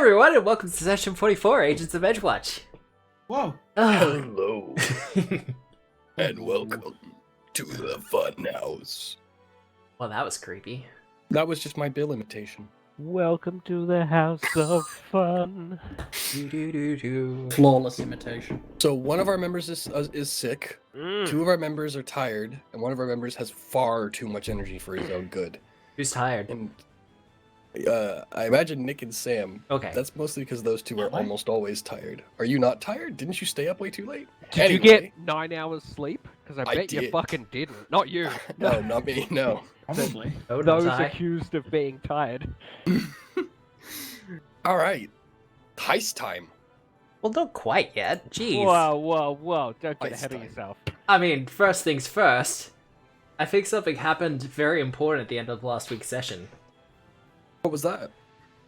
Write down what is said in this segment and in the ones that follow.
everyone, and welcome to session 44, Agents of Edgewatch. Whoa. Hello, and welcome to the fun house. Well, that was creepy. That was just my Bill imitation. Welcome to the house of fun. Flawless imitation. So one of our members is sick, two of our members are tired, and one of our members has far too much energy for his own good. Who's tired? And I imagine Nick and Sam. Okay. That's mostly because those two are Am I? almost always tired. Are you not tired? Didn't you stay up way too late? Did you get 9 hours sleep? Because I I bet you did. fucking didn't. Not you. No, not me. No. Probably. Oh, Those die. accused of being tired. All right. Heist time. Well, not quite yet. Jeez. Whoa. Don't get Heist ahead of time. yourself. I mean, first things first. I think something happened very important at the end of last week's session. What was that?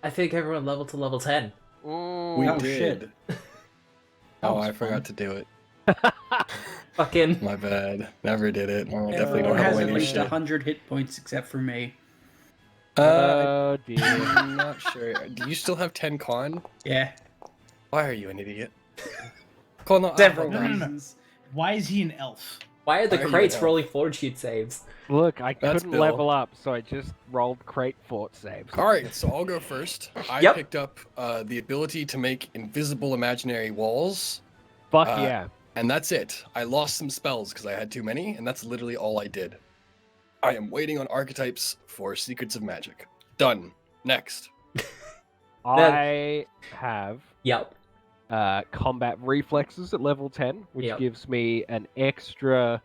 I think everyone leveled to level 10. We Oh, did. shit. Oh, was I forgot fun. to do it. Fucking. My bad. Never did it. Oh, definitely Everyone don't have has any at least shit. 100 hit points except for me. Oh dear. I'm not sure. Do you still have 10 con? Yeah. Why are you an idiot? Con, no, Several No. reasons. Why is he an elf? Why are the Why are you crates an rolling fortitude saves? Look, I That's couldn't Bill. level up, so I just rolled crate fort saves. Alright, so I'll go first. I Yep. picked up the ability to make invisible imaginary walls, Fuck Uh, yeah. and that's it. I lost some spells because I had too many, and that's literally all I did. I am waiting on archetypes for Secrets of Magic. Done. Next. I have Yep. combat reflexes at level 10, which Yep. gives me an extra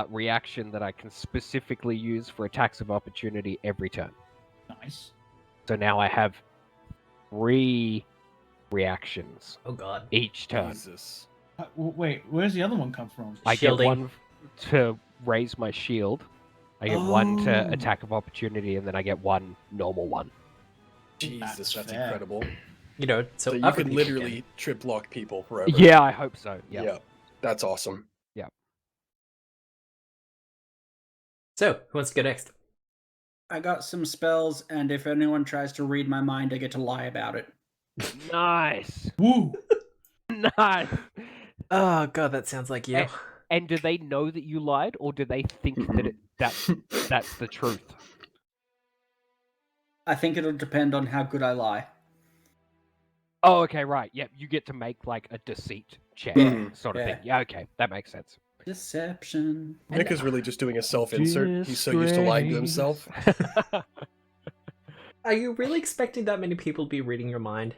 reaction that I can specifically use for attacks of opportunity every turn. Nice. So now I have 3 reactions Oh god. each turn. Jesus. Wait, where's the other one come from? I get Shielding. 1 to raise my shield. I get 1 to Oh. attack of opportunity, and then I get 1 normal one. Jesus, that's fair. incredible. You know, so, So you other can people literally trip lock people forever. Yeah, I hope so. Yeah. Yeah. That's awesome. So, who wants to go next? I got some spells, and if anyone tries to read my mind, I get to lie about it. Nice. Woo! Nice. Oh god, that sounds like you. And do they know that you lied, or do they think that that's the truth? I think it'll depend on how good I lie. Oh, okay, right. Yep, you get to make like a deceit check, Mhm. sort of Yeah. thing. Yeah, okay, that makes sense. Deception. Nick is really just doing a self-insert. He's so used to lying to himself. Are you really expecting that many people to be reading your mind?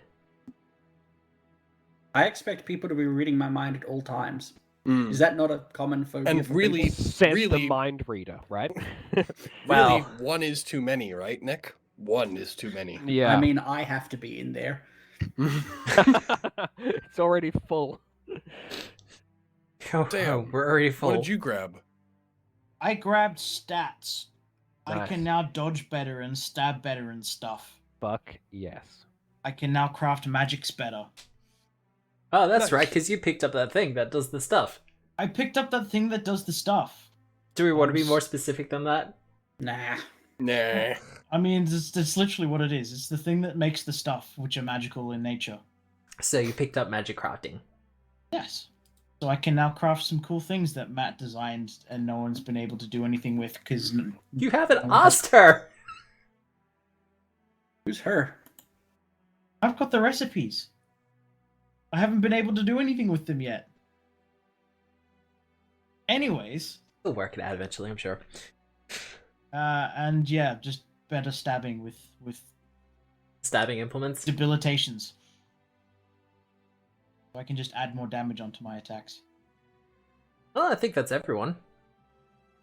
I expect people to be reading my mind at all times. Mm. Is that not a common phobia And for really- people? Says the really- mind reader, right? Well- Really, one is too many, right, Nick? One is too many. Yeah. I mean, I have to be in there. It's already full. Oh, Damn, we're already full. What did you grab? I grabbed stats. I Nice. can now dodge better and stab better and stuff. Fuck yes. I can now craft magics better. Oh, that's Nice. right, because you picked up that thing that does the stuff. I picked up that thing that does the stuff. Do we want to be more specific than that? Nah. Nah. I mean, it's literally what it is. It's the thing that makes the stuff, which are magical in nature. So you picked up magic crafting. Yes. So I can now craft some cool things that Matt designed and no one's been able to do anything with because You haven't asked her! Who's her? I've got the recipes. I haven't been able to do anything with them yet. Anyways, We'll work it out eventually, I'm sure. and yeah, just better stabbing with Stabbing implements. debilitations. So I can just add more damage onto my attacks. Well, I think that's everyone.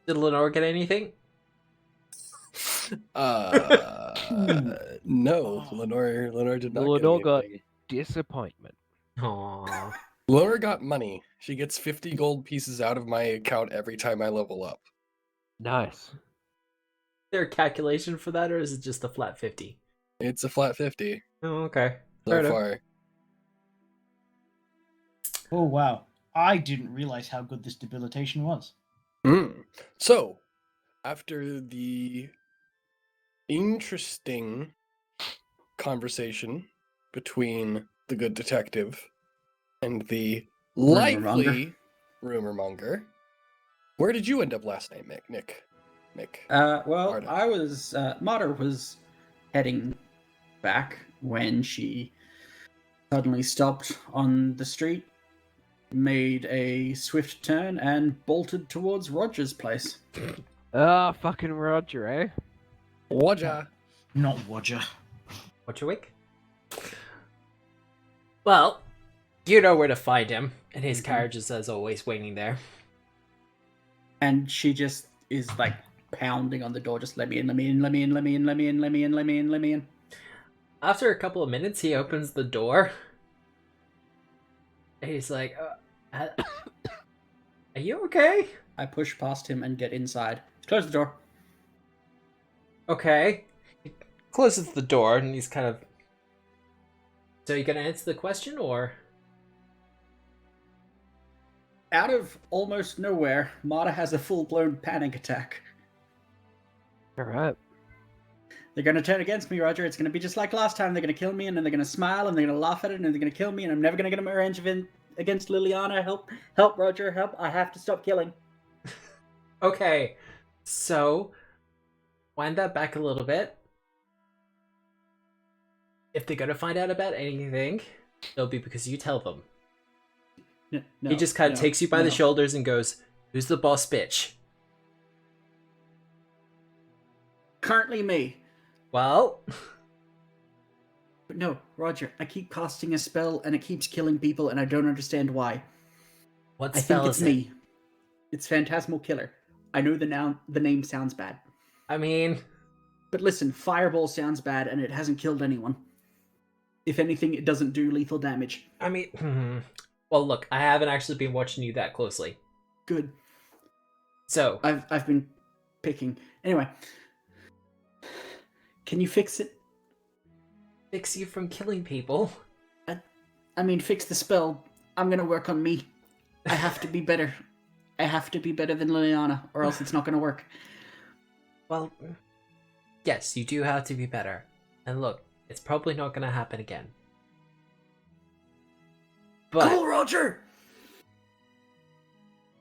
Did Lenore get anything? No. Lenore did not Lenore get got anything. disappointment. Aww. Lenore got money. She gets 50 gold pieces out of my account every time I level up. Nice. Is there a calculation for that, or is it just a flat 50? It's a flat 50 Oh, okay. so Fair enough. far. Oh wow. I didn't realize how good this debilitation was. So, after the interesting conversation between the good detective and the Rumor monger. likely rumor monger. Where did you end up last night, Mick? Well, Marta. I was Marta was heading back when she suddenly stopped on the street, made a swift turn, and bolted towards Roger's place. Ah, fucking Roger, eh? Waja. Not Roger. Whatchawick? Well, you know where to find him, and his carriage is as always waiting there. And she just is like pounding on the door, just let me in, let me in, let me in, let me in, let me in, let me in, let me in, let me in. After a couple of minutes, he opens the door. And he's like, are you okay? I push past him and get inside. Close the door. Okay. He closes the door, and he's kind of... So you gonna answer the question, or...? Out of almost nowhere, Marta has a full-blown panic attack. Alright. They're gonna turn against me, Roger. It's gonna be just like last time. They're gonna kill me, and then they're gonna smile, and they're gonna laugh at it, and they're gonna kill me, and I'm never gonna get my revenge against Liliana. Help, Roger, help. I have to stop killing. Okay. So, wind that back a little bit. If they're gonna find out about anything, it'll be because you tell them. No, He just kind of takes you by the shoulders and goes, "Who's the boss bitch?" Currently me. Well, But no, Roger, I keep casting a spell, and it keeps killing people, and I don't understand why. what I spell think it's is it? me. It's Phantasmal Killer. I know the name sounds bad. I mean, But listen, Fireball sounds bad, and it hasn't killed anyone. If anything, it doesn't do lethal damage. well, look, I haven't actually been watching you that closely. Good. So, I've been picking. Anyway. Can you fix it? fix you from killing people. I mean, fix the spell. I'm gonna work on me. I have to be better. I have to be better than Liliana, or else it's not gonna work. Well, yes, you do have to be better. And look, it's probably not gonna happen again. But Cool, Roger!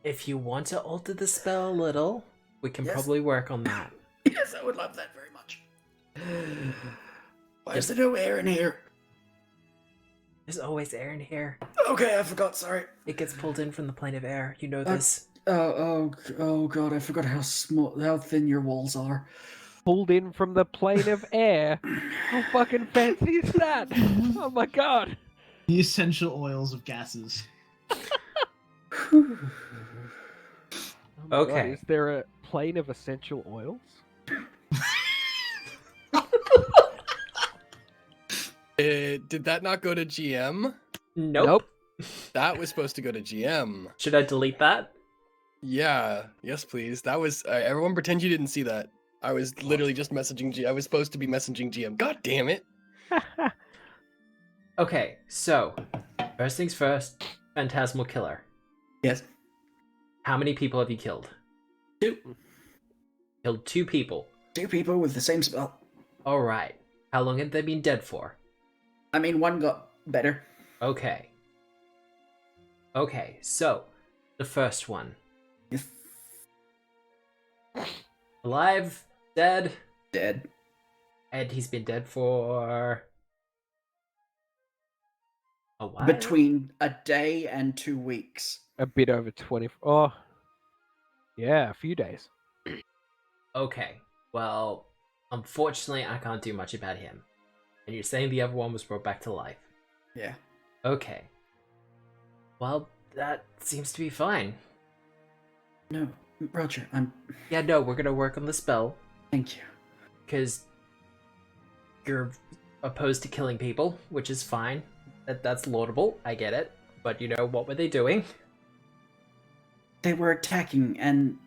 if you want to alter the spell a little, we can Yes. probably work on that. Yes, I would love that very much. Why is there no air in here? There's always air in here. Okay, I forgot, sorry. It gets pulled in from the plane of air. You know this. Oh god, I forgot how thin your walls are. Pulled in from the plane of air. How fucking fancy is that? Oh my god. The essential oils of gases. Oh my God, Okay. is there a plane of essential oils? Did that not go to GM? Nope. That was supposed to go to GM. Should I delete that? Yeah. Yes, please. That was. Everyone pretend you didn't see that. I was literally just messaging I was supposed to be messaging GM. God damn it. Okay, so first things first, Phantasmal Killer. Yes. How many people have you killed? 2. Killed 2 people. 2 people with the same spell. Alright. How long have they been dead for? I mean, one got better. Okay. Okay, so the first one. Yes. Alive, dead, Dead. and he's been dead for a while. Between a day and 2 weeks. A bit over 20. Oh, yeah, a few days. Okay, well, unfortunately, I can't do much about him. And you're saying the other one was brought back to life. Yeah. Okay. Well, that seems to be fine. No, Roger, Yeah, no, we're gonna work on the spell, thank you. because you're opposed to killing people, which is fine. That's laudable, I get it. But, you know, what were they doing? They were attacking, and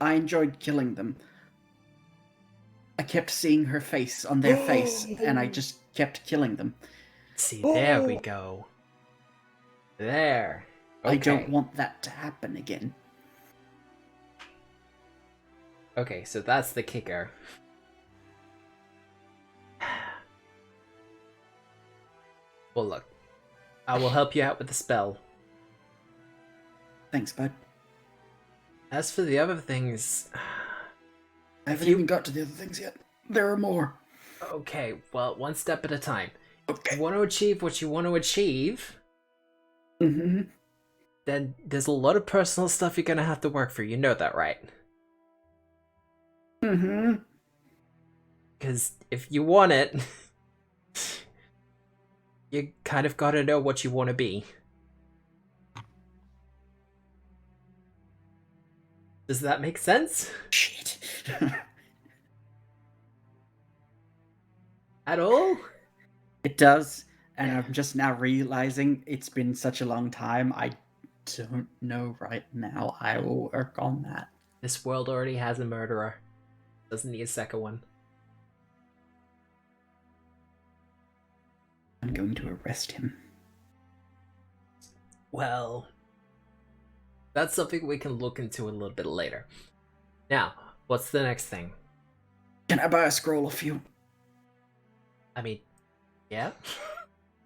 I enjoyed killing them. I kept seeing her face on their face, and I just kept killing them. See, there we go. There. I don't Okay. want that to happen again. Okay, so that's the kicker. Well, look, I will help you out with the spell. Thanks, bud. As for the other things... I haven't even got to the other things yet. There are more. Okay, well, one step at a time. Okay. You want to achieve what you want to achieve, Mm-hmm. then there's a lot of personal stuff you're gonna have to work for. You know that, right? Mm-hmm. Because if you want it, you kind of gotta know what you want to be. Does that make sense? Shit. At all? It does, and I'm just now realizing it's been such a long time. I don't know right now. I will work on that. This world already has a murderer. Doesn't need a second one. I'm going to arrest him. Well, that's something we can look into a little bit later. Now, what's the next thing? Can I buy a scroll off you? I mean, yeah?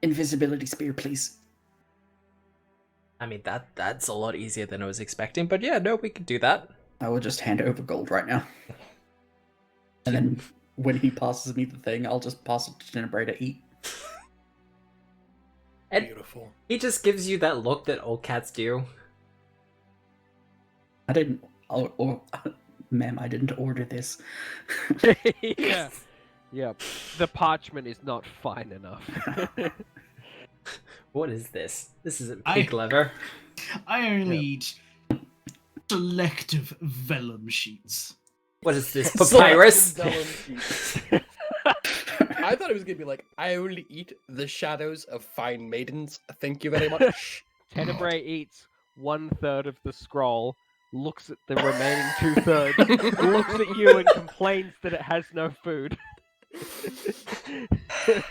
Invisibility spear, please. I mean, that's a lot easier than I was expecting, but yeah, no, we could do that. I will just hand over gold right now. And then when he passes me the thing, I'll just pass it to Tenebrae to eat. And Beautiful. he just gives you that look that old cats do. I didn't... ma'am, I didn't order this. Yeah. Yep. The parchment is not fine enough. What is this? This isn't I- pig leather. I only eat selective vellum sheets. What is this, papyrus? I thought it was gonna be like, I only eat the shadows of fine maidens. Thank you very much. Tenebrae eats 1/3 of the scroll, looks at the remaining 2/3, looks at you and complains that it has no food. I'm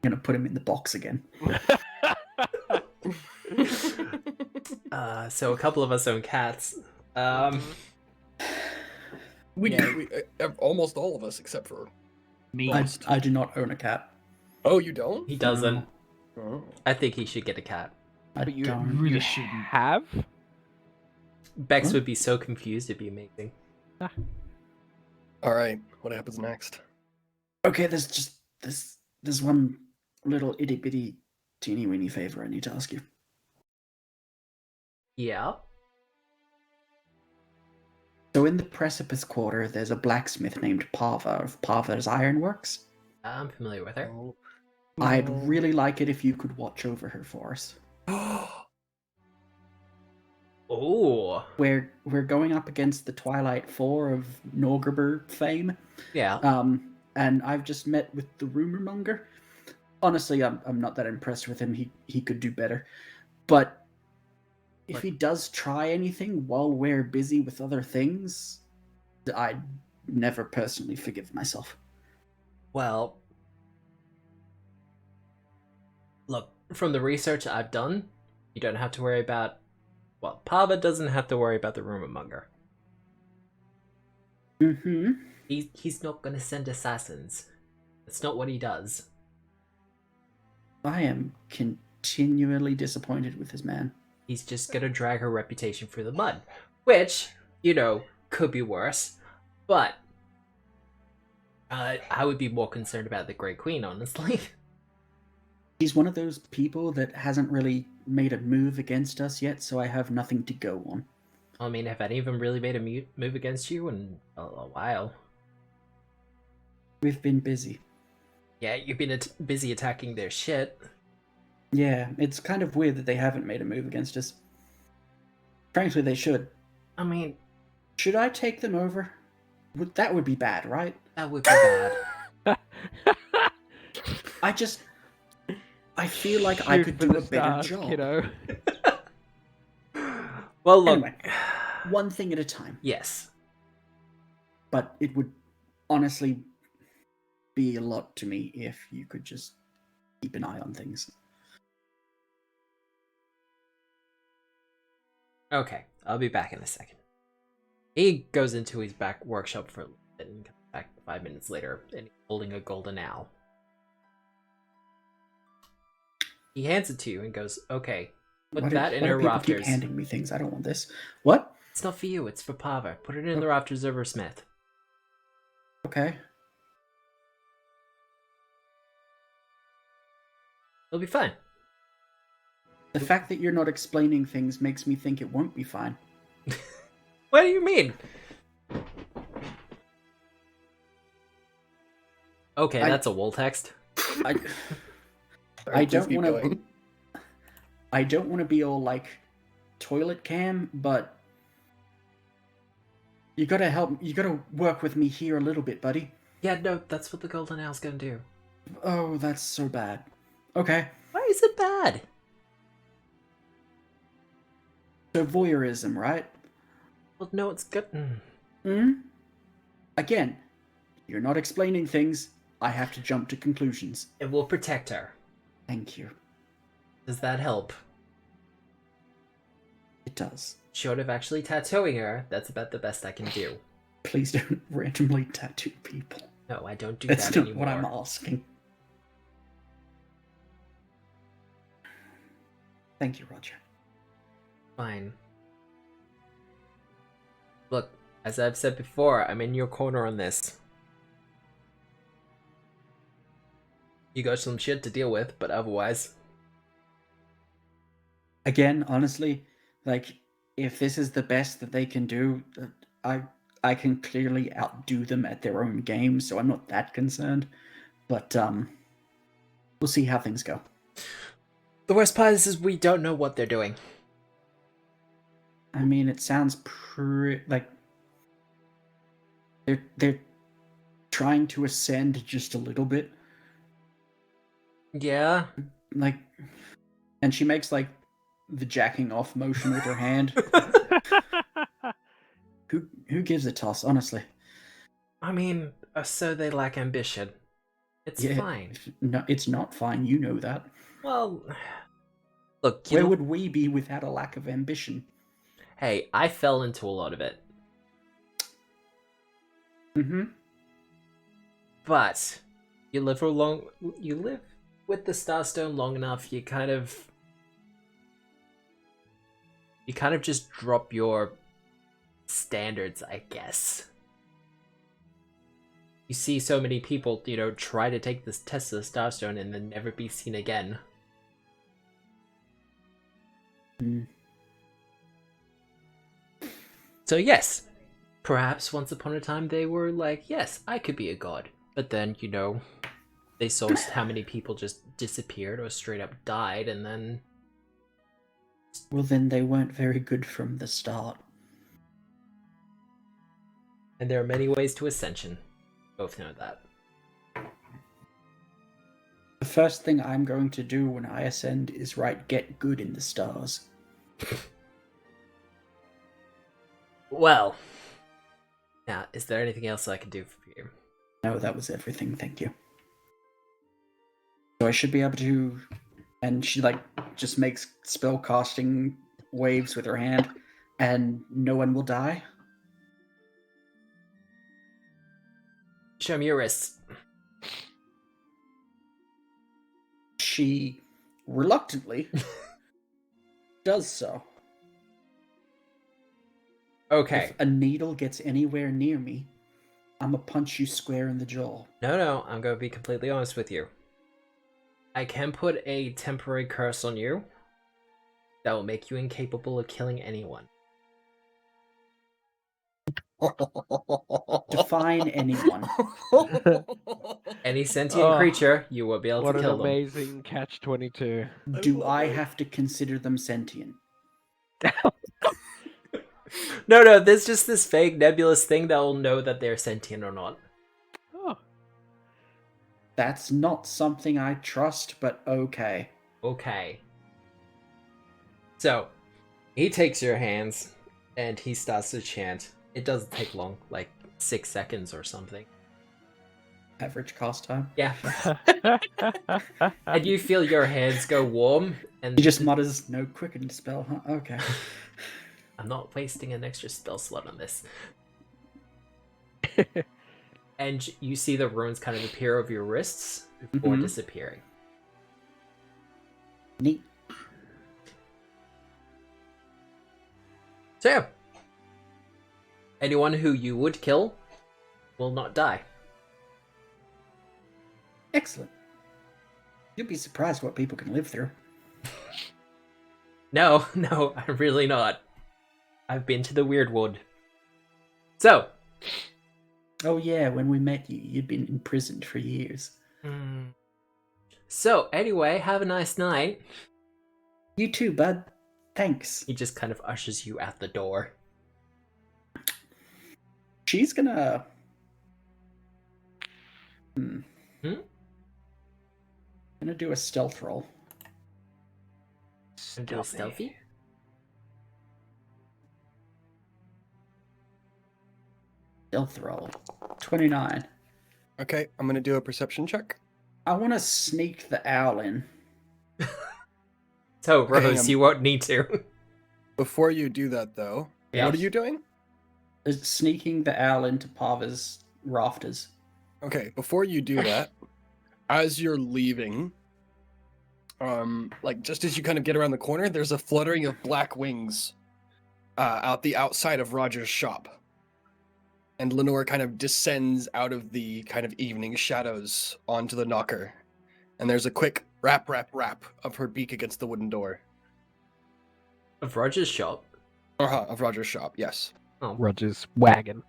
gonna put him in the box again. So a couple of us own cats. We Yeah. do. Almost all of us, except for. Me. I do not own a cat. Oh, you don't? He doesn't. No. Oh. I think he should get a cat. I But you don't. really shouldn't. have? Bex Huh? would be so confused, it'd be amazing. All right. What happens next? Okay, there's one little itty bitty teeny weeny favor I need to ask you. Yeah? So in the Precipice Quarter, there's a blacksmith named Parva of Parva's Ironworks. I'm familiar with her. Oh. I'd really like it if you could watch over her for us. Oh, We're going up against the Twilight Four of Norgriber fame. yeah. And I've just met with the rumor monger. Honestly, I'm not that impressed with him. He could do better. But if he does try anything while we're busy with other things, I'd never personally forgive myself. Well, look, from the research I've done, you don't have to worry about... Well, Pava doesn't have to worry about the rumor monger. Mm-hmm. He's not going to send assassins. That's not what he does. I am continually disappointed with this man. He's just going to drag her reputation through the mud. Which, you know, could be worse. But I would be more concerned about the Grey Queen, honestly. He's one of those people that hasn't really made a move against us yet, so I have nothing to go on. I mean, have any of them really made a move against you in a while? We've been busy. Yeah, you've been busy attacking their shit. Yeah, it's kind of weird that they haven't made a move against us. Frankly, they should. I mean, Should I take them over? That would be bad, right? that would be bad. I feel like I Shoot could for do the a better stars, job. kiddo. Well, look. Anyway, one thing at a time. Yes. But it would honestly be a lot to me if you could just keep an eye on things. Okay, I'll be back in a second. He goes into his back workshop for a little bit and comes back 5 minutes later, and he's holding a golden owl. He hands it to you and goes, "Okay, put Why that in do her people keep rafters. handing me things? I don't want this. What? It's not for you. It's for Pava. Put it in the rafters over Smith." Okay. It'll be fine. The fact that you're not explaining things makes me think it won't be fine. What do you mean? Okay, that's a wall text. I Sorry, don't please keep want going. to. I don't want to be all like toilet cam, but you gotta help. You gotta work with me here a little bit, buddy. Yeah, no, that's what the golden owl's gonna do. Oh, that's so bad. Okay. Why is it bad? So voyeurism, right? Well, no, it's good. Hmm? Again, you're not explaining things. I have to jump to conclusions. It will protect her. Thank you. Does that help? It does. Short of actually tattooing her, that's about the best I can do. Please don't randomly tattoo people. No, I don't do That's that not anymore. what I'm asking. Thank you, Roger. Fine. Look, as I've said before, I'm in your corner on this. You got some shit to deal with, but otherwise... Again, honestly, like, if this is the best that they can do, I can clearly outdo them at their own game, so I'm not that concerned. But, we'll see how things go. The worst part is we don't know what they're doing. I mean, it sounds like they're trying to ascend just a little bit. Yeah? Like, and she makes, like, the jacking off motion with her hand. Who gives a toss, honestly? I mean, so they lack ambition. It's fine. No, it's not fine. You know that. Well, look, Where would we be without a lack of ambition? Hey, I fell into a lot of it. Mm-hmm. But you live with the Starstone long enough, you kind of just drop your standards, I guess. You see so many people, try to take this test of the Starstone and then never be seen again. Mm. So yes, perhaps once upon a time they were like, yes, I could be a god. But then, they saw how many people just disappeared or straight up died, and then... Well, then they weren't very good from the start. And there are many ways to ascension. Both know that. The first thing I'm going to do when I ascend is get good in the stars. Well, now, is there anything else I can do for you? No, that was everything, thank you. So I should be able to... And she, just makes spell casting waves with her hand, and no one will die? Show me your wrists. She reluctantly does so. Okay. If a needle gets anywhere near me, I'm gonna punch you square in the jaw. No, I'm going to be completely honest with you. I can put a temporary curse on you that will make you incapable of killing anyone. Define anyone. Any sentient creature, you will be able What to an kill them. amazing catch-22. Do I have to consider them sentient? No, there's just this vague nebulous thing that will know that they're sentient or not. Oh, That's not something I trust, but okay. Okay. So, he takes your hands, and he starts to chant. It doesn't take long, like 6 seconds or something. Average cast time. Yeah. And you feel your hands go warm, and He just mutters, no quicken spell, huh? Okay. I'm not wasting an extra spell slot on this. And you see the runes kind of appear over your wrists before Mhm. disappearing. Neat. So yeah. Anyone who you would kill will not die. Excellent. You'll be surprised what people can live through. No, I'm really not. I've been to the Weird Wood. So. Oh yeah, when we met you, you'd been imprisoned for years. So, anyway, have a nice night. You too, bud. Thanks. He just kind of ushers you out the door. She's gonna... Gonna do a stealth roll. And do a stealthy? Stealth roll. 29. Okay, I'm gonna do a perception check. I want to sneak the owl in. So, Okay, Rose, you won't need to. Before you do that, though, Yes. what are you doing? It's sneaking the owl into Pava's rafters. Okay, before you do that, as you're leaving, like just as you kind of get around the corner, there's a fluttering of black wings out the outside of Roger's shop. And Lenore kind of descends out of the kind of evening shadows onto the knocker. And there's a quick rap, rap, rap of her beak against the wooden door. Of Roger's shop. Of Roger's shop, yes. Oh. Roger's wagon.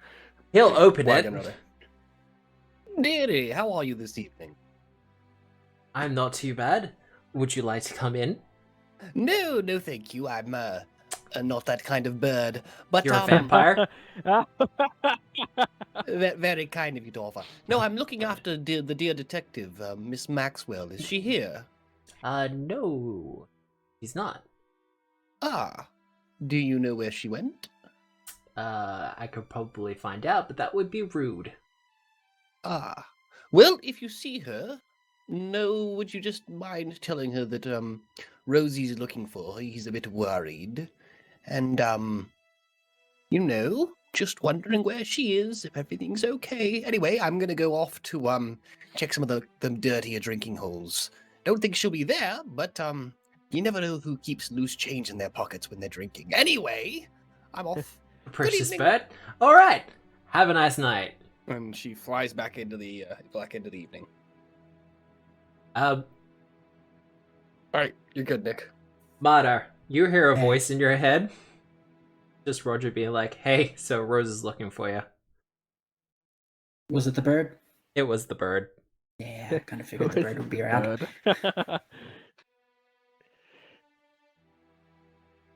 He'll open Wagon, it. rather. Dearie, how are you this evening? I'm not too bad. Would you like to come in? No, thank you. I'm not that kind of bird. But You're a vampire? Very kind of you to offer. No, I'm looking after the dear detective, Miss Maxwell. Is she here? No. He's not. Ah, do you know where she went? I could probably find out, but that would be rude. Ah, well, if you see her, would you just mind telling her that Rosie's looking for her? He's a bit worried, and just wondering where she is, if everything's okay. Anyway, I'm gonna go off to check some of the dirtier drinking holes. Don't think she'll be there, but you never know who keeps loose change in their pockets when they're drinking. Anyway, I'm off. Precious evening. bird. All right. Have a nice night. And she flies back into the evening. Um, Alright, you're good, Nick. Mada, you hear a voice in your head. Just Roger being like, hey, so Rose is looking for you. Was it the bird? It was the bird. Yeah, I kind of figured the bird would be around.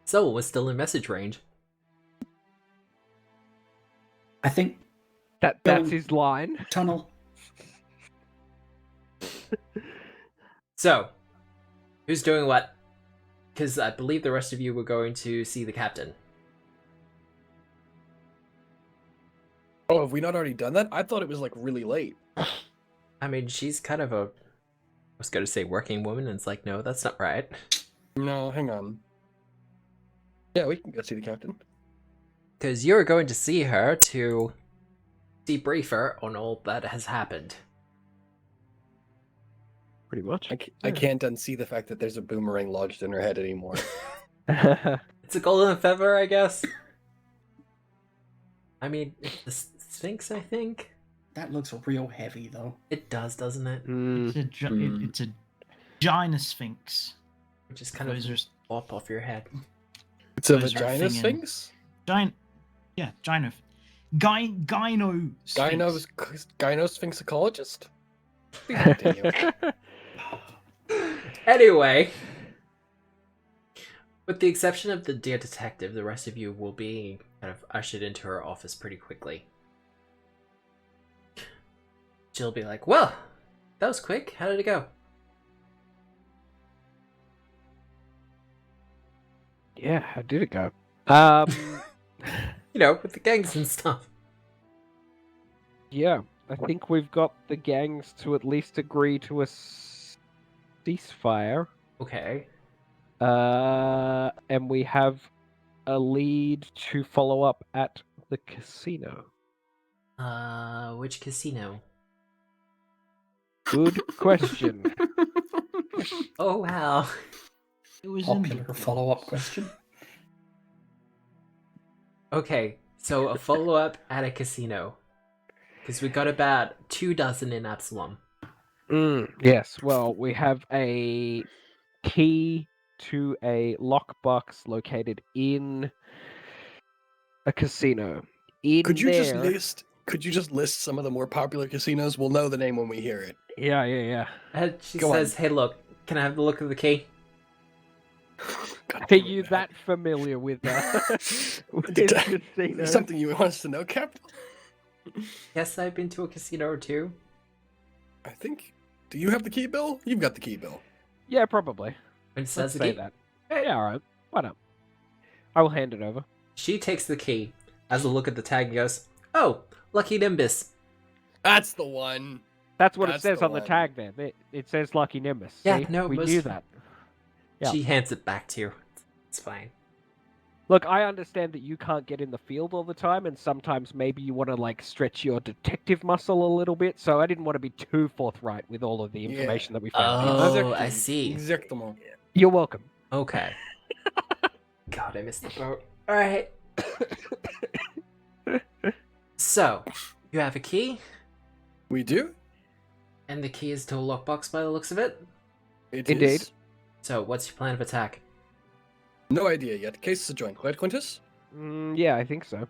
So, we're still in message range. I think That's his line. tunnel. So, who's doing what? Because I believe the rest of you were going to see the captain. Oh, have we not already done that? I thought it was like really late. I mean, she's kind of a... I was going to say working woman, and it's like, no, that's not right. No, hang on. Yeah, we can go see the captain. Because you're going to see her to debrief her on all that has happened. Pretty much. I can't unsee the fact that there's a boomerang lodged in her head anymore. It's a golden feather, I guess. I mean, it's the Sphinx, I think. That looks real heavy, though. It does, doesn't it? It's a Gina Sphinx. Which is kind of Those are just pop off your head. It's a Those are vagina thingin'. sphinx? Gyno Sphinx. Gyno sphinxicologist? Please continue. Anyway, with the exception of the dear detective, the rest of you will be kind of ushered into her office pretty quickly. She'll be like, well, that was quick. How did it go? Yeah, how did it go? You know, with the gangs and stuff. Yeah, I think we've got the gangs to at least agree to a ceasefire. Okay. And we have a lead to follow up at the casino. Which casino? Good question. Oh, wow. It was in the Popular follow-up question. Okay, so a follow-up at a casino. Because we got about 24 in Absalom. Yes, well, we have a key to a lockbox located in a casino. In Could you there... Could you just list some of the more popular casinos? We'll know the name when we hear it. Yeah. And she Go says, on. hey, look, can I have the look of the key? God Are damn it, you Matt. that familiar with casinos? Something you want us to know, Captain? Yes, I've been to a casino or two. I think. Do you have the key, Bill? You've got the key, Bill. Yeah, probably. And says Let's the say key. that. Yeah, alright. Why not? I will hand it over. She takes the key, has a look at the tag and goes, oh, Lucky Nimbus. That's the one. That's what That's it says the on the one. tag there. It says Lucky Nimbus. Yeah, See? no, we most- knew that. Yeah. She hands it back to you. It's fine. Look, I understand that you can't get in the field all the time, and sometimes maybe you want to like stretch your detective muscle a little bit. So I didn't want to be too forthright with all of the information that we found. you know? Oh, I see. Exactement. You're welcome. Okay. God, I missed the boat. Alright. So, you have a key, We do? and the key is to a lockbox by the looks of it. It Indeed. is. So, what's your plan of attack? No idea yet. Case is adjourned, right, Quintus? Yeah, I think so.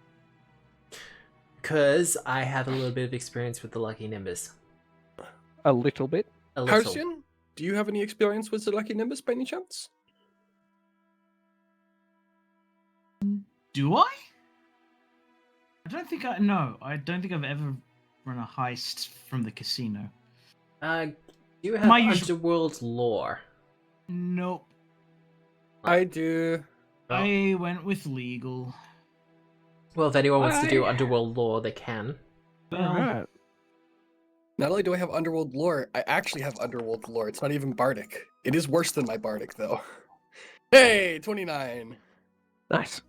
Because I have a little bit of experience with the Lucky Nimbus. A little bit. A little. Harsian, do you have any experience with the Lucky Nimbus by any chance? Do I? I don't think I don't think I've ever run a heist from the casino. You have My usual- underworld lore. Nope. I do. Oh. I went with legal. Well, if anyone wants to do I- underworld lore, they can. Well, Alright. Not only do I have underworld lore, I actually have underworld lore. It's not even bardic. It is worse than my bardic, though. Hey, 29. Nice.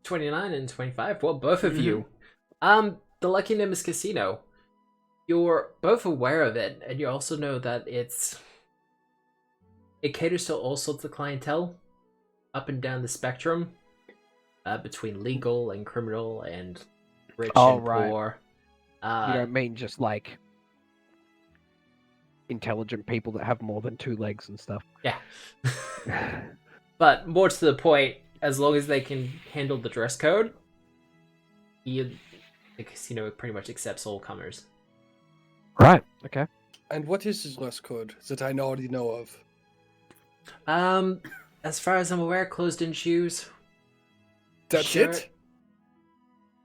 29 and 25. Well, both of you. The Lucky Nimbus Casino. You're both aware of it, and you also know that it caters to all sorts of clientele, up and down the spectrum, between legal and criminal and rich Oh, and right. poor. You don't mean just like intelligent people that have more than 2 legs and stuff. Yeah. But more to the point, as long as they can handle the dress code, the casino pretty much accepts all comers. Right. Okay. And what is his dress code that I already know of? As far as I'm aware, closed-in shoes. That's Sure. it?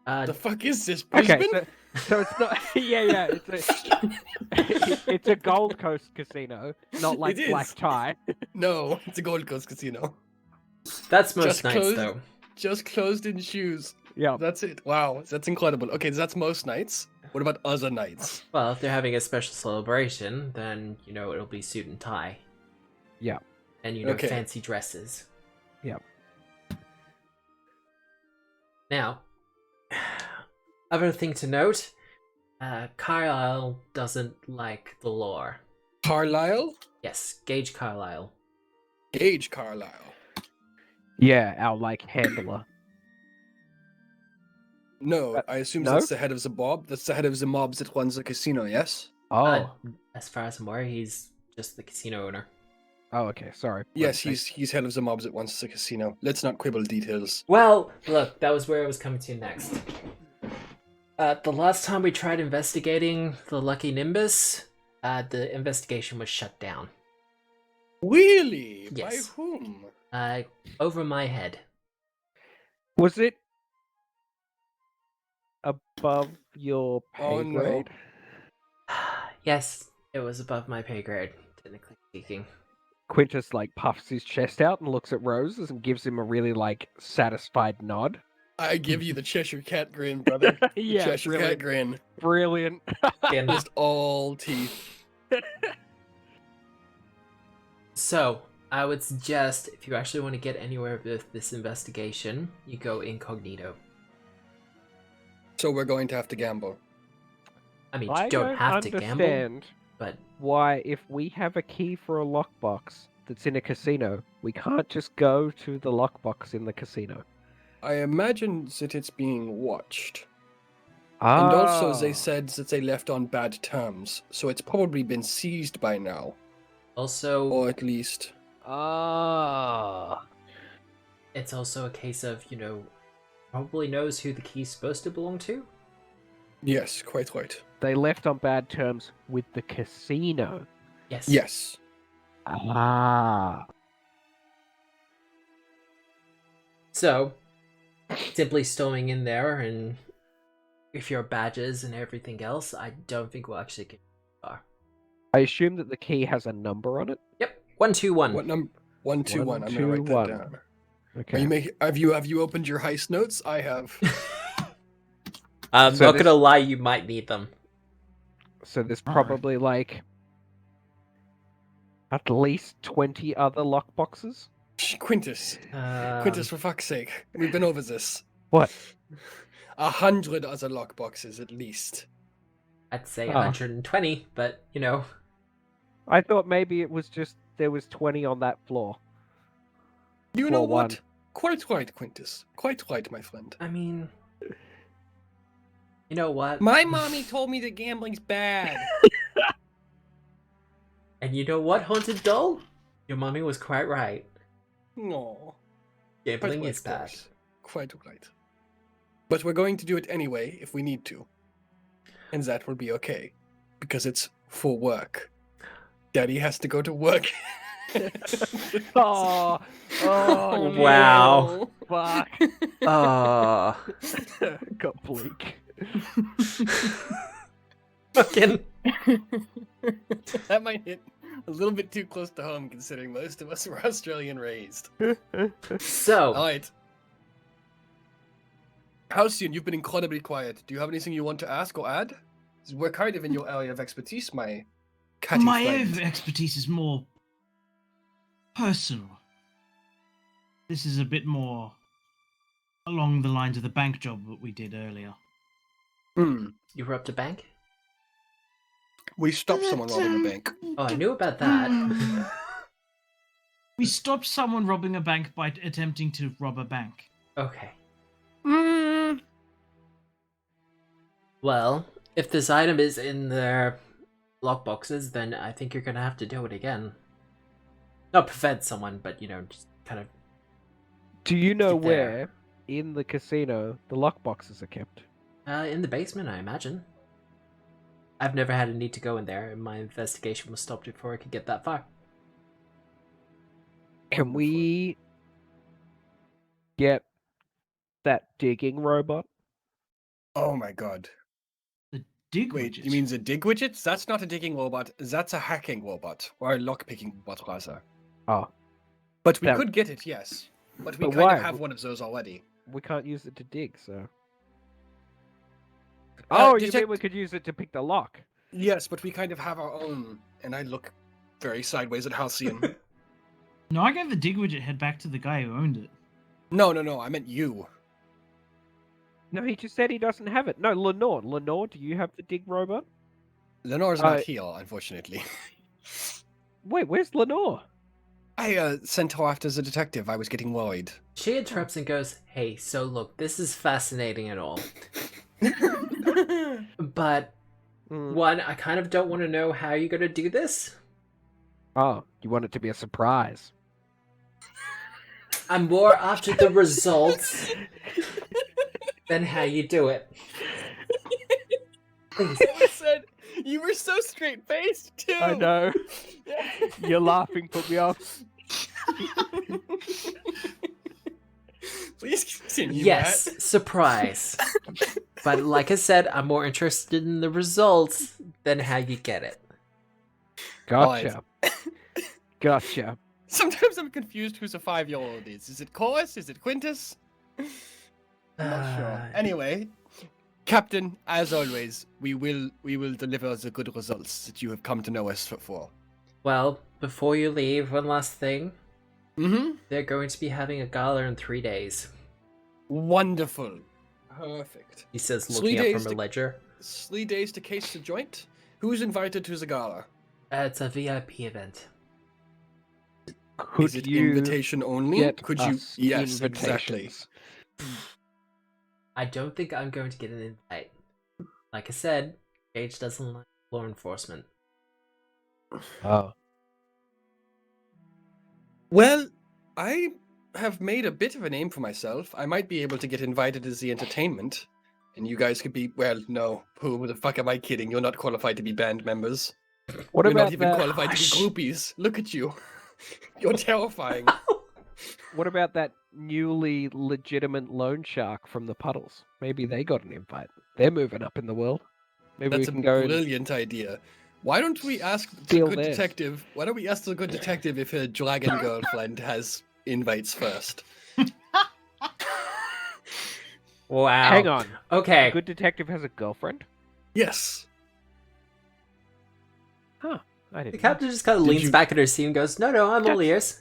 Uh, The fuck is this, Brisbane? Okay. So it's not. Yeah. It's a Gold Coast casino, not like It black is. tie. No, it's a Gold Coast casino. that's most just nights, closed. though. Just closed in shoes. Yeah. That's it. Wow, that's incredible. Okay, that's most nights. What about other nights? Well, if they're having a special celebration, then, it'll be suit and tie. Yeah. And, Okay. fancy dresses. Yeah. Now, other thing to note, Carlyle doesn't like the lore. Carlyle? Yes, Gage Carlyle. Gage Carlyle. Yeah, our like handler. No, I assume no? that's the head of the mob. That's the head of the mobs that runs the casino, yes? Oh. As far as I'm aware, he's just the casino owner. Oh, okay. Sorry. Yes, Right, he's head of the mobs that runs the casino. Let's not quibble details. Well, look, that was where I was coming to next. The last time we tried investigating the Lucky Nimbus, the investigation was shut down. Really? Yes. By whom? Over my head. Was it above your pay Oh, no. grade? Yes, it was above my pay grade, technically speaking. Quintus like puffs his chest out and looks at Rose and gives him a really like satisfied nod. I give you the Cheshire Cat grin, brother. The Yeah, Cheshire Cat brilliant. grin. Brilliant. And Just all teeth. so, I would suggest, if you actually want to get anywhere with this investigation, you go incognito. So we're going to have to gamble. I mean, I you don't have to gamble, understand but why, if we have a key for a lockbox that's in a casino, we can't just go to the lockbox in the casino. I imagine that it's being watched. Ah. And also, they said that they left on bad terms, so it's probably been seized by now, Also, or at least. Ah. it's also a case of, probably knows who the key's supposed to belong to. Yes, quite right. They left on bad terms with the casino. Yes. Yes. Ah. So, simply storming in there, and if your badges and everything else, I don't think we'll actually get far. I assume that the key has a number on it. Yep, 121. What number? 121. I'm gonna write that 121. down. Okay. Have you opened your heist notes? I have. I'm So not this- gonna lie, you might need them. So there's Alright. probably like at least 20 other lockboxes. Quintus, Quintus, for fuck's sake, we've been over this. What? 100 other lockboxes at least. I'd say Ah. 120, but I thought maybe it was just there was 20 on that floor. You Floor know what? one. Quite right, Quintus. Quite right, my friend. I mean, you know what? My mommy told me that gambling's bad. And you know what, Haunted Doll? Your mommy was quite right. No. Gambling Quite is right, bad. course. Quite right. But we're going to do it anyway if we need to. And that will be okay. Because it's for work. Daddy has to go to work. Oh, oh Wow. no. Fuck. Ah, Got bleak. fucking. That might hit a little bit too close to home considering most of us were Australian raised. So, Alright. Halcyon, you've been incredibly quiet. Do you have anything you want to ask or add? We're kind of in your area of expertise, my catty My area friend. of expertise is more personal. This is a bit more along the lines of the bank job that we did earlier. you were up to bank? We stopped someone robbing a bank. Oh, I knew about that. We stopped someone robbing a bank by attempting to rob a bank. Okay. Well, if this item is in their lockboxes, then I think you're gonna have to do it again. Not prevent someone, but just kind of. Do you know Get there. where in the casino the lockboxes are kept? In the basement, I imagine. I've never had a need to go in there, and my investigation was stopped before I could get that far. Can we get that digging robot? Oh my god. The dig Wait, widget. you mean the dig widgets? That's not a digging robot, that's a hacking robot. Or a lockpicking robot, rather. Oh, But we That- could get it, yes. But we But kind why? of have one of those already. we can't use it to dig, so. Uh, Oh, you detect- mean we could use it to pick the lock? Yes, but we kind of have our own. And I look very sideways at Halcyon. No, I gave the dig widget head back to the guy who owned it. No, I meant you. No, he just said he doesn't have it. No, Lenore. Lenore, do you have the dig robot? Lenore's not I- here, unfortunately. Wait, where's Lenore? I sent her after the detective. I was getting worried. She interrupts and goes, "Hey, so look, this is fascinating and all, but one, I kind of don't want to know how you're gonna do this. Oh, you want it to be a surprise. I'm more after the results than how you do it. Please. You were so straight faced too. I know. Your laughing put me off. Please continue. Yes, surprise. But like I said, I'm more interested in the results than how you get it. Gotcha. Gotcha. Sometimes I'm confused who's a 5-year-old is. Is it Chorus? Is it Quintus? I'm not sure. Anyway, Captain, as always, we will deliver the good results that you have come to know us for. Well, before you leave, one last thing. Mm-hmm. They're going to be having a gala in 3 days. Wonderful. Perfect. He says, 3 looking up days from a to- ledger. 3 days to case the joint. Who's invited to the gala? It's a VIP event. Could Is it you invitation only? get Could you? us Yes, exactly. invitations? I don't think I'm going to get an invite. Like I said, Gage doesn't like law enforcement. Oh. Well, I have made a bit of a name for myself. I might be able to get invited as the entertainment, and you guys could be. Well, no. Who the fuck am I kidding? You're not qualified to be band members. What You're about not even that? qualified to be groupies. Look at you. You're terrifying. What about that newly legitimate loan shark from the puddles? Maybe they got an invite. They're moving up in the world. Maybe That's we a can go and brilliant idea. Why don't we ask the steal good theirs. detective? Why don't we ask the good detective if her dragon girlfriend has invites first? Wow. Hang on. Okay. The good detective has a girlfriend? Yes. Huh. I The didn't know. captain just kind of Did leans you- back at her seat and goes, no, I'm all ears.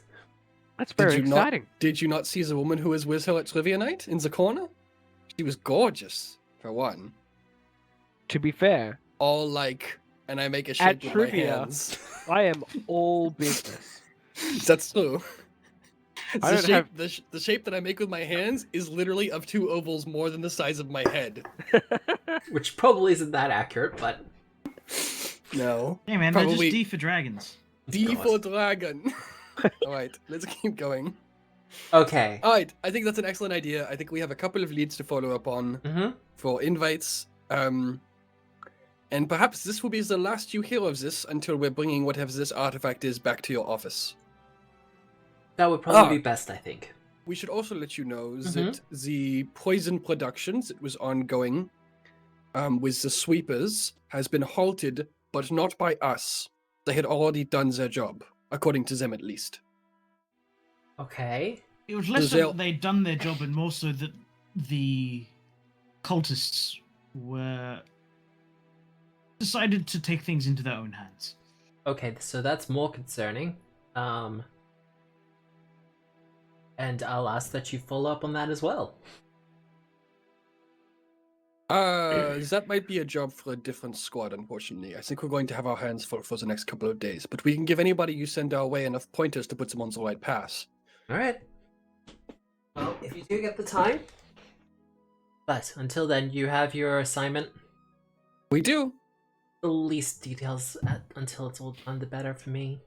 That's very Did you not- exciting. Did you not see the woman who was with her at trivia night in the corner? She was gorgeous, for one. To be fair, All like, and I make a At shape with my trivia, hands. I am all business. That's true. I The don't shape, have- the shape that I make with my hands is literally of 2 ovals more than the size of my head. Which probably isn't that accurate, but No. Hey man, they're Probably- just D for dragons. D God. for dragon. Alright, let's keep going. okay. Alright, I think that's an excellent idea. I think we have a couple of leads to follow up on Mm-hmm. for invites. And perhaps this will be the last you hear of this until we're bringing whatever this artifact is back to your office. That would probably Ah. be best, I think. We should also let you know that the poison productions that was ongoing with the sweepers has been halted, but not by us. They had already done their job, according to them at least. Okay. It was less They'll- that they'd done their job and more so that the cultists were decided to take things into their own hands. Okay, so that's more concerning. And I'll ask that you follow up on that as well. That might be a job for a different squad, unfortunately. I think we're going to have our hands full for the next couple of days, but we can give anybody you send our way enough pointers to put them on the right path. Alright. Well, if you do get the time. But until then, you have your assignment. We do. The least details until it's all done, the better for me.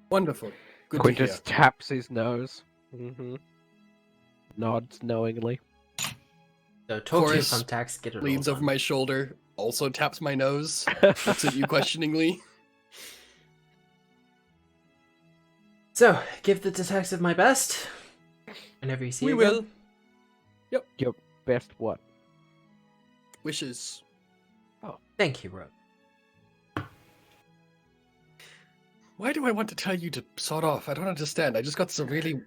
Wonderful. Good to Quintus hear. taps his nose. Nods knowingly. So talk to your Horace contacts, get it all Leans over done. my shoulder, also taps my nose, looks at you questioningly. So, give the detective my best. Whenever you see We him. will. Your best what? Wishes. Thank you, Rob. Why do I want to tell you to sod off? I don't understand. I just got some really...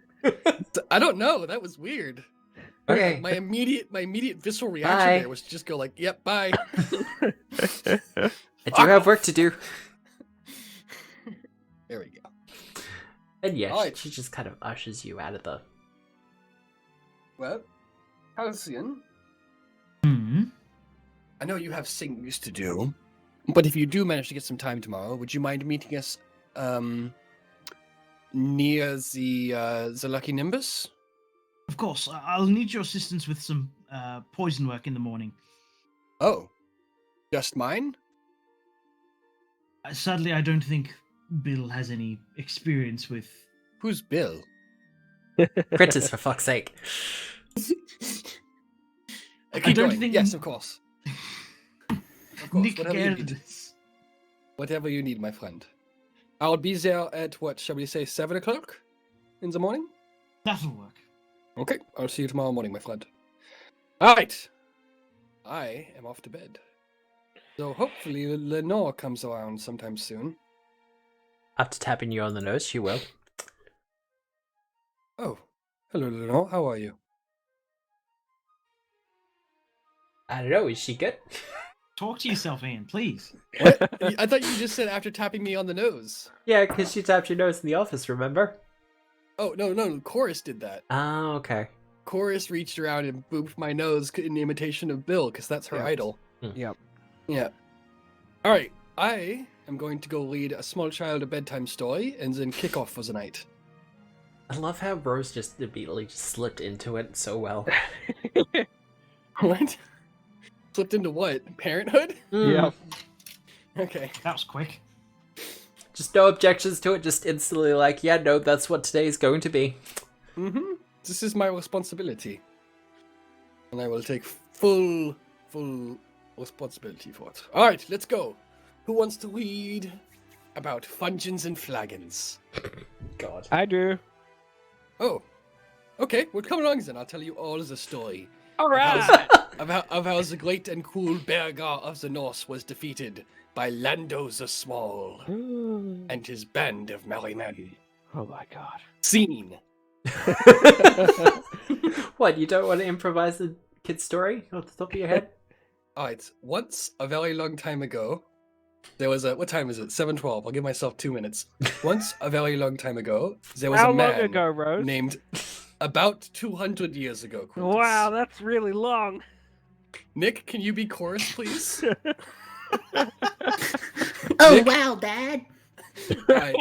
I don't know. That was weird. Okay. My immediate visceral reaction Bye. there was to just go like, yep, bye. I do have work to do. There we go. And yeah, Alright. she just kind of ushers you out of the... Well, Halcyon, Hmm. I know you have things to do, but if you do manage to get some time tomorrow, would you mind meeting us near the Lucky Nimbus? Of course, I'll need your assistance with some poison work in the morning. Oh, just mine? Sadly, I don't think Bill has any experience with. Who's Bill? Critters, for fuck's sake. Keep don't going. think- Yes, of course. Of course, Nick whatever you need. Gerdes. Whatever you need, my friend. I'll be there at, what, shall we say, 7 o'clock in the morning? That'll work. Okay, I'll see you tomorrow morning, my friend. Alright. I am off to bed. So hopefully Lenore comes around sometime soon. After tapping you on the nose, she will. Oh, hello Lenore, how are you? I don't know, is she good? Talk to yourself, Ian, please. What? I thought you just said after tapping me on the nose. Yeah, because she tapped your nose in the office, remember? Oh, no, Chorus did that. Oh, okay. Chorus reached around and booped my nose in imitation of Bill, because that's her Yeah. idol. Yep. Yeah. Alright, I am going to go read a small child a bedtime story and then kick off for the night. I love how Rose just immediately just slipped into it so well. What? Slipped into what? Parenthood? Yeah. Okay. That was quick. Just no objections to it, just instantly like, yeah, no, that's what today is going to be. Mm-hmm. This is my responsibility. And I will take full responsibility for it. Alright, let's go. Who wants to read about Fungeons and Flagons? God. I do. Oh. Okay, well come along then. I'll tell you all the story. Alright! Of how the great and cruel Bergar of the North was defeated by Lando the Small and his band of merry men. Oh my god. Scene. What, you don't want to improvise the kid's story off the top of your head? Alright, once a very long time ago, there was a. What time is it? 7:12. I'll give myself 2 minutes. Once a very long time ago, there was How a man long ago, Rose? named. About 200 years ago. Quintus. Wow, that's really long. Nick, can you be chorus, please? Oh, Nick? wow, Dad. Right.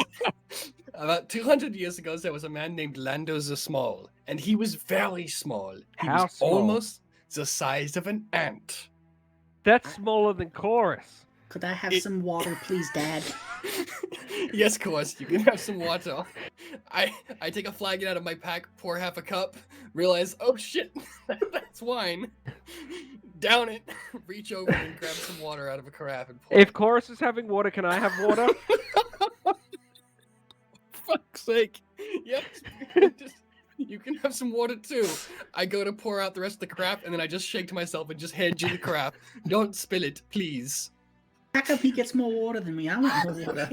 About 200 years ago, there was a man named Lando the Small, and he was very small. He How was small? almost the size of an ant. That's smaller than Chorus. Could I have some water, please, Dad? Yes, of course, you can have some water. I take a flagon out of my pack, pour half a cup, realize, oh shit, that's wine. Down it, reach over and grab some water out of a carafe and pour If it. Chorus is having water, can I have water? Fuck's sake. Yes. You can have some water too. I go to pour out the rest of the carafe and then I just shake to myself and just hand you the carafe. Don't spill it, please. How come he gets more water than me? I want more water.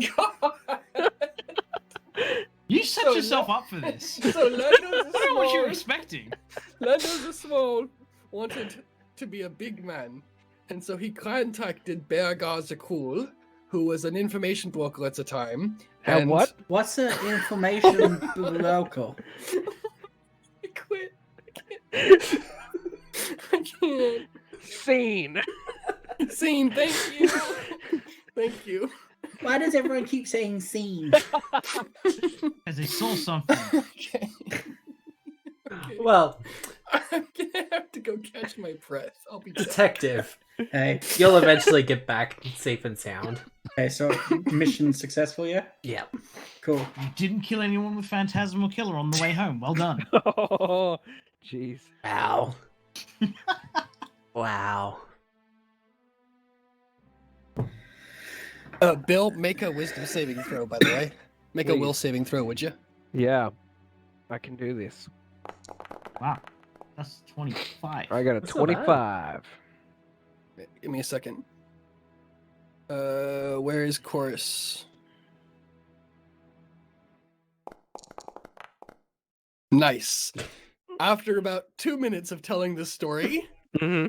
You set So yourself up for this. So Lando's I don't know what you were small. expecting. Lando's the Small wanted to be a big man, and so he contacted Bergar the Cool, who was an information broker at the time. And what? What's the information local? I quit. I can't. Scene. Scene, thank you. Thank you. Why does everyone keep saying scene? Because they saw something. Okay. Okay. Well, I'm gonna have to go catch my breath. I'll be back. detective, Hey, you'll eventually get back safe and sound. okay, so mission successful, yeah? Yeah. Cool. You didn't kill anyone with Phantasmal Killer on the way home. Well done. Oh, jeez. Wow. Wow. Bill, make a wisdom saving throw, by the way. Make a Please. will saving throw, would you? Yeah, I can do this. Wow. That's 25. I got a That's not bad. 25. Give me a second. Where is Chorus? Nice. After about 2 minutes of telling the story,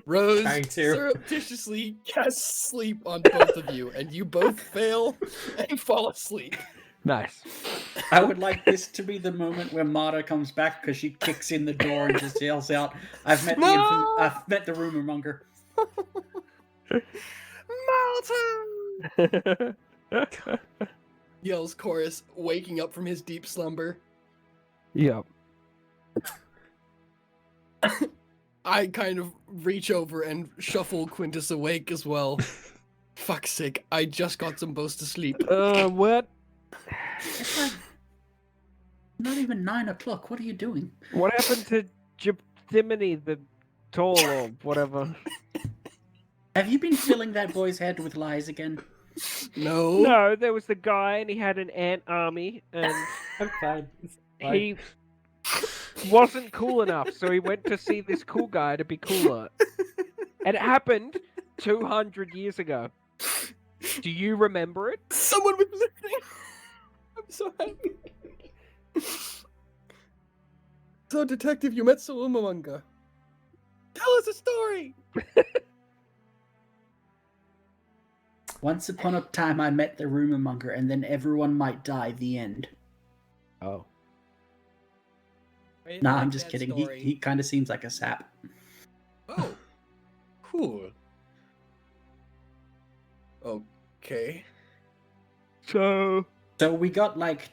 Rose Trying to. surreptitiously casts sleep on both of you, and you both fail and fall asleep. Nice. I would like this to be the moment where Marta comes back because she kicks in the door and just yells out, I've met No! I've met the rumor monger. Malta! Yells Chorus, waking up from his deep slumber. Yep. I kind of reach over and shuffle Quintus awake as well. Fuck's sake, I just got them both to sleep. What? It's like not even 9 o'clock. What are you doing? What happened to Jiminy the Tall or whatever? Have you been filling that boy's head with lies again? No. No, there was the guy and he had an ant army and I'm fine. he wasn't cool enough, so he went to see this cool guy to be cooler. And it happened 200 years ago. Do you remember it? Someone was listening. I'm so happy. So, Detective, you met Salumamanga. Tell us a story. Once upon a time, I met the rumor monger, and then everyone might die. The end. Oh. Nah, I'm just kidding. He kind of seems like a sap. Oh, cool. Okay. So So we got like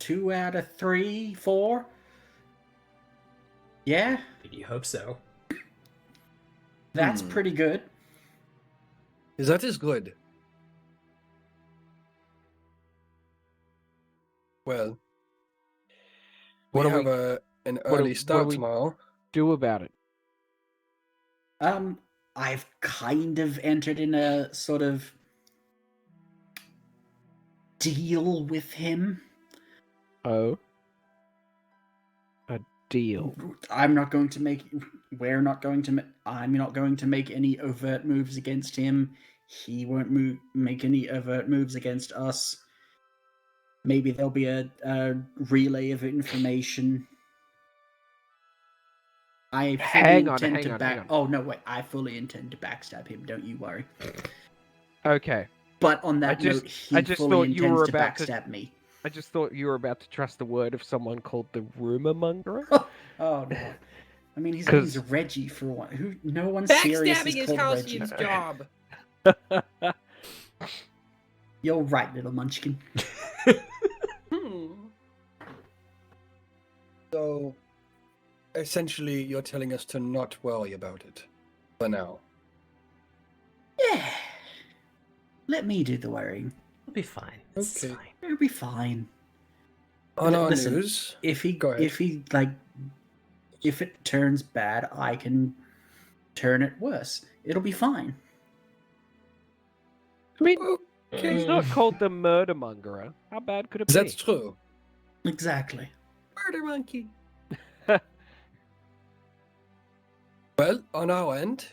2 out of 3, 4. Yeah, You hope so. that's pretty good. That is good. Well, What we do have an early what start do we- tomorrow. Do about it. I've kind of entered in a sort of deal with him. Oh. A deal. I'm not going to make any overt moves against him. He won't make any overt moves against us. Maybe there'll be a relay of information. I fully intend to hang on. Oh no, wait! I fully intend to backstab him. Don't you worry. Okay. But on that I just- note, he I just fully thought you intends were to about to- backstab me. I just thought you were about to trust the word of someone called the rumor monger. Oh no! I mean, his 'Cause- name's Reggie for one. Who? No one serious is called Reggie. job. You're right, little munchkin. So, essentially, you're telling us to not worry about it for now. Yeah. Let me do the worrying. It'll be fine. It's Okay. fine. It'll be fine. On our Listen, news, If Go ahead. if it turns bad, I can turn it worse. It'll be fine. I mean, okay, he's not called the murder mongerer. How bad could it be? that's true. Exactly. Murder monkey. Well, on our end,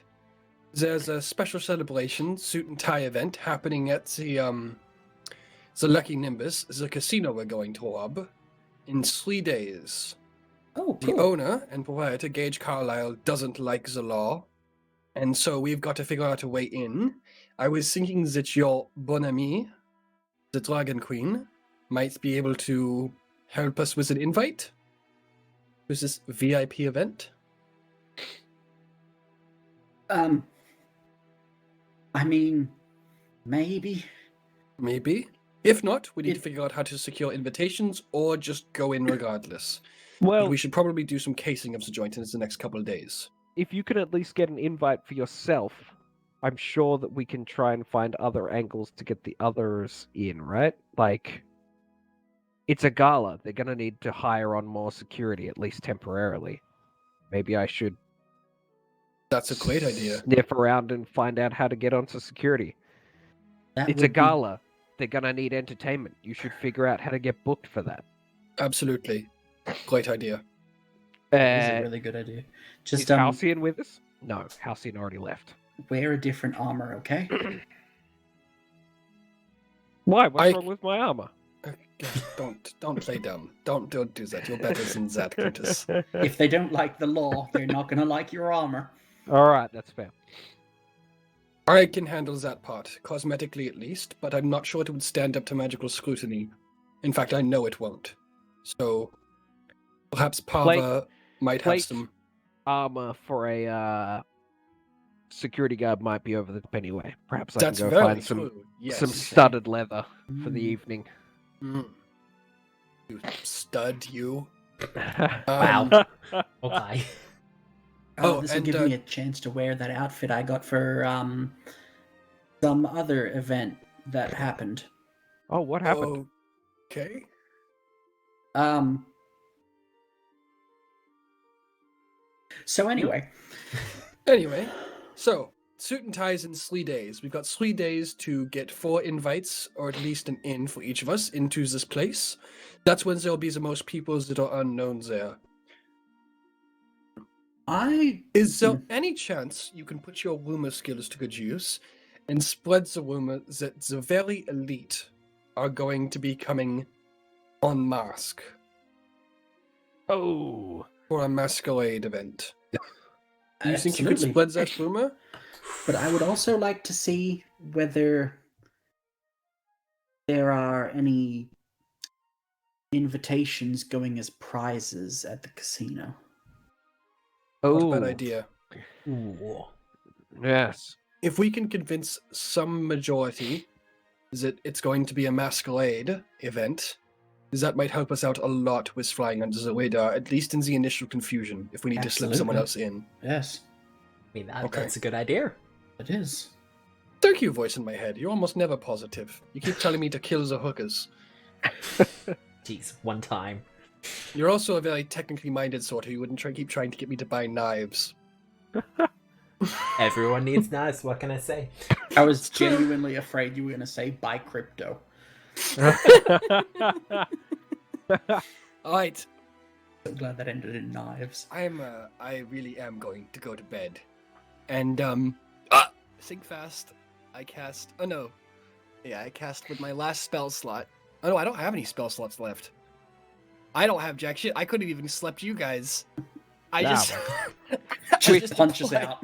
there's a special celebration suit and tie event happening at the Lucky Nimbus, the casino we're going to rob, in 3 days. Oh, The cool. owner and proprietor, Gage Carlyle, doesn't like the law, and so we've got to figure out a way in. I was thinking that your bon ami, the Dragon Queen, might be able to help us with an invite to this VIP event. I mean, maybe. Maybe. If not, we need to figure out how to secure invitations or just go in regardless. But Well, we should probably do some casing of the joint in the next couple of days. if you can at least get an invite for yourself, I'm sure that we can try and find other angles to get the others in, right? Like, it's a gala. They're going to need to hire on more security, at least temporarily. Maybe I should That's a great idea. sniff around and find out how to get onto security. That It's a would be- gala. They're going to need entertainment. You should figure out how to get booked for that. Absolutely. Great idea. That is a really good idea. Is Just Halcyon with us? No, Halcyon already left. wear a different armor, okay? Why? What's I- wrong with my armor? Don't play dumb. Don't do that. You're better than that, Quintus. If they don't like the law, they're not gonna like your armor. All right, that's fair. I can handle that part, cosmetically at least, but I'm not sure it would stand up to magical scrutiny. In fact, I know it won't. So, perhaps Pava might have plate some. Armor for a security guard might be over the top anyway. Perhaps I That's can go very find true. Yes. some studded leather for the evening. Mm. You stud, you. Wow. Okay. Oh, this will and, give me a chance to wear that outfit I got for some other event that happened. Oh, what happened? Okay. So anyway, Anyway, so suit and ties in 3 days. We've got 3 days to get 4 invites, or at least an in for each of us, into this place. That's when there'll be the most people that are unknown there. Is there any chance you can put your rumor skills to good use and spread the rumor that the very elite are going to be coming en mask Oh, for a masquerade event? Do you think you could Absolutely. spread that rumor? But I would also like to see whether there are any invitations going as prizes at the casino. Not a oh, bad idea. Ooh. yes. If we can convince some majority that it's going to be a masquerade event, That might help us out a lot with flying under the radar, at least in the initial confusion, if we need to slip someone Absolutely. else in. Yes, I mean, Okay. that's a good idea. it is. Thank you, voice in my head. You're almost never positive. You keep telling me to kill the hookers. Jeez, one time. You're also a very technically minded sort who wouldn't keep trying to get me to buy knives. Everyone needs knives, what can I say? I was genuinely afraid you were going to say buy crypto. Alright, So glad that ended in knives. I really am going to go to bed. And, think fast. I cast, I cast with my last spell slot. Oh no, I don't have any spell slots left. I don't have jack shit. I couldn't even slept you guys. I Nah, just... Just punches applied- out.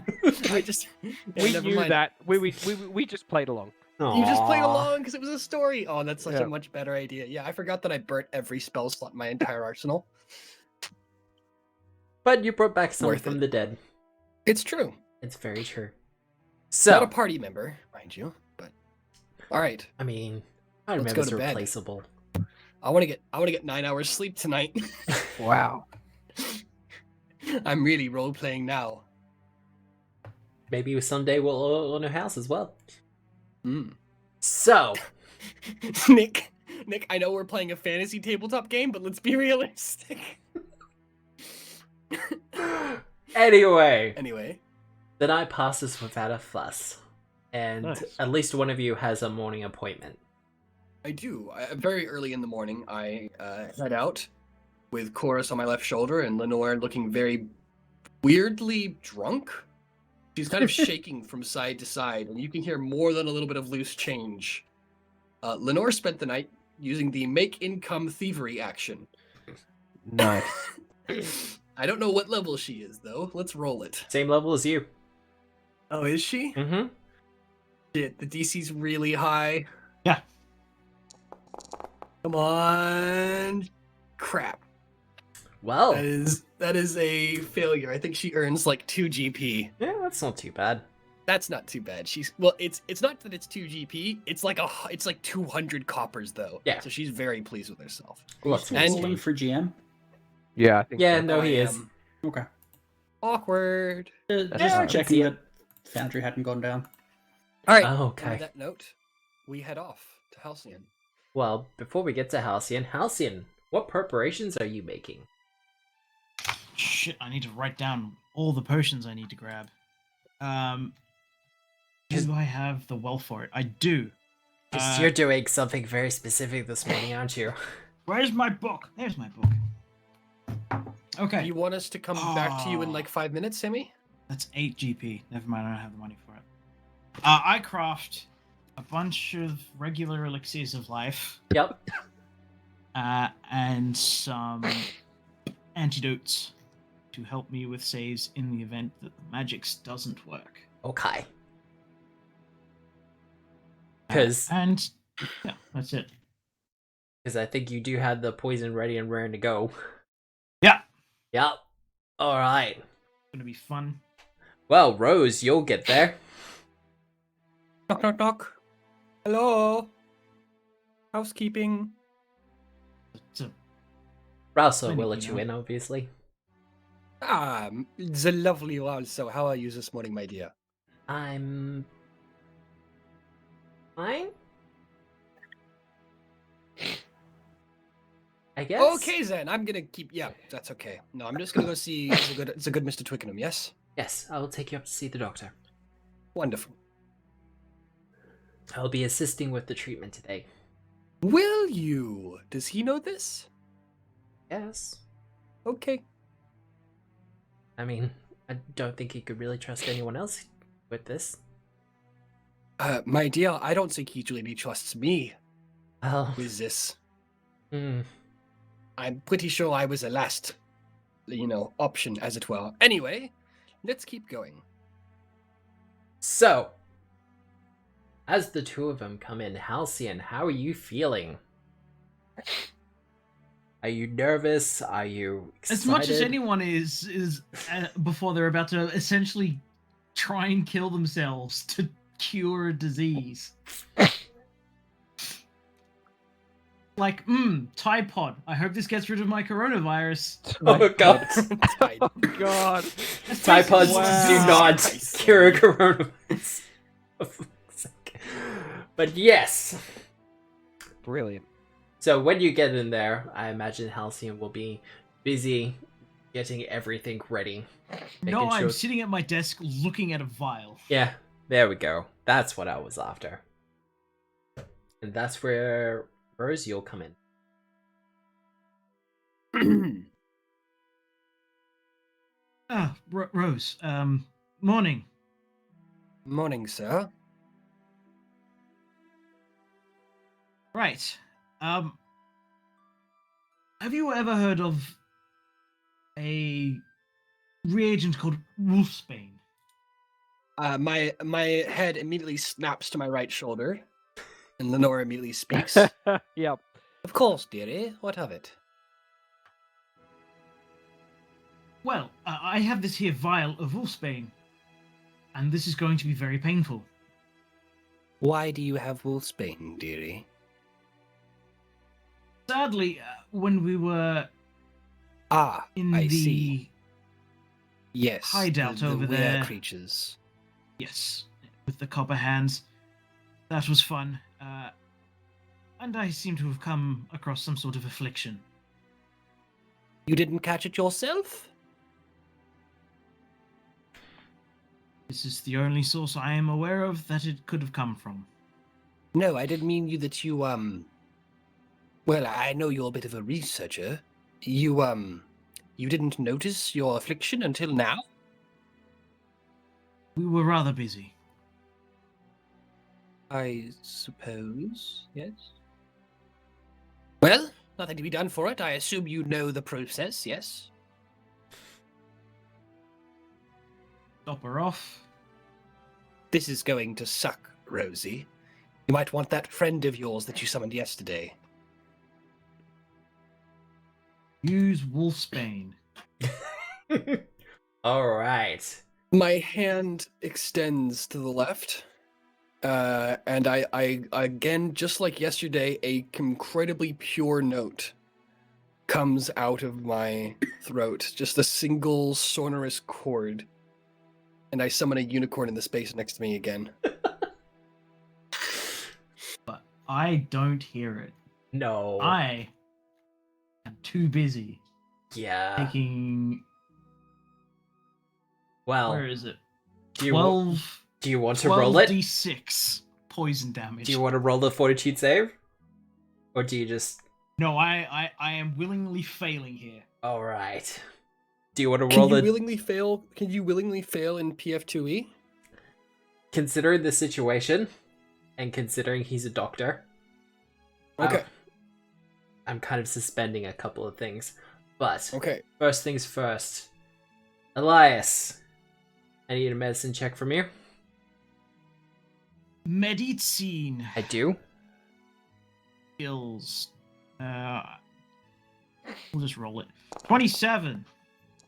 I just... We never knew mind. that. We just played along. You just played Aw. along because it was a story. Oh, that's such Yeah. a much better idea. Yeah, I forgot that I burnt every spell slot in my entire arsenal. But you brought back someone Worth from it. the dead. It's true. It's very true. Not a So, party member, mind you, but all right. I mean, party Let's go members to are bed. replaceable. I want to get 9 hours sleep tonight. Wow. I'm really role playing now. Maybe someday we'll own a house as well. Mm. So, Nick, I know we're playing a fantasy tabletop game, but let's be realistic. anyway, Anyway, the night passes without a fuss. And Nice. at least one of you has a morning appointment. I do. Very early in the morning, I head out with Chorus on my left shoulder and Lenore looking very weirdly drunk. She's kind of shaking from side to side, and you can hear more than a little bit of loose change. Lenore spent the night using the make income thievery action. Nice. I don't know what level she is, though. Let's roll it. Same level as you. Oh, is she? Mm-hmm. Shit, the DC's really high. Yeah. Come on. Crap. Well, That is a failure. I think she earns like 2 GP. yeah, that's not too bad. That's not too bad. It's not that it's 2 GP. It's like 200 coppers though. Yeah. So she's very pleased with herself. Lots of And- stuff. Rolling for GM? Yeah, I think Yeah, so. no, he I is. am Okay. awkward. Just I can checking see that Foundry hadn't gone down. All right. Oh, On okay. that note, we head off to Halcyon. Well, before we get to Halcyon, what preparations are you making? Shit, I need to write down all the potions I need to grab. Do I have the well for it? I do. Because you're doing something very specific this morning, aren't you? Where's my book? There's my book. Okay. You want us to come back to you in like 5 minutes, Sammy? That's 8 GP. Never mind, I don't have the money for it. I craft a bunch of regular elixirs of life Yep. and some antidotes to help me with saves in the event that the magics doesn't work. Okay. Because And yeah, that's it. I think you do have the poison ready and raring to go. Yeah, Yep. Alright. it's gonna be fun. Well, Rose, you'll get there. Knock, knock, knock. Hello. Housekeeping. It's a Ralso Many, will let you you know. in, obviously. The lovely also. How are you this morning, my dear? I'm fine. I guess. Okay then, I'm gonna keep. Yeah, that's okay. No, I'm just gonna go see. It's a good Mr. Twickenham. Yes. Yes, I will take you up to see the doctor. Wonderful. I'll be assisting with the treatment today. Will you? Does he know this? Yes. Okay. I mean, I don't think he could really trust anyone else with this. My dear, I don't think he really trusts me Well, with this. hmm. I'm pretty sure I was the last, option, as it were. Anyway, let's keep going. So, as the two of them come in, Halcyon, how are you feeling? Are you nervous? Are you excited? As much as anyone is before they're about to essentially try and kill themselves to cure a disease. Like, Tide Pod. I hope this gets rid of my coronavirus. Oh god. Tide. Oh god. That's Tide pods basically- do Wow. not cure coronavirus. For fuck's sake. But yes. Brilliant. So when you get in there, I imagine Halcyon will be busy getting everything ready. No, making I'm sure- sitting at my desk looking at a vial. Yeah, there we go. That's what I was after. And that's where Rose, you'll come in. Rose, morning. Morning, sir. Right. Have you ever heard of a reagent called Wolfsbane? My head immediately snaps to my right shoulder, and Lenore immediately speaks. Yep. Of course, dearie. What of it? Well, I have this here vial of Wolfsbane, and this is going to be very painful. Why do you have wolfsbane, dearie? Sadly, when we were Ah, in I the see. Yes, hideout the over were there. creatures. Yes, with the copper hands, that was fun. And I seem to have come across some sort of affliction. You didn't catch it yourself? This is the only source I am aware of that it could have come from. No, I didn't mean you that you Well, I know you're a bit of a researcher. You didn't notice your affliction until now? We were rather busy. I suppose, yes. Well, nothing to be done for it. I assume you know the process, yes? Stop her off. This is going to suck, Rosie. You might want that friend of yours that you summoned yesterday. Use Wolfsbane. Alright. My hand extends to the left, and I again, just like yesterday, a incredibly pure note comes out of my throat. Just a single sonorous chord. And I summon a unicorn in the space next to me again. But I don't hear it. No. I am too busy Yeah. taking. Well, Where is it? do you, 12. do you want to roll it? 12d6 poison damage. Do you want to roll the fortitude save? Or do you just... No, I am willingly failing here. Alright. Do you want to Can roll you the... willingly fail? Can you willingly fail in PF2E? Considering the situation, and considering he's a doctor... Okay. I'm kind of suspending a couple of things. But, Okay. first things first. Elias, I need a medicine check from you. Medicine I do. skills. We'll just roll it. 27.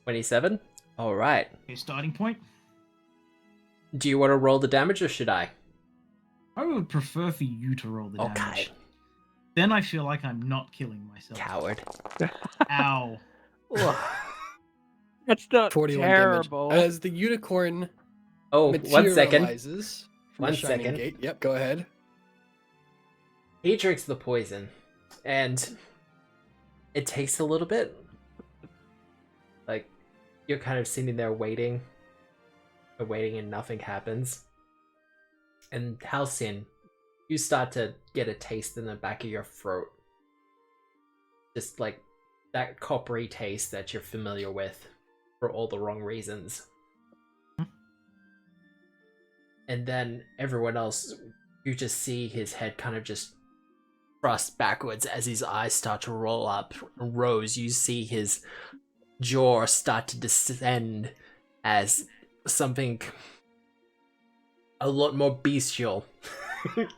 27. Alright. Okay, starting point. Do you want to roll the damage, or should I? I would prefer for you to roll the damage. Okay. Then I feel like I'm not killing myself. Coward. Ow. That's not 41 terrible. damage. As the unicorn Oh, 1 second. materializes from the 1 shining second. gate. Yep, go ahead. He drinks the poison, and it takes a little bit. Like, you're kind of sitting there waiting, and nothing happens. And Halcyon, you start to get a taste in the back of your throat. Just like that coppery taste that you're familiar with for all the wrong reasons. And then everyone else, you just see his head kind of just thrust backwards as his eyes start to roll up. Rose, you see his jaw start to descend as something a lot more bestial.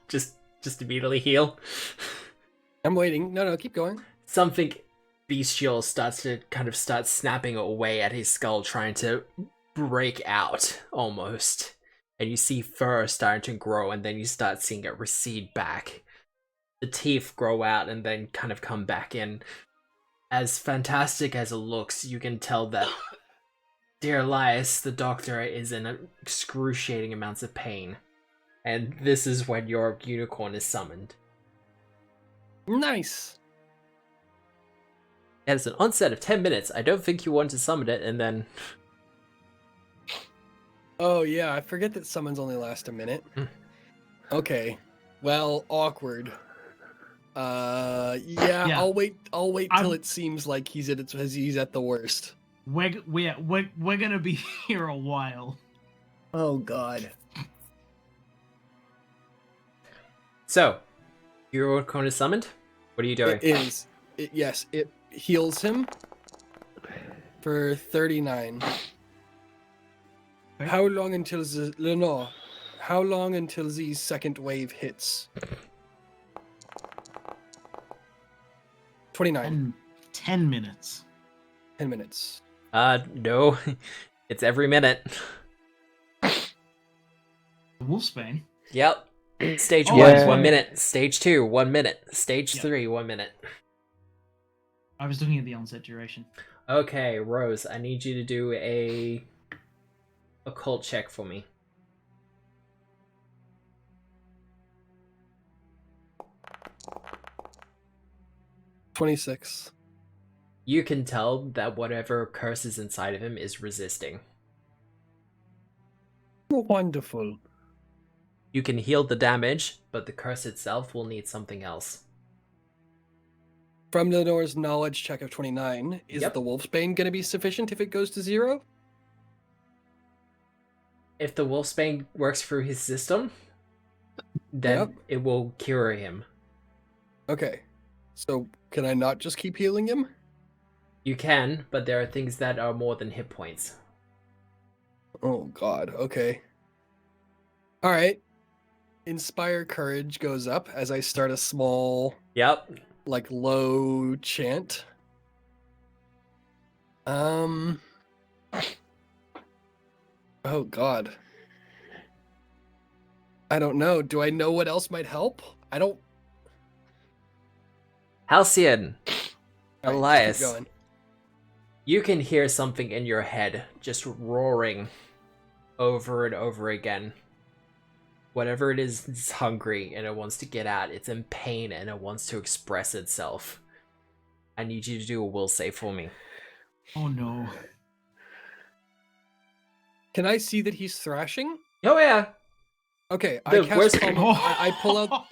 just immediately heal. I'm waiting. No, keep going. Something bestial starts to kind of start snapping away at his skull, trying to break out almost. And you see fur starting to grow, and then you start seeing it recede back. the teeth grow out and then kind of come back in. As fantastic as it looks, you can tell that dear Elias, the doctor, is in excruciating amounts of pain. And this is when your unicorn is summoned. Nice. It has an onset of 10 minutes. I don't think you want to summon it, and then... Oh yeah, I forget that summons only last a minute. Okay. Well, awkward. Yeah. I'll wait till it seems like he's at the worst. We're gonna be here a while. Oh god. So, your unicorn is summoned? What are you doing? Yes, it heals him for 39. Okay. How long until Lenore? How long until the second wave hits? 29. 10 minutes. 10 minutes. No. It's every minute. Wolfsbane. Yep. Stage Oh, 1, yeah. 1 minute. Stage 2, 1 minute. Stage 3, 1 minute. I was looking at the onset duration. Okay, Rose, I need you to do a occult check for me. $26. You can tell that whatever curse is inside of him is resisting. Wonderful. You can heal the damage, but the curse itself will need something else. From Lenore's knowledge check of 29, is Yep. the Wolfsbane going to be sufficient if it goes to 0? If the Wolfsbane works through his system, then Yep. it will cure him. Okay. So, can I not just keep healing him? You can, but there are things that are more than hit points. Oh god, okay. Alright. Inspire Courage goes up as I start a small, Yep. low chant. Oh god. I don't know. Do I know what else might help? I don't... Halcyon, Alright, Elias. keep going. You can hear something in your head just roaring over and over again. Whatever it is, it's hungry and it wants to get out. It's in pain and it wants to express itself. I need you to do a will save for me. Oh no. Can I see that he's thrashing? Oh yeah. Okay, The I cast worst- calm. I pull out.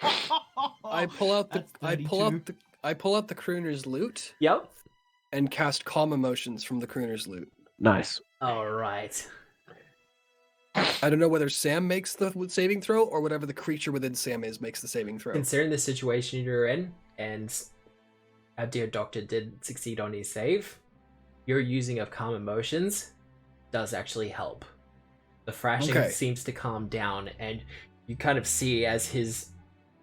I pull out the. That's I pull 32. out the. I pull out the crooner's loot Yep. and cast calm emotions from the crooner's loot. Nice. All right. I don't know whether Sam makes the saving throw or whatever the creature within Sam is makes the saving throw. Considering the situation you're in, and our dear doctor did succeed on his save, your using of calm emotions does actually help. The thrashing Okay. seems to calm down, and you kind of see as his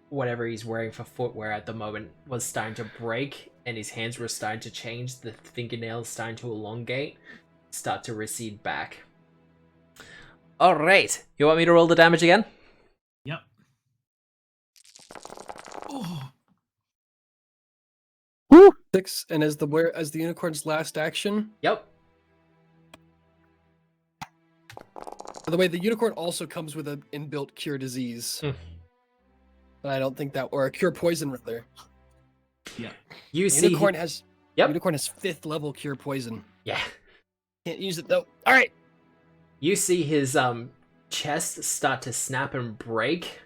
whatever he's wearing for footwear at the moment was starting to break, and his hands were starting to change, the fingernails starting to elongate, start to recede back. Alright, you want me to roll the damage again? Yep. Oh. 6, and as the unicorn's last action. Yep. By the way, the unicorn also comes with an inbuilt cure disease. But I don't think that, or a cure poison rather. Yeah. You see Unicorn has. Yep. Unicorn has 5th level cure poison. Yeah. Can't use it though. All right. You see his chest start to snap and break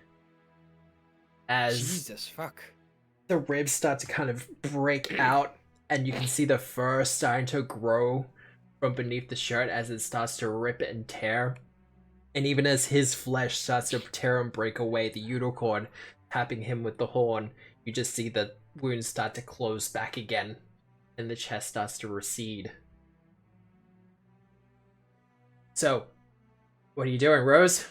as Jesus fuck. the ribs start to kind of break out, and you can see the fur starting to grow from beneath the shirt as it starts to rip and tear. And even as his flesh starts to tear and break away, the unicorn tapping him with the horn, you just see the wounds start to close back again, and the chest starts to recede. So, what are you doing, Rose?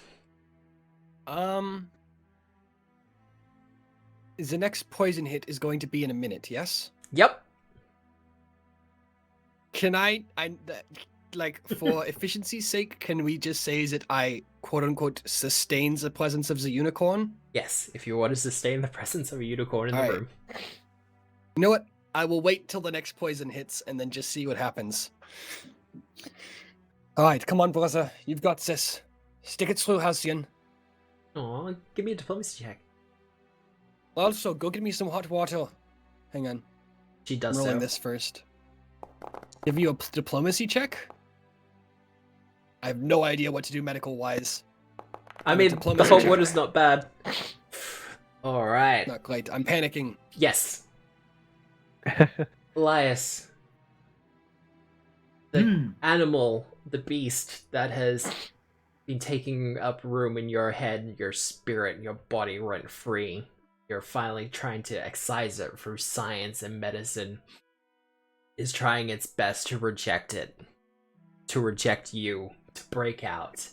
The next poison hit is going to be in a minute, yes? Yep. Can I like, for efficiency's sake, can we just say that I, quote-unquote, sustains the presence of the unicorn? Yes, if you want to sustain the presence of a unicorn in the Alright. room. You know what? I will wait till the next poison hits and then just see what happens. Alright, come on, brother. You've got this. Stick it through, Halcyon. Aw, give me a diplomacy check. Also, go get me some hot water. Hang on. She I'm does rolling so. this first. Give you a diplomacy check? I have no idea what to do medical-wise. I mean, the diplomacy hot check. water's not bad. Alright. Not quite. I'm panicking. Yes. Elias. The animal, the beast that has been taking up room in your head, your spirit, your body rent free. You're finally trying to excise it through science and medicine. Is trying its best to reject it. To reject you. To break out.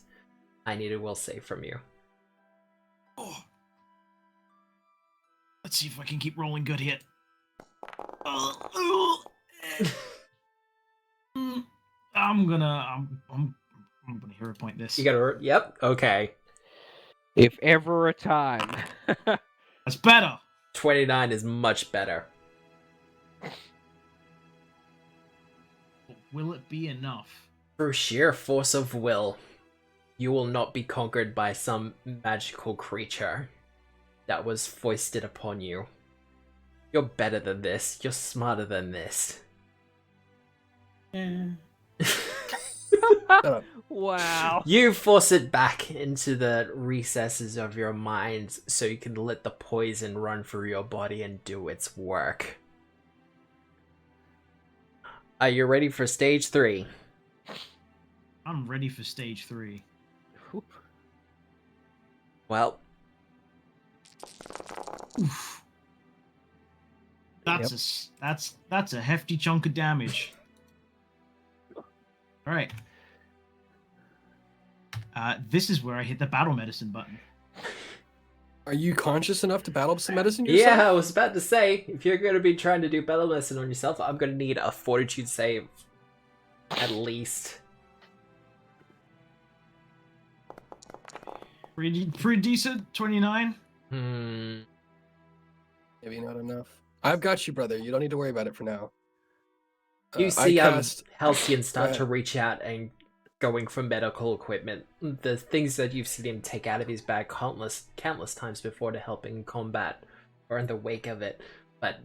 I need a will save from you. Oh. Let's see if I can keep rolling good here. I'm gonna hero point this. You gotta. Yep. Okay. If ever a time. That's better. 29 is much better. Will it be enough? Through sheer force of will, you will not be conquered by some magical creature that was foisted upon you. You're better than this. You're smarter than this. Shut up. Wow. You force it back into the recesses of your mind so you can let the poison run through your body and do its work. Are you ready for stage 3? I'm ready for stage 3. Well, Oof. That's a hefty chunk of damage. All right. This is where I hit the battle medicine button. Are you conscious enough to battle some medicine yourself? yeah, I was about to say, if you're going to be trying to do battle medicine on yourself, I'm going to need a fortitude save. At least. Pretty decent, 29. Maybe not enough. I've got you, brother. You don't need to worry about it for now. You I see cast- Halcyon start to ahead. reach out and going for medical equipment. The things that you've seen him take out of his bag countless times before to help in combat or in the wake of it. But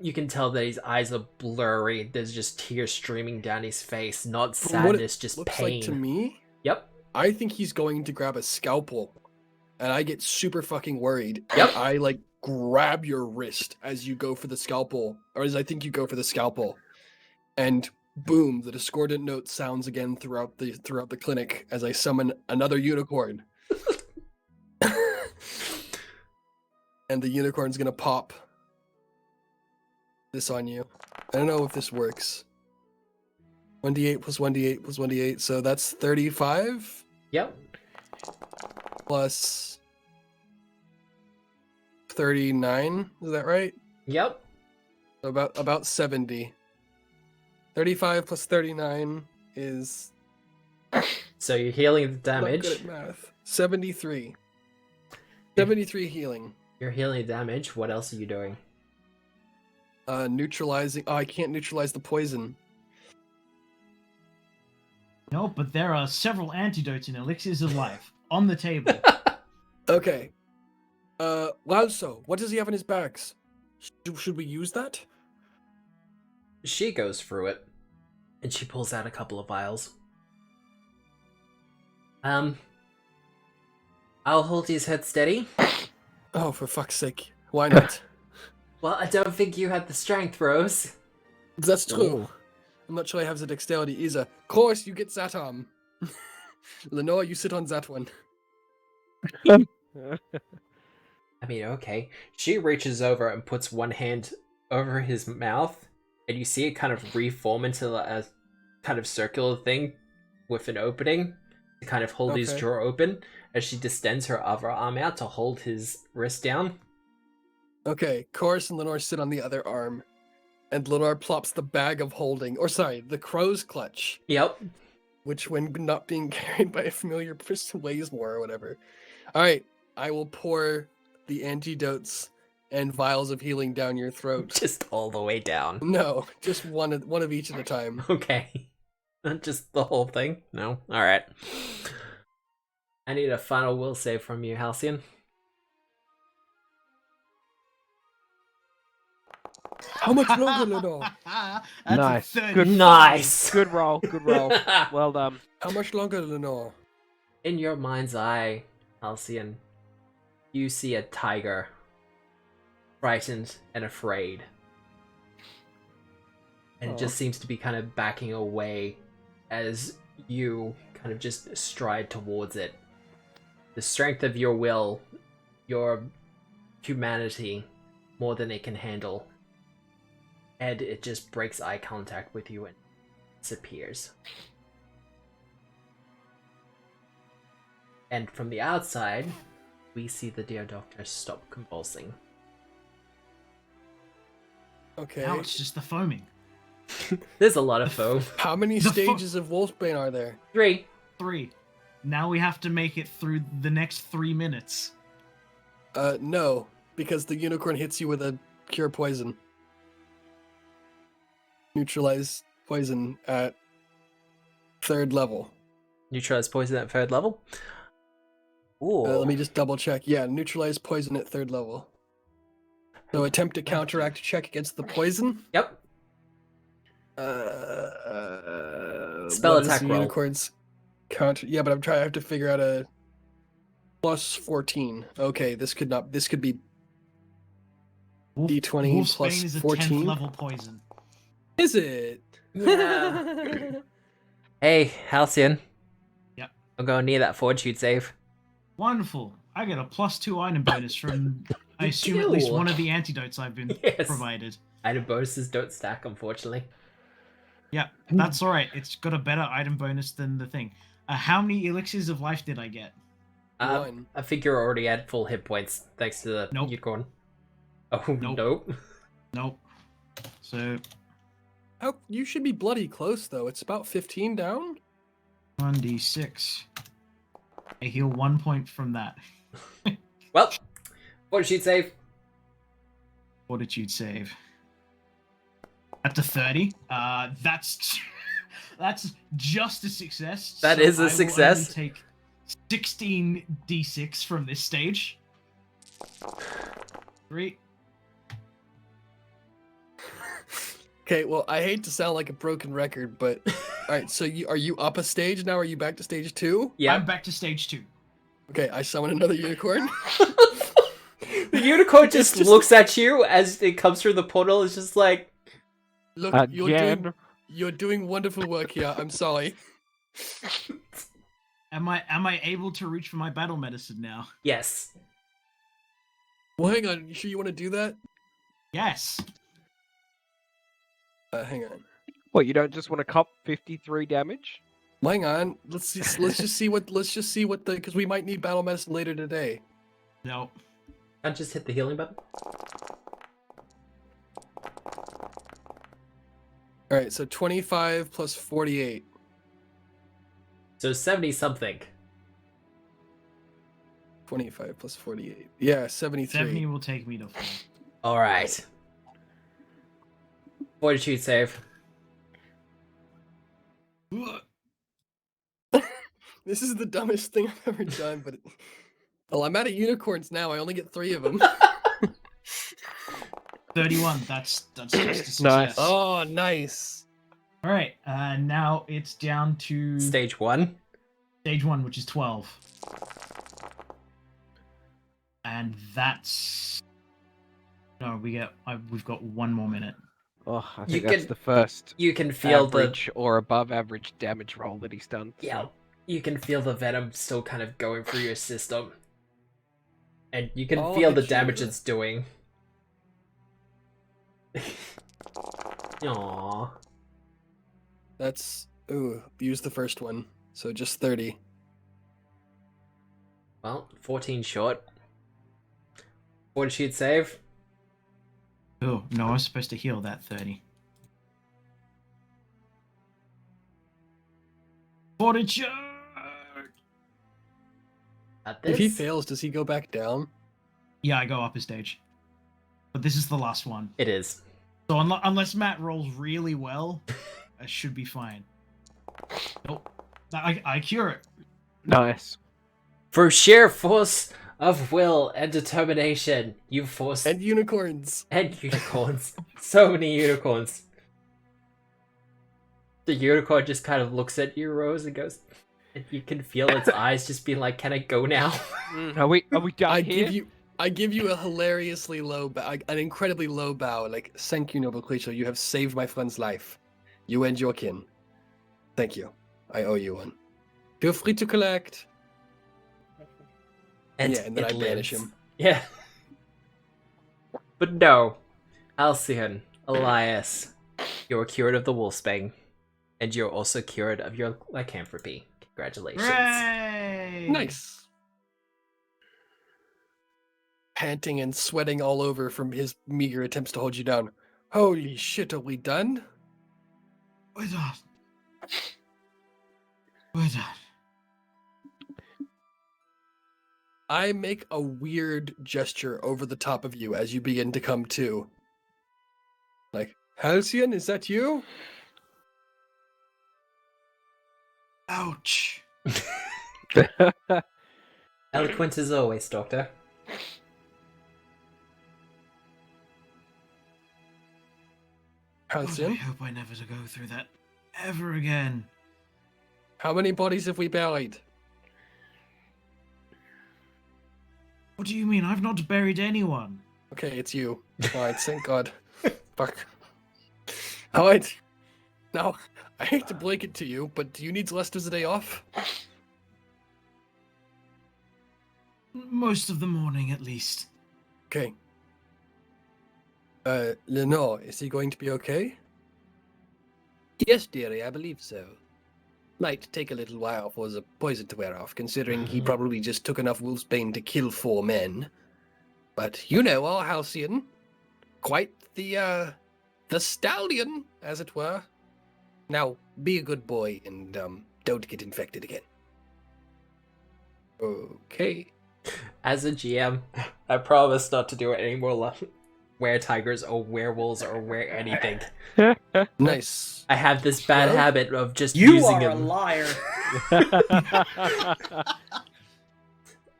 you can tell that his eyes are blurry. There's just tears streaming down his face. Not From what it sadness, just looks pain. like to me, Yep. I think he's going to grab a scalpel, and I get super fucking worried. Yep. And I like grab your wrist as you go for the scalpel, or as I think you go for the scalpel, and boom, the discordant note sounds again throughout the clinic as I summon another unicorn. And the unicorn's gonna pop this on you. I don't know if this works. 1d8 plus 1d8 plus 1d8, so that's 35 Yep. plus 39. Is that right? Yep. So about 70. 35 plus 39 is So you're healing the not damage. good at math. 73. 73 healing. You're healing the damage. What else are you doing? Neutralizing. Oh, I can't neutralize the poison. No, but there are several antidotes and elixirs of life on the table. Okay. Lalso, what does he have in his bags? Should we use that? She goes through it, and she pulls out a couple of vials. I'll hold his head steady. Oh, for fuck's sake. Why not? Well, I don't think you had the strength, Rose. That's true. Ooh. I'm not sure I have the dexterity either. Of course, you get that arm. Lenore, you sit on that one. I mean, okay. She reaches over and puts one hand over his mouth, and you see it kind of reform into a kind of circular thing with an opening to kind of hold his Okay. jaw open as she distends her other arm out to hold his wrist down. Okay, Chorus and Lenore sit on the other arm. And Lenore plops the bag of holding, or sorry, the crow's clutch, Yep. which when not being carried by a familiar person weighs more or whatever. All right, I will pour the antidotes and vials of healing down your throat. Just all the way down. No, just one of each at a time. Okay. Not just the whole thing? No? Alright. I need a final will save from you, Halcyon. How much longer, Lenore? That's Nice. A 30. Good. Nice! Good roll. Good roll. Well done. How much longer, Lenore? In your mind's eye, Halcyon, you see a tiger, frightened and afraid. And it just seems to be kind of backing away as you kind of just stride towards it. The strength of your will, your humanity, more than it can handle. And it just breaks eye contact with you and disappears. And from the outside, we see the dear doctor stop convulsing. Okay. Now it's just the foaming. There's a lot of foam. How many The stages of Wolfbane are there? 3. 3. Now we have to make it through the next 3 minutes. No, because the unicorn hits you with a cure poison. Neutralize poison at 3rd level. Neutralize poison at 3rd level. Ooh. Let me just double check. Yeah, neutralize poison at 3rd level. So attempt to counteract a check against the poison. Yep. Spell attack roll. Unicorns counter. Yeah, but I have to figure out a plus 14. Okay, this could be D20 Wolfsbane plus is a 14? 10th level poison. Is it? Yeah. Hey, Halcyon. Yep. I'm going near that fortitude save. Wonderful. I get a +2 item bonus from, I You assume, at least do. one of the antidotes I've been Yes. provided. Item bonuses don't stack, unfortunately. Yeah, that's alright. It's got a better item bonus than the thing. How many elixirs of life did I get? One. I think you're already at full hit points thanks to the Nope. unicorn. Oh, Nope. nope. Nope. So, How you should be bloody close though. It's about 15 down. 1d6. I heal 1 point from that. Well, fortitude save. Fortitude save. That's a 30. That's that's just a success. That is a success. I will only take 16 d6 from this stage. 3. Okay, well, I hate to sound like a broken record, but all right. So are you up a stage now? Are you back to stage 2? Yeah. I'm back to stage 2. Okay, I summon another unicorn. The unicorn just, just- looks at you as it comes through the portal. It's just like, Look, Again. you're doing wonderful work here. I'm sorry. Am I able to reach for my battle medicine now? yes. Well, hang on. You sure you want to do that? Yes. Hang on. What, you don't just want to cop 53 damage? Hang on. Let's just see what the because we might need battle medicine later today. No. Can't just hit the healing button. All right, so 25 plus 48. So 70 something. 25 plus 48. Yeah, 73. 70 will take me to 4. All right. Fortitude save. This is the dumbest thing I've ever done, but well, I'm out of unicorns now. I only get 3 of them. 31. That's just a success. Nice. Oh, nice. All right. Now it's down to Stage 1. stage 1, which is 12. And that's no. We've got 1 more minute. Oh, I You think that's can- the first You can feel average or above average damage roll that he's done. the... Yeah. You can feel the venom still kind of going through your system. And you can Oh, feel the cute. damage it's doing. Aww. That's use the first one. So just 30. Well, 14 short. Fortitude save. Oh, no, I was supposed to heal that 30. Fortitude! At If he this, fails, does he go back down? Yeah, I go up a stage. But this is the last one. it is. So unless Matt rolls really well, I should be fine. Nope. I cure it. Nice. For sheer force of will and determination, you force And unicorns. and unicorns. So many unicorns. The unicorn just kind of looks at you, Rose, and goes, and you can feel its eyes just being like, "Can I go now?" Are we done I here? give you a hilariously low bow, an incredibly low bow. Like, thank you, noble creature. You have saved my friend's life. You and your kin. Thank you. I owe you one. Feel free to collect. And, Yeah, and then it I banish lives. him. Yeah. But no, Alcyon, Elias, you're cured of the wolfsbane, and you're also cured of your lycanthropy. Congratulations. Hooray! Nice. Panting and sweating all over from his meager attempts to hold you down. Holy shit, are we done? We're done. We're done. I make a weird gesture over the top of you as you begin to come to. Like, Halcyon, is that you? Ouch. Eloquent as always, Doctor. God, I Halcyon, hope I never go through that ever again. how many bodies have we buried? What do you mean? I've not buried anyone. Okay, it's you. Alright, thank God. Fuck. Alright. Now, I hate to break it to you, but do you need Lester's day off? Most of the morning, at least. Okay. Lenore, is he going to be okay? Yes, dearie, I believe so. Might take a little while for the poison to wear off, considering he probably just took enough wolfsbane to kill 4 men. But you know our Halcyon. Quite the stallion, as it were. Now, be a good boy and, don't get infected again. Okay. As a GM, I promise not to do it anymore. Were tigers or werewolves or wear anything. Nice. I have this bad Well, habit of just You using are a them. liar.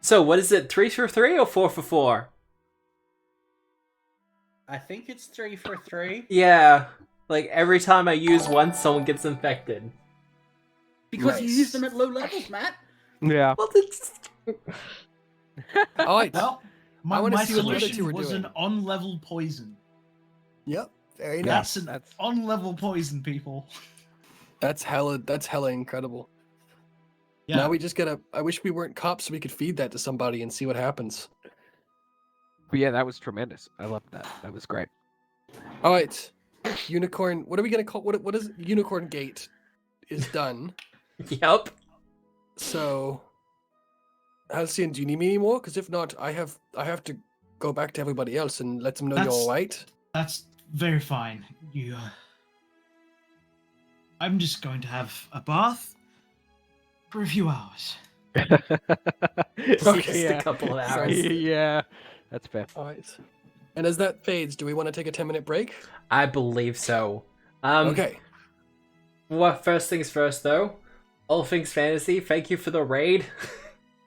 So what is it? 3 for 3 or 4 for 4? I think it's 3 for 3. Yeah. Like every time I use one, someone gets infected. Because you Nice. use them at low levels, Matt. Yeah. Well, it's... Alright. Well, I wanna my see what the other two solution were was doing. an on-level poison. Yep. Very nice. That's an That's on-level poison, people. That's hella incredible. Yeah. Now we just gotta. I wish we weren't cops so we could feed that to somebody and see what happens. But yeah, that was tremendous. I loved that. That was great. All right, unicorn. What are we gonna call? What is unicorn gate? Is done. Yep. So, Halcyon, do you need me anymore? Because if not, I have to go back to everybody else and let them know you're That's- all right. That's very fine. I'm just going to have a bath for a few hours. Just yeah. a couple of Sorry. hours. Yeah, that's fair. All right. And as that fades, do we want to take a 10-minute break? I believe so. Okay. Well, first things first, though. All Things Fantasy, thank you for the raid.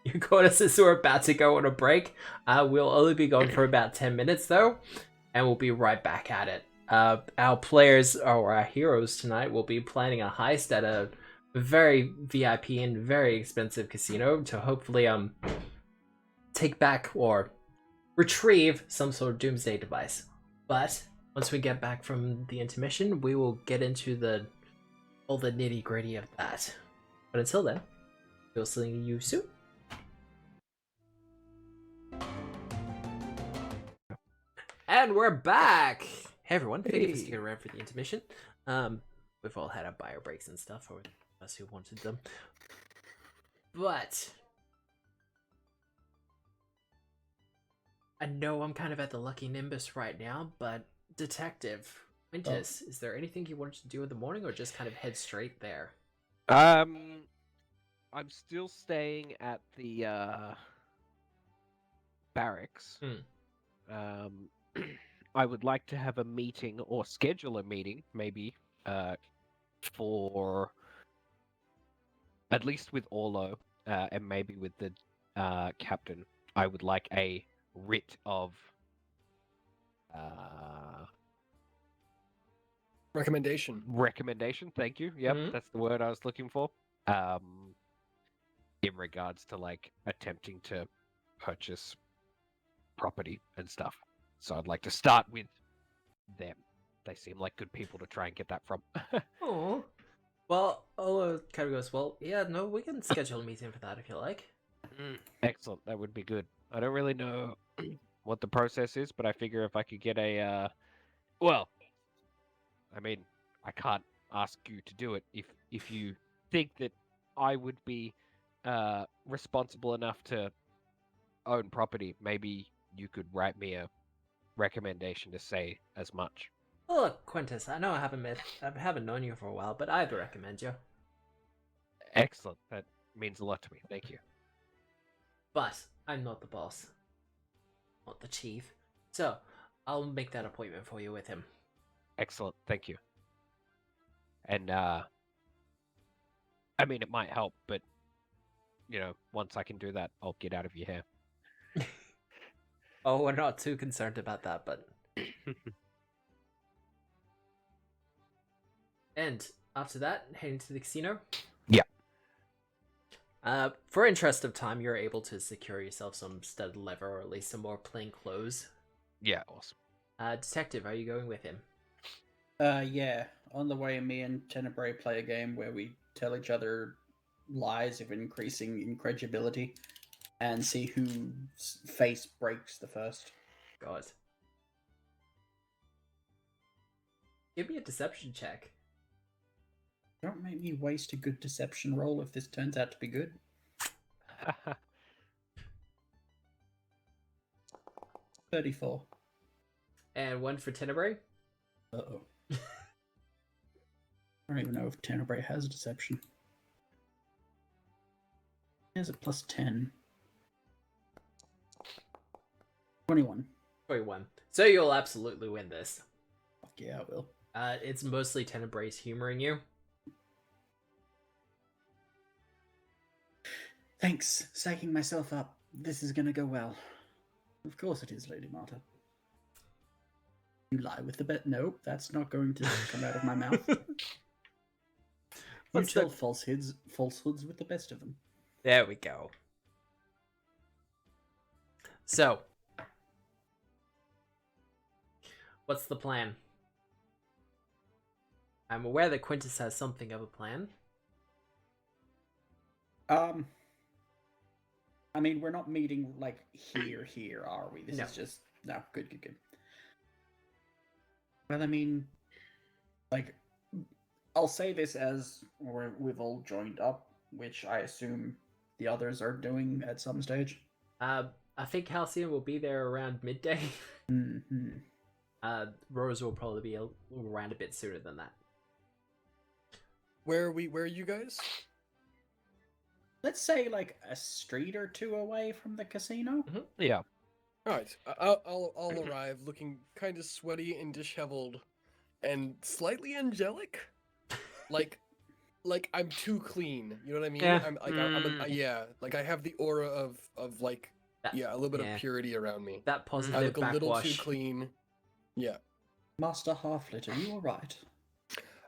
You got us as we're about to go on a break. We'll only be gone for about 10 minutes, though, and we'll be right back at it. Our players, or our heroes tonight, will be planning a heist at a very VIP and very expensive casino to hopefully take back or retrieve some sort of doomsday device. But once we get back from the intermission, we will get into all the nitty gritty of that. But until then, we'll see you soon. And we're back! Hey everyone, thank you for sticking around for the intermission. We've all had our bio breaks and stuff, or us who wanted them. But I know I'm kind of at the Lucky Nimbus right now, but Detective Quintus, is there anything you wanted to do in the morning, or just kind of head straight there? I'm still staying at the barracks. I would like to have a meeting or schedule a meeting, maybe, for at least with Orlo, and maybe with the captain. I would like a writ of Recommendation. recommendation. Thank you. Yep, Mhm. that's the word I was looking for. In regards to like attempting to purchase property and stuff. So I'd like to start with them. They seem like good people to try and get that from. Oh, well, Olo kind of goes, well, yeah, no, we can schedule a meeting for that if you like. Excellent, that would be good. I don't really know what the process is, but I figure if I could get a, well, I mean, I can't ask you to do it if you think that I would be responsible enough to own property. Maybe you could write me a recommendation to say as much. Well, look, Quintus, I know I haven't known you for a while, but I'd recommend you. Excellent, that means a lot to me. Thank you. But I'm not the boss, not the chief, so I'll make that appointment for you with him. Excellent, thank you. And I mean, it might help, but you know, once I can do that, I'll get out of your hair. Oh, we're not too concerned about that, but... And after that, heading to the casino? Yeah. For interest of time, you're able to secure yourself some studded leather, or at least some more plain clothes. Yeah, awesome. Detective, are you going with him? Yeah. On the way, me and Tenebrae play a game where we tell each other lies of increasing incredibility and see whose face breaks the first. God. Give me a deception check. Don't make me waste a good deception roll if this turns out to be good. 34. And one for Tenebrae? Uh-oh. I don't even know if Tenebrae has deception. He has a plus 10. 21. 21. So you'll absolutely win this. Fuck yeah, I will. It's mostly Tenebrae's humoring you. Thanks, psyching myself up. This is gonna go well. Of course it is, Lady Marta. You lie with the bet. Nope, that's not going to come out of my mouth. You What's tell the- falsehoods with the best of them. There we go. So, what's the plan? I'm aware that Quintus has something of a plan. I mean, we're not meeting, like, here, are we? This No. is just... No, good. Well, I mean, like, I'll say this as we've all joined up, which I assume the others are doing at some stage. I think Halcyon will be there around midday. Mm-hmm. Rose will probably be around a bit sooner than that. Where are you guys? Let's say, like, a street or two away from the casino. Yeah. All right, I'll arrive looking kind of sweaty and disheveled, and slightly angelic, like I'm too clean. You know what I mean? Yeah. Yeah, like I have the aura of like That- a little bit yeah. of purity around me. That I positive look a little too backwash. clean. Yeah, Master Halflit, are you alright?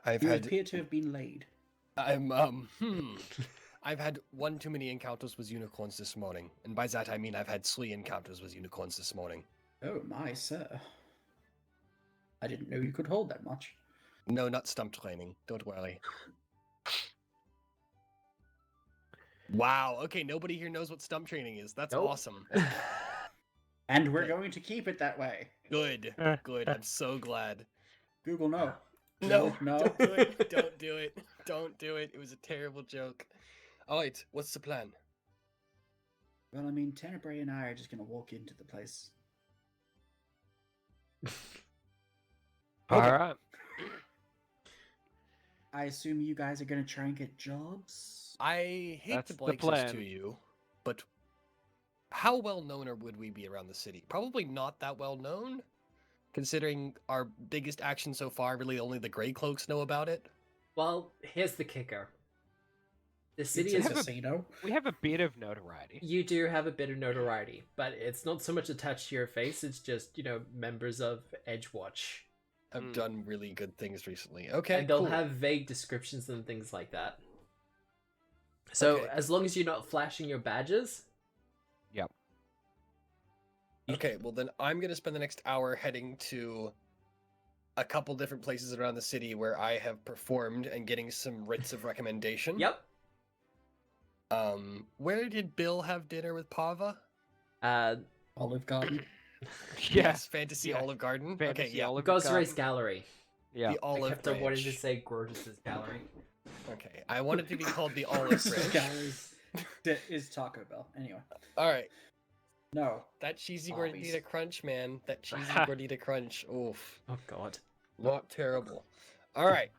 I've You had appear to have been laid. I've had one too many encounters with unicorns this morning, and by that I mean I've had 3 encounters with unicorns this morning. Oh my, sir. I didn't know you could hold that much. No, not stump training. Don't worry. Wow. Okay, nobody here knows what stump training is. That's Nope. awesome. And we're Okay. going to keep it that way. Good. Good. I'm so glad. Google, no. No, No. don't do it. Don't do it. Don't do it. It was a terrible joke. All right, what's the plan? Well, I mean, Tenebrae and I are just going to walk into the place. Okay. All right. I assume you guys are gonna try and get jobs. I hate That's to the blank this to plan. you, but how well known or would we be around the city? Probably not that well known, considering our biggest action so far. Really, only the Grey Cloaks know about it. Well, here's the kicker. The city It's is a casino. We have a bit of notoriety. You do have a bit of notoriety, but it's not so much attached to your face, it's just, members of Edgewatch. Have done really good things recently. Okay, And they'll cool. have vague descriptions and things like that. So, Okay. as long as you're not flashing your badges, Yep. Okay, well then I'm gonna spend the next hour heading to a couple different places around the city where I have performed and getting some writs of recommendation. yep. Where did Bill have dinner with Pava? Olive Garden. Yes, Fantasy Yeah. Olive Garden. Fantasy Okay, yeah. Olive Ghost Garden. Race Gallery. Yeah. The I Olive kept on wanting to Branch. say Gorgeous's Gallery. Okay, I wanted to be called the Olive Branch. Guys, is Taco Bell. Anyway, All right, no. that cheesy Arby's. gordita crunch, man. That cheesy gordita crunch. Oof, Oh, God. not terrible. All right,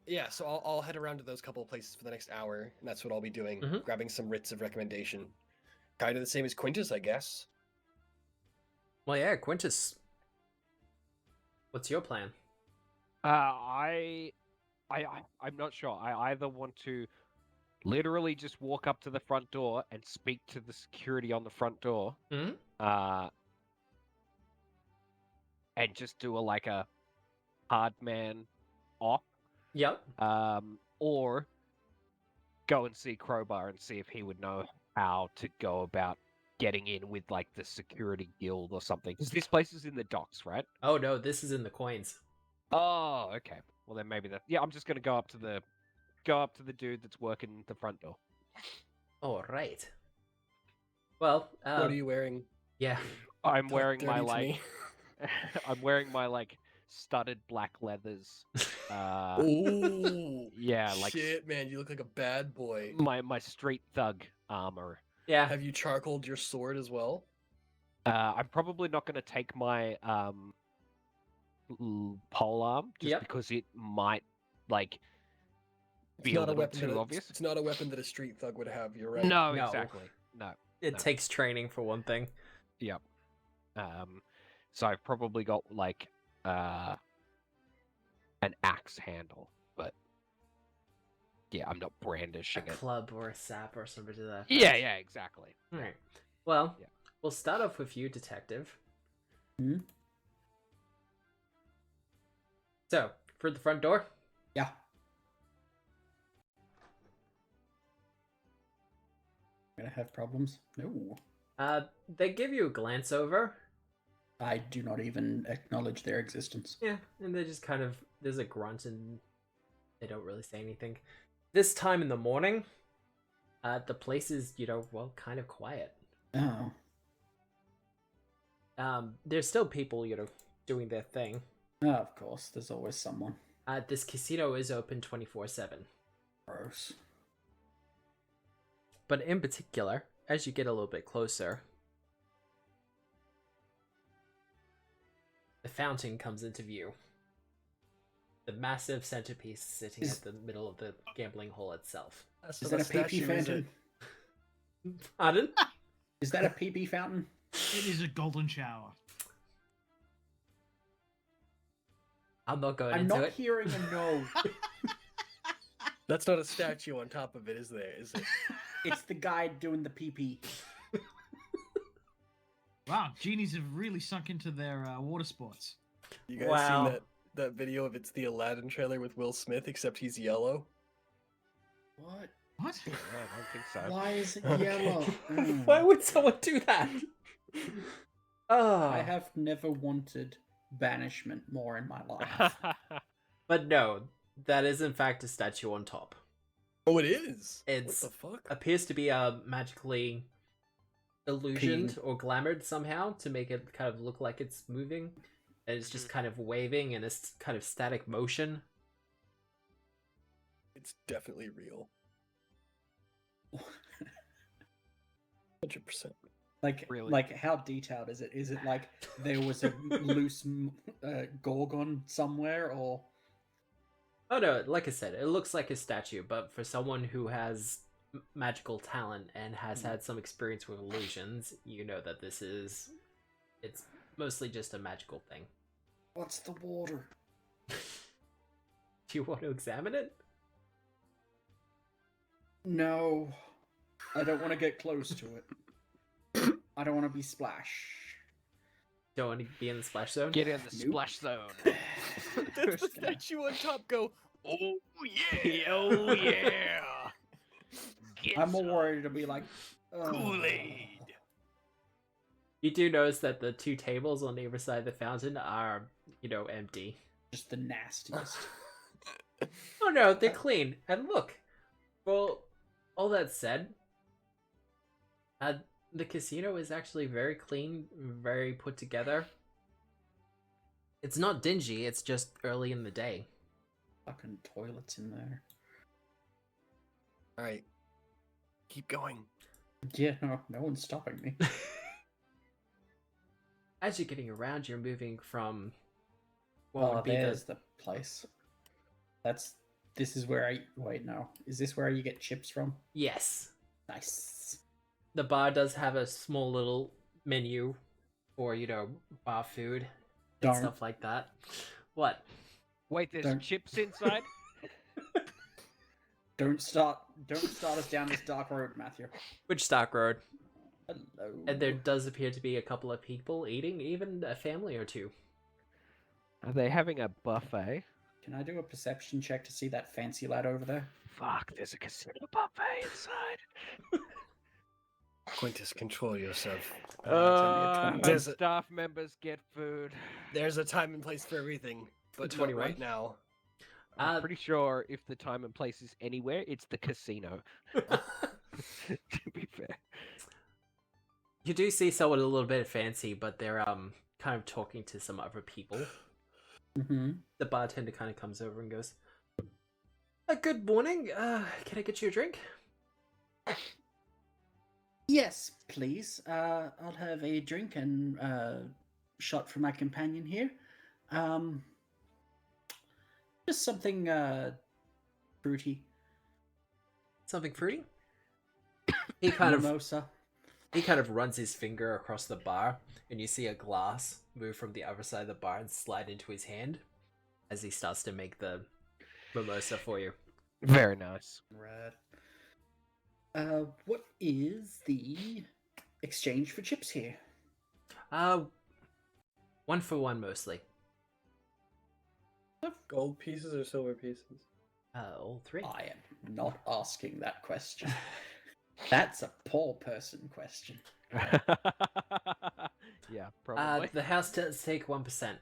yeah. So I'll head around to those couple of places for the next hour, and that's what I'll be doing. Mhm. Grabbing some writs of recommendation. Kind of the same as Quintus, I guess. Well, yeah, Quintus. What's your plan? I'm not sure. I either want to literally just walk up to the front door and speak to the security on the front door, Hmm? and just do a hard man off, Yep. or go and see Crowbar and see if he would know how to go about getting in with the security guild or something. Because this place is in the docks, right? Oh, no, this is in the coins. Oh, okay. Well, then maybe that. Yeah, I'm just gonna go up to the dude that's working the front door. All right. Well, What are you wearing? yeah. I'm Talk wearing my dirty to me. I'm wearing my studded black leathers. Ooh. Yeah, Shit, man, you look like a bad boy. my street thug armor. Yeah. Have you charcoaled your sword as well? I'm probably not gonna take my polearm just Yep. because it might It's be a not a little weapon too that obvious. It's not a weapon that a street thug would have. You're right. No, No. exactly. No. It No. takes training for one thing. Yep. So I've probably got an axe handle, but yeah, I'm not A brandishing it. club or a sap or something to that. Yeah, exactly. All right. Well, Yeah. we'll start off with you, detective. Hmm? So, for the front door. Yeah. Gonna have problems? No. They give you a glance over. I do not even acknowledge their existence. Yeah, and they just kind of there's a grunt and they don't really say anything. This time in the morning, the place is, kind of quiet. Oh. There's still people, doing their thing. Oh, of course. There's always someone. This casino is open 24/7. Gross. But in particular, as you get a little bit closer, the fountain comes into view. The massive centerpiece sitting Is- at the middle of the gambling hall itself. That's Is not that a pee-pee statue, is it? fountain? Pardon? Is that a pee-pee fountain? It is a golden shower. I'm not going I'm into not it. hearing a no. That's not a statue on top of it, is there? Is it? It's the guy doing the pee-pee. Wow, genies have really sunk into their water sports. You guys Wow. seen that video of it's the Aladdin trailer with Will Smith, except he's yellow? What? What? Yeah, I don't think so. Why is it yellow? Why would someone do that? Oh, I have never wanted banishment more in my life. but no, that is in fact a statue on top. Oh, it is. It's- what the fuck? Appears to be magically illusioned or glamored somehow to make it kind of look like it's moving. And it's just kind of waving in a kind of static motion. It's definitely real. 100%. Really? Like how detailed is it? Is it like there was a loose gorgon somewhere, or Oh no, like I said, it looks like a statue, but for someone who has magical talent and has had some experience with illusions, you know that it's mostly just a magical thing. what's the water? Do you want to examine it? No, I don't want to get close to it. I don't want to be splash. Don't want to be in the splash zone? Get in the Nope. splash zone. Does the statue on top go, oh yeah, Oh yeah. Get I'm more some worried to be like Kool-Aid. You do notice that the two tables on either side of the fountain are, empty. just the nastiest. Oh no, they're clean. And look, well, all that said, the casino is actually very clean, very put together. It's not dingy, it's just early in the day. Fucking toilets in there. All right, keep going. Yeah, no one's stopping me. As you're getting around, you're moving from Oh, there's the place. This is where wait, no. Is this where you get chips from? Yes. Nice. The bar does have a small little menu for, bar food and Darn. stuff like that. What? Wait, there's Don't- chips inside? Don't start us down this dark road, Matthew. Which Dark Road? Hello. And there does appear to be a couple of people eating, even a family or two. Are they having a buffet? Can I do a perception check to see that fancy lad over there? Fuck, there's a casino buffet inside. Quintus, control yourself. It's only a 21. And Does it- staff members get food. There's a time and place for everything, but not 21. right now. I'm pretty sure if the time and place is anywhere, it's the casino. To be fair. You do see someone a little bit fancy, but they're kind of talking to some other people. Mm-hmm. The bartender kind of comes over and goes, "Good morning. Can I get you a drink?" Yes, please. I'll have a drink and shot for my companion here. Just something fruity. Something fruity? He kind of Mimosa. runs his finger across the bar, and you see a glass move from the other side of the bar and slide into his hand as he starts to make the mimosa for you. Very nice. Right. What is the exchange for chips here? 1 for 1 mostly. Gold pieces or silver pieces? All 3. I am not asking that question. That's a poor person question. Yeah, probably. The house does take 1%.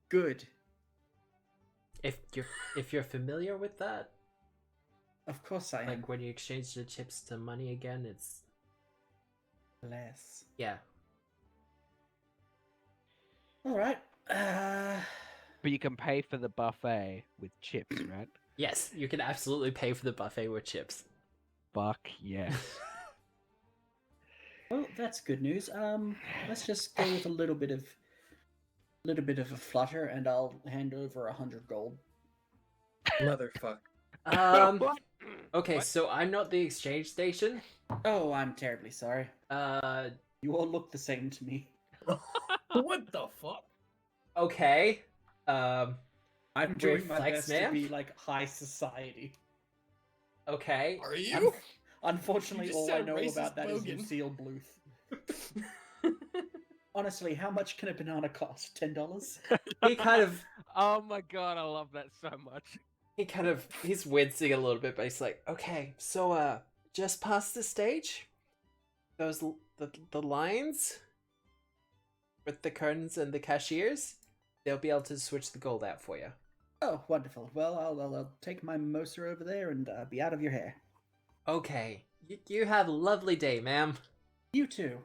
Good. If you're familiar with that, Of course I am. like when you exchange the chips to money again, it's Less. yeah. All right. But you can pay for the buffet with chips, right? Yes, you can absolutely pay for the buffet with chips. Fuck yes. Well, that's good news. Let's just go with a little bit of a flutter, and I'll hand over 100 gold. Motherfucker. Okay, What? so I'm not the exchange station. Oh, I'm terribly sorry. You all look the same to me. What the fuck? Okay. I'm We're doing my flex, best to ma'am? be like high society. Okay. Are you? Unfortunately, You just all I sound know racist, about that is Logan. Lucille Bluth. Honestly, how much can a banana cost? $10? He kind of Oh my god, I love that so much. he's wincing a little bit, but he's like, okay, so just past the stage, those the lines with the curtains and the cashiers, they'll be able to switch the gold out for you. Oh, wonderful. Well, I'll take my mimosa over there and be out of your hair. Okay, you have a lovely day, ma'am. You too.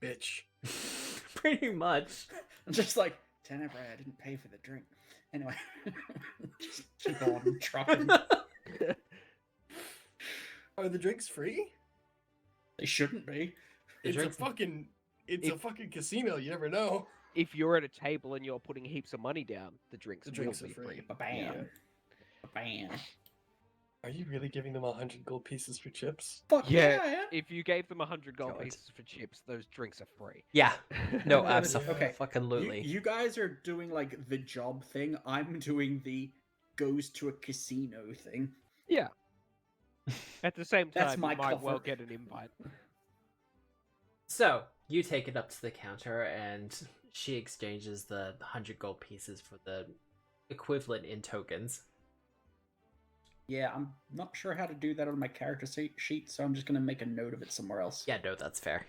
Bitch. Pretty much. I'm just like, Tenebrae, I didn't pay for the drink. Anyway, just keep on trucking. Are the drinks free? They shouldn't be. The It's drinks- a fucking. It's a fucking casino. You never know. If you're at a table and you're putting heaps of money down, the drinks The drinks will are be free. free. Ba-bam. Ba-bam. Are you really giving them 100 gold pieces for chips? Fuck Yeah. yeah. If you gave them 100 gold God. pieces for chips, those drinks are free. Yeah. No, Okay. absolutely. You guys are doing like the job thing. I'm doing the goes to a casino thing. Yeah. At the same That's time, my you might well comfort. get an invite. So, you take it up to the counter, and she exchanges the 100 gold pieces for the equivalent in tokens. Yeah, I'm not sure how to do that on my character sheet, so I'm just gonna make a note of it somewhere else. Yeah, no, that's fair.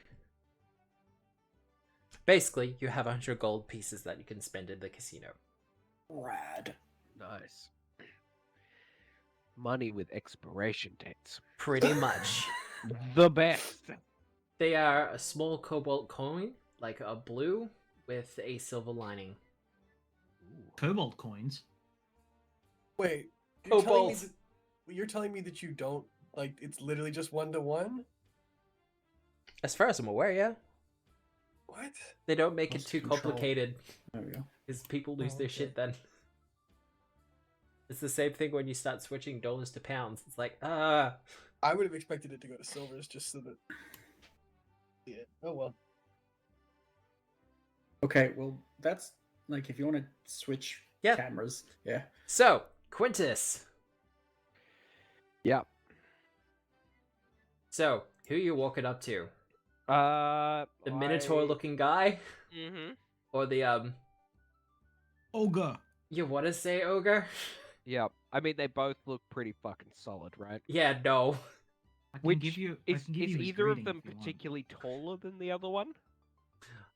Basically, you have 100 gold pieces that you can spend in the casino. Rad. Nice. Money with expiration dates. Pretty much. The best. They are a small cobalt coin, like a blue, with a silver lining. Cobalt coins. Wait. Cobalt. You're telling me that you don't like. It's literally just 1-to-1. As far as I'm aware, yeah. What? They don't make it Lost too control. complicated, There we go. because people lose their Okay. shit then. It's the same thing when you start switching dollars to pounds. It's like, I would have expected it to go to silvers just so that. Yeah. Oh well. Okay, well, that's like if you want to switch Yeah. cameras. Yeah. So, Quintus. Yeah. So, who you walking up to? The The Minotaur-looking guy? Mm-hmm. Or the, Ogre. you want to say ogre? Yeah. I mean, they both look pretty fucking solid, right? Yeah, no. I can Which give you. Is I can give you his either of greeting them if you want. particularly taller than the other one?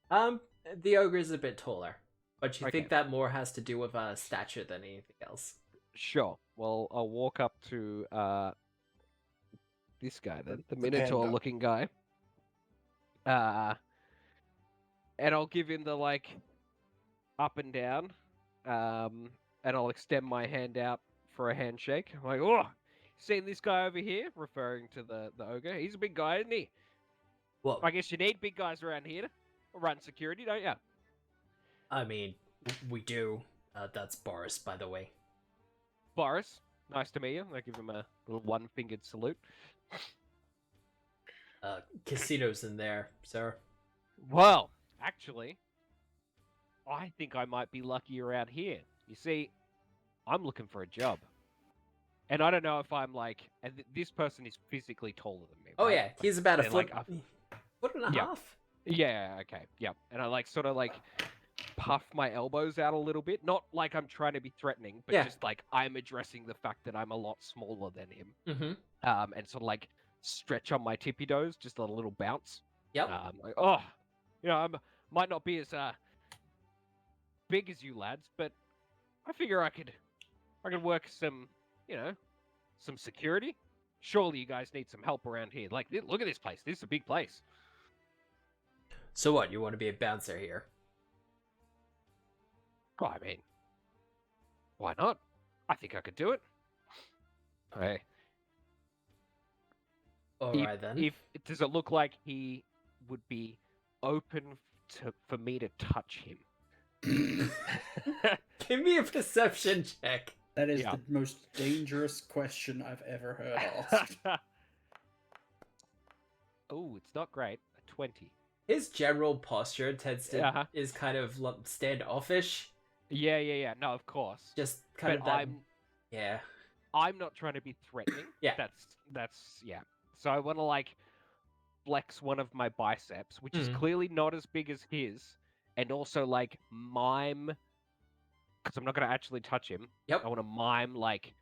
The ogre is a bit taller. But you Okay. think that more has to do with stature than anything else. Sure. Well, I'll walk up to this guy then, the panda. Minotaur-looking guy. And I'll give him the like up and down, and I'll extend my hand out for a handshake. I'm like, oh, seen this guy over here? Referring to the ogre. He's a big guy, isn't he? Well, I guess you need big guys around here to run security, don't you? I mean, we do. That's Boris, by the way. Boris, nice to meet you. I give him a little one-fingered salute. Casino's in there, sir. Well, actually, I think I might be lucky around here. You see, I'm looking for a job. And I don't know if I'm like, and this person is physically taller than me. Oh right? yeah, he's about a they're foot, like foot and a Yeah. half. Yeah, okay, yeah. And I like sort of like puff my elbows out a little bit. Not like I'm trying to be threatening, but Yeah. just like I'm addressing the fact that I'm a lot smaller than him. Mm-hmm. And sort of like stretch on my tippy toes, just a little bounce. Yep. Like, oh, you know, I might not be as big as you lads, but I figure I could work some, some security. Surely you guys need some help around here. Like, look at this place. This is a big place. So what? You want to be a bouncer here? Well, I mean, why not? I think I could do it. Hey, All right then. if does it look like he would be open for me to touch him? Give me a perception check. That is Yeah. the most dangerous question I've ever heard asked. Oh, it's not great. A 20. His general posture tends to Uh-huh. is kind of standoffish. Yeah. No, of course. Just kind But of that. Yeah. I'm not trying to be threatening. Yeah. That's yeah. So I want to like flex one of my biceps, which is Mhm. clearly not as big as his, and also like mime, because I'm not going to actually touch him. Yep. I want to mime like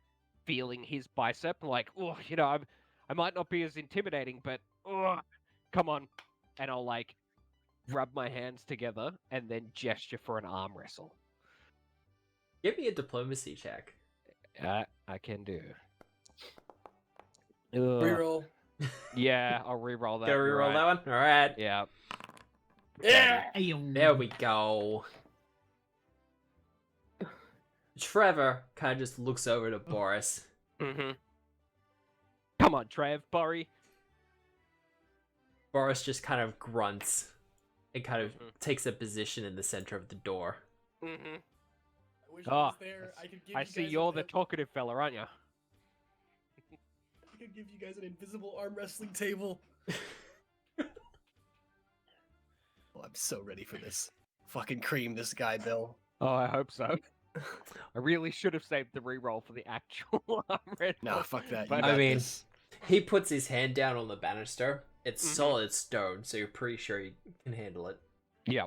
feeling his bicep, like oh, I might not be as intimidating, but oh, come on, and I'll like rub my hands together and then gesture for an arm wrestle. Give me a diplomacy check. I can do. Ugh. Reroll. Yeah, I'll re-roll that. Go you're reroll right. that one. All right. Yeah. Ayo. There we go. Trevor kind of just looks over to Boris. Mm-hmm. Come on, Trev, Burry. Boris just kind of grunts and kind of Mhm. takes a position in the center of the door. Mm-hmm. I wish Ah, I was there. I could give I you see guys you're a- the talkative fella, aren't you? I could give you guys an invisible arm wrestling table. Oh, I'm so ready for this. Fucking cream this guy, Bill. Oh, I hope so. I really should have saved the reroll for the actual red. Nah, fuck that. But You I got mean- this. He puts his hand down on the banister. It's Mhm. solid stone, so you're pretty sure he can handle it. Yeah.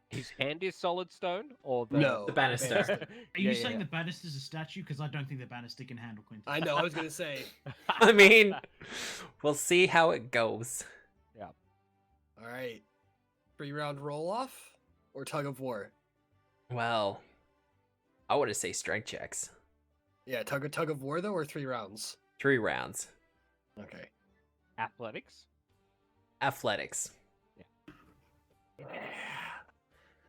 His hand is solid stone, or the No, The banister. Are you saying the banister's a statue? Because I don't think the banister can handle Quintus. I know. I was gonna say. I mean, we'll see how it goes. All right. 3-round roll off or tug of war? Well, I want to say strength checks. Yeah, tug of war though, or 3 rounds. 3 rounds. Okay. athletics? Athletics.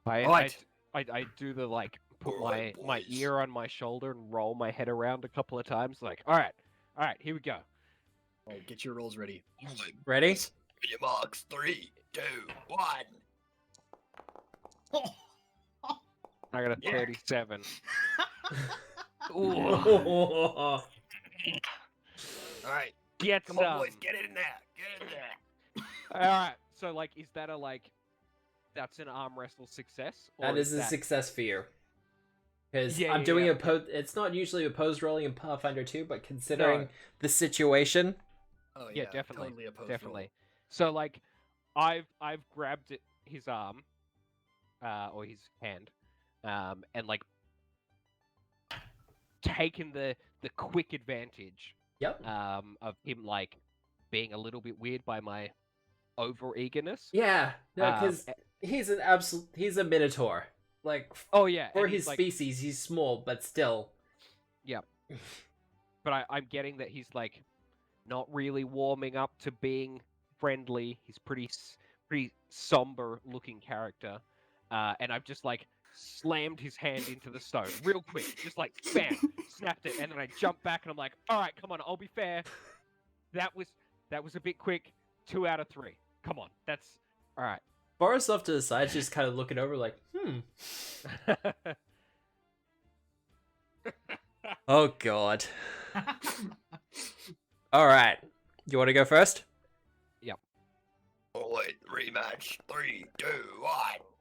Alright. I do the like put Alright, my boys. ear on my shoulder and roll my head around a couple of times. Like, all right, here we go. All right, get your rolls ready. Ready? Your marks. 3, 2, 1. I got a Yeah. 37. Ooh, All right, get come some. on, boys, get in there. Get in there. All right. So like, is that a like? That's an arm wrestle success. Or That is a that... success for you. Because Yeah, I'm yeah, doing yeah. it's not usually opposed rolling in Pathfinder 2, but considering No. the situation, Oh Yeah, definitely, Totally opposed definitely. So like, I've grabbed his arm, or his hand, and like taken the quick advantage, yep. of him like being a little bit weird by my over eagerness. Yeah, no, because Um, he's a minotaur. Like, Oh yeah, for and he's, his like, species, he's small, but still. but I'm getting that he's like not really warming up to being friendly. He's pretty somber looking character, and I've just like slammed his hand into the stone real quick, just like bam, snapped it, and then I jump back and I'm like, all right, come on, I'll be fair. That was a bit quick. 2 out of 3. Come on, that's all right. Boris off to the side, just kind of looking over, like, Oh god. All right, you want to go first? Oh wait, rematch. 3, 2,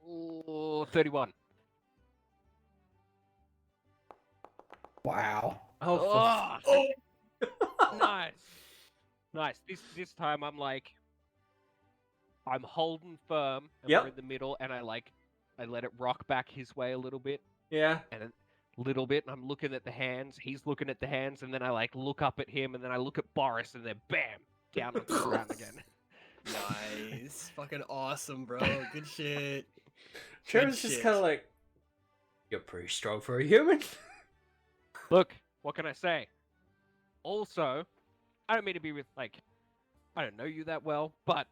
1. Ooh, 31. Wow. Oh, Oh, nice. This time I'm like, I'm holding firm, and Yep. we're in the middle, and I let it rock back his way a little bit, yeah. and a little bit, and I'm looking at the hands. He's looking at the hands, and then I like look up at him, and then I look at Boris, and then bam, down on the ground again. Nice. Fucking awesome, bro. Good shit. Trevor's just kind of like, you're pretty strong for a human. Look, what can I say? Also, I don't mean to be with like, I don't know you that well, but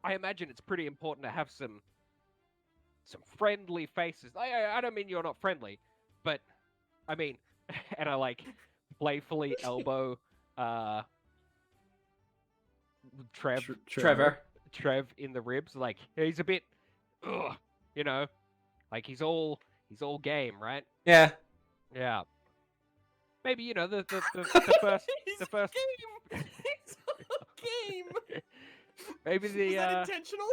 I imagine it's pretty important to have some friendly faces. I don't mean you're not friendly, but I mean, and I like playfully elbow Trevor. Trev in the ribs. Like he's a bit, you know, like he's all game, right? Yeah. Yeah. Maybe you know the first game. maybe the Was that intentional?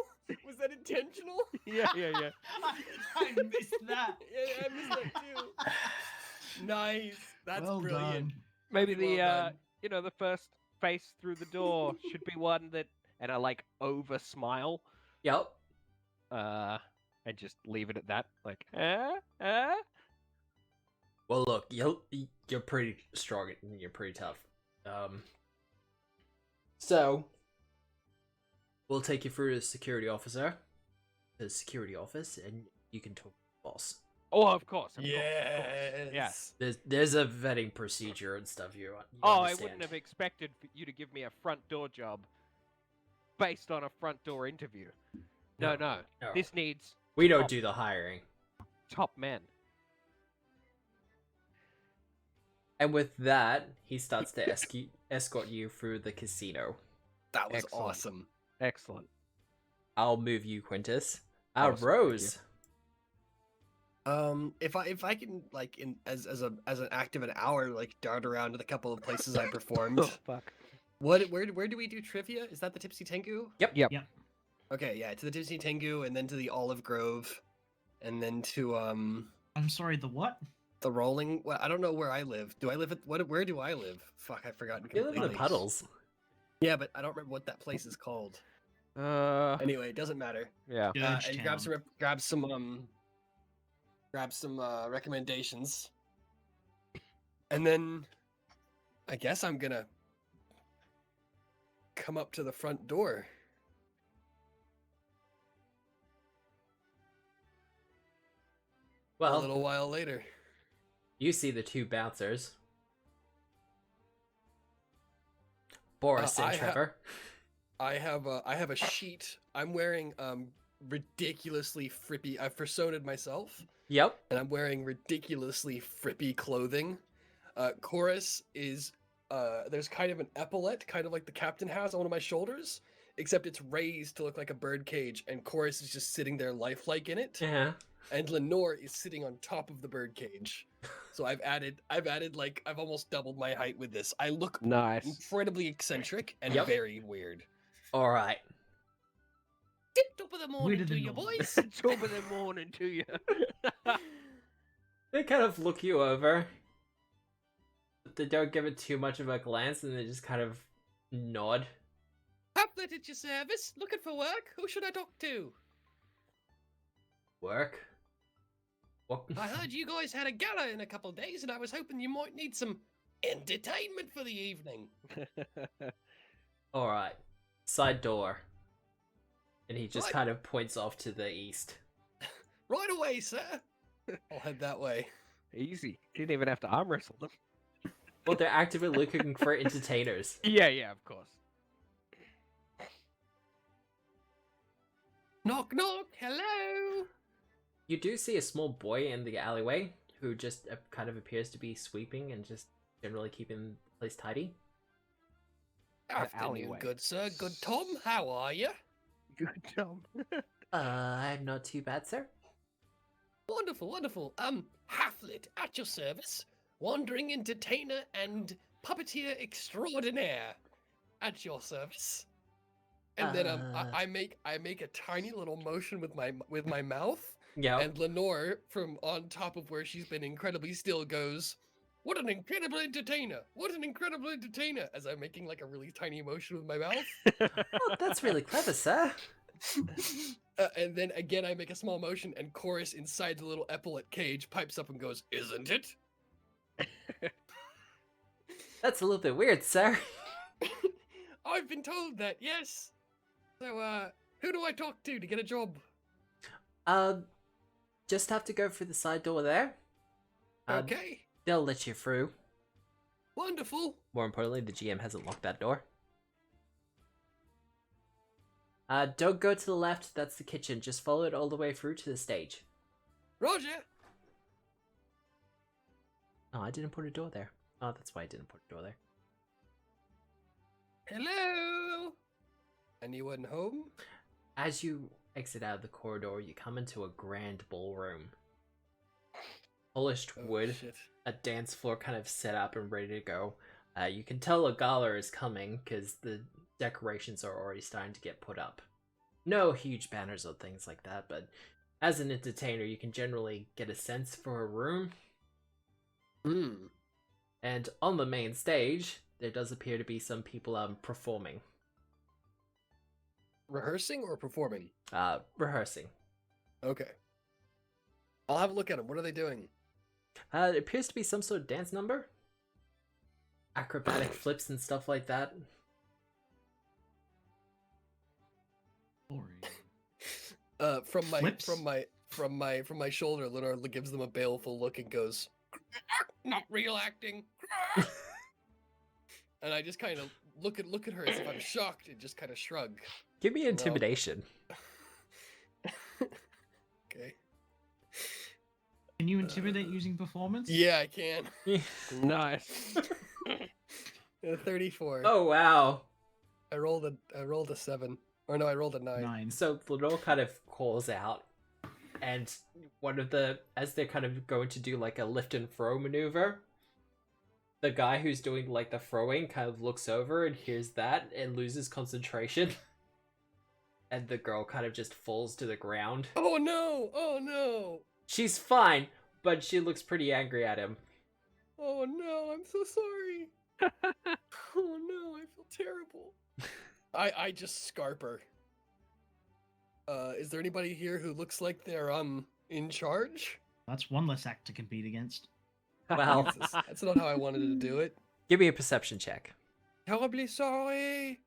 Was that intentional? yeah. I missed that. Yeah, I missed that too. Nice. That's Well brilliant. done. Maybe Well the done. you know, the first face through the door should be one that, and I like over smile, Yep. and just leave it at that. Like, Well, look, you're pretty strong and you're pretty tough. So we'll take you through to the security officer, the security office, and you can talk to the boss. Oh, of course. Of Yes. Yeah. There's a vetting procedure and stuff. You Oh, I understand. wouldn't have expected for you to give me a front door job based on a front door interview. No. No. This needs We don't do the hiring. top men. And with that, he starts to escort you through the casino. That was Excellent. awesome. Excellent. I'll move you, Quintus. Awesome, thank Rose. If I can like as an act of an hour like dart around to the couple of places I performed. Oh fuck. Where do we do trivia? Is that the Tipsy Tengu? Yep. Okay, yeah, to the Tipsy Tengu and then to the Olive Grove, and then to I'm sorry, the what? the Rolling. Well, I don't know where I live. Do I live at what? Where do I live? Fuck, I've forgotten You live completely. in the puddles. Yeah, but I don't remember what that place is called. Anyway, it doesn't matter. Yeah. Dirge And Town. grab some recommendations, and then I guess I'm gonna come up to the front door. A Well, little while later. you see the two bouncers. Boris and I ha- Trevor. I have a sheet. I'm wearing ridiculously frippy. I've personaed myself, Yep. and I'm wearing ridiculously frippy clothing. Chorus is there's kind of an epaulette, kind of like the captain has on one of my shoulders, except it's raised to look like a bird cage, and Chorus is just sitting there lifelike in it, Yeah. and Lenore is sitting on top of the bird cage. So I've almost doubled my height with this. I look Nice. incredibly eccentric and Yep. very weird. All right. Tip top of the morning Weirder to than you, normal. boys. Top of the morning to you. They kind of look you over. But they don't give it too much of a glance, and they just kind of nod. Pamphlet at your service. Looking for work? Who should I talk to? Work. What? I heard you guys had a gala in a couple of days, and I was hoping you might need some entertainment for the evening. All right. Side door. And he just Right. kind of points off to the east. Right away, sir. I'll head that way. Easy. Didn't even have to arm wrestle them. Well, they're actively looking for entertainers. Yeah, of course. Knock, knock. Hello. You do see a small boy in the alleyway who just kind of appears to be sweeping and just generally keeping the place tidy. Afternoon, alleyway. good sir. Good Tom. How are you? Good job. I'm not too bad, sir. Wonderful, wonderful. Halflet at your service. Wandering entertainer and puppeteer extraordinaire at your service. And then I make a tiny little motion with my mouth, Yeah. and Lenore from on top of where she's been incredibly still goes, "What an incredible entertainer! What an incredible entertainer!" As I'm making like a really tiny motion with my mouth. Oh, that's really clever, sir. And then again I make a small motion, and Chorus inside the little epaulette cage pipes up and goes, "Isn't it?" That's a little bit weird, sir. I've been told that, yes. So, who do I talk to get a job? Just have to go through the side door there. Okay, They'll let you through. wonderful. More importantly, the GM hasn't locked that door. Don't go to the left, that's the kitchen. Just follow it all the way through to the stage. Roger. Oh, I didn't put a door there. Oh, that's why I didn't put a door there. Hello. Anyone home? As you exit out of the corridor, you come into a grand ballroom. Polished Oh, wood, shit. a dance floor kind of set up and ready to go. You can tell a gala is coming because the decorations are already starting to get put up. No huge banners or things like that, but as an entertainer, you can generally get a sense for a room. Hmm. And on the main stage, there does appear to be some people performing, Rehearsing or performing? rehearsing. Okay. I'll have a look at them. What are they doing? It appears to be some sort of dance number. Acrobatic flips and stuff like that. Boring. From my Flips? from my shoulder, Lenore gives them a baleful look and goes, Not real acting. and I just kind of look at her as if I'm shocked and just kind of shrug. Give me intimidation. Okay. Can you intimidate using performance? Yeah, I can. Nice. 34. Oh wow. I rolled a 7. Or no, I rolled a 9. 9. So Lenore kind of calls out, and as they're kind of going to do like a lift and throw maneuver, the guy who's doing like the throwing kind of looks over and hears that and loses concentration. And the girl kind of just falls to the ground. Oh no! Oh no! She's fine, but she looks pretty angry at him. Oh no, I'm so sorry. Oh no, I feel terrible. I just scarp her. Is there anybody here who looks like they're in charge? That's one less act to compete against. Well, Jesus, that's not how I wanted to do it. give me a perception check. Terribly sorry.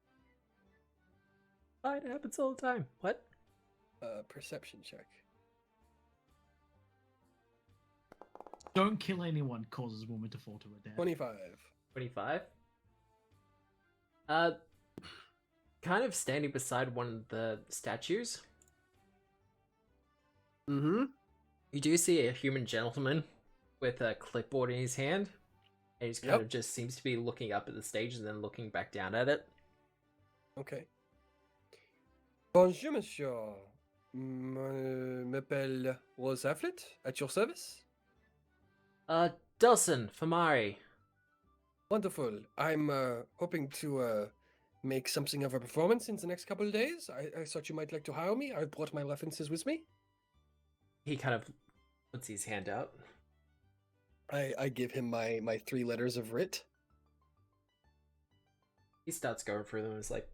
It happens all the time. What? Perception check. Don't kill anyone causes a woman to fall to her death. 25. 25? Kind of standing beside one of the statues, Mm-hmm. you do see a human gentleman with a clipboard in his hand. And he's kind Yep. of just seems to be looking up at the stage and then looking back down at it. Okay. Bonjour, monsieur. M'appelle Rose Afflet, at your service. Dawson, Famari. Wonderful. I'm hoping to make something of a performance in the next couple of days. I thought you might like to hire me. I brought my references with me. He kind of puts his hand out. I give him my 3 letters of writ. He starts going through them and is like,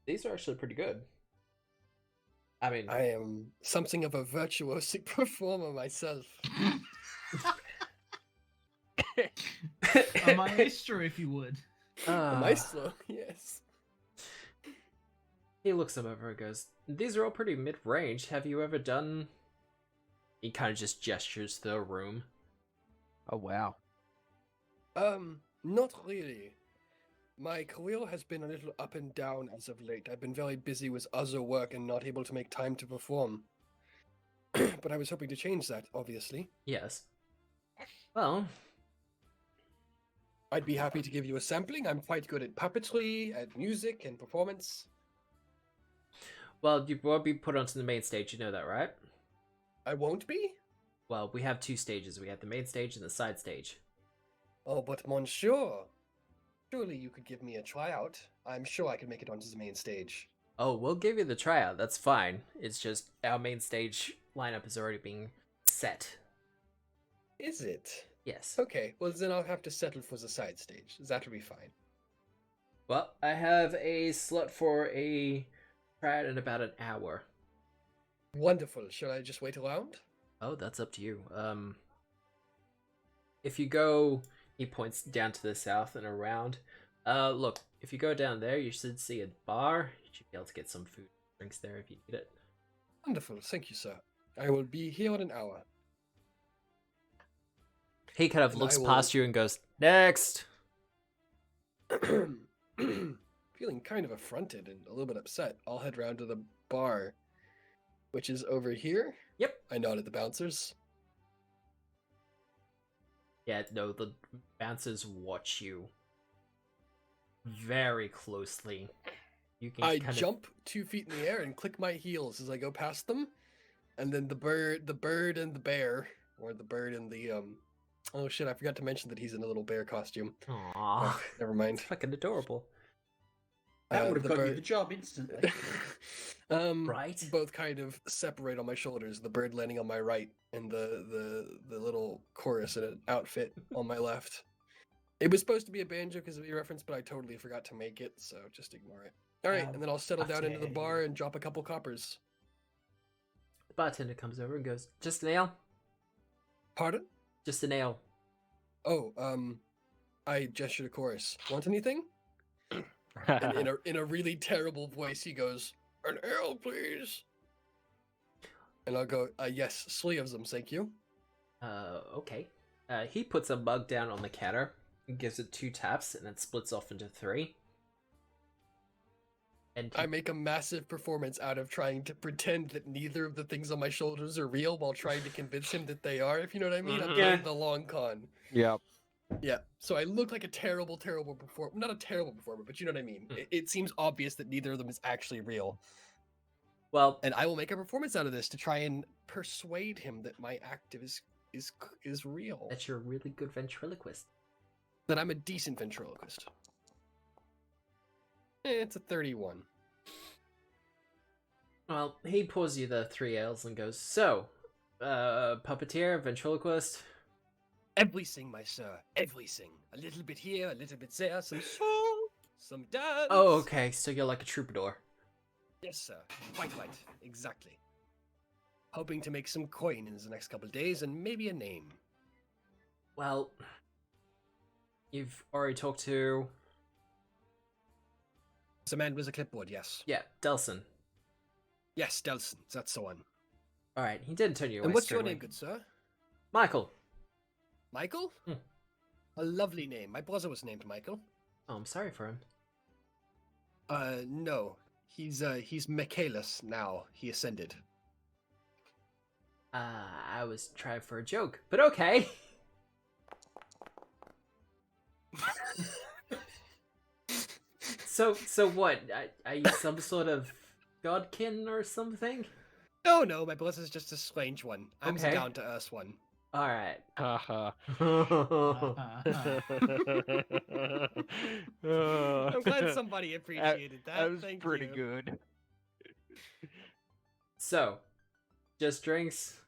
these are actually pretty good. I mean, I am something of a virtuosic performer myself. A maestro, if you would. A maestro, yes. He looks them over and goes, these are all pretty mid-range. Have you ever done... He kind of just gestures to the room. Oh wow. Not really. My career has been a little up and down as of late. I've been very busy with other work and not able to make time to perform. But I was hoping to change that, obviously. Yes. Well, I'd be happy to give you a sampling. I'm quite good at puppetry, at music, and performance. well, you won't be put onto the main stage, you know that, right? I won't be? Well, we have 2 stages. We have the main stage and the side stage. Oh, but monsieur, surely you could give me a tryout. I'm sure I could make it onto the main stage. Oh, we'll give you the tryout. That's fine. It's just our main stage lineup is already being set. Is it? Yes. Okay, well then I'll have to settle for the side stage. That'll be fine. Well, I have a slot for a tryout in about an hour. Wonderful. Shall I just wait around? Oh, that's up to you. If you go, he points down to the south and around. Look, if you go down there, you should see a bar. You should be able to get some food, drinks there if you need it. Wonderful. Thank you, sir. I will be here in an hour. He kind of And looks I will- past you and goes, next! Feeling kind of affronted and a little bit upset, I'll head round to the bar, which is over here. Yep. I nod at the bouncers. Yeah, no, the bouncers watch you very closely. You can I kind jump 2 feet in the air and click my heels as I go past them, and then the bird and the bear, or the bird and the Oh shit! I forgot to mention that he's in a little bear costume. of... Aww. Never mind. It's fucking adorable. That would have the got you bird- the job instantly. Right? Both kind of separate on my shoulders. The bird landing on my right, and the little chorus in an outfit on my left. It was supposed to be a banjo because of your reference, but I totally forgot to make it, so just ignore it. All right, and then I'll settle down into the bar and drop a couple coppers. The bartender comes over and goes, just an ale? Pardon? Just an ale. Oh, I gesture to chorus. Want anything? And in a really terrible voice, he goes, "An ale, please." And I'll go, "Yes, 3 of them, thank you." Okay. He puts a mug down on the counter and gives it 2 taps, and it splits off into 3. And I make a massive performance out of trying to pretend that neither of the things on my shoulders are real while trying to convince him that they are, if you know what I mean. I'm Mhm. playing Yeah. the long con. Yeah. Yeah, so I look like a terrible performer. Not a terrible performer, but you know what I mean. Hmm. It seems obvious that neither of them is actually real. well, And I will make a performance out of this to try and persuade him that my act is real. that you're a really good ventriloquist. That I'm a decent ventriloquist. It's a 31. Well, he pours you the 3 ales and goes, so, puppeteer, ventriloquist. Everything, my sir. Everything. A little bit here, a little bit there, some song, some dance. Oh, okay, so you're like a troubadour. Yes, sir. Quite right. Exactly. Hoping to make some coin in the next couple of days and maybe a name. Well, you've already talked to... The man with a clipboard, yes. Yeah, Delson. Yes, Delson. That's the one. Alright, he didn't turn you away And what's straight your away. name, good sir? Michael. Michael? Hmm. A lovely name. My brother was named Michael. Oh, I'm sorry for him. No. He's Michaelis now. He ascended. I was trying for a joke, but okay. So what? Are you some sort of godkin or something? No, my brother's just a strange one. I'm Okay. the down-to-earth one. Alright. Haha. I'm glad somebody appreciated that. That was Thank pretty you. good. So, just drinks?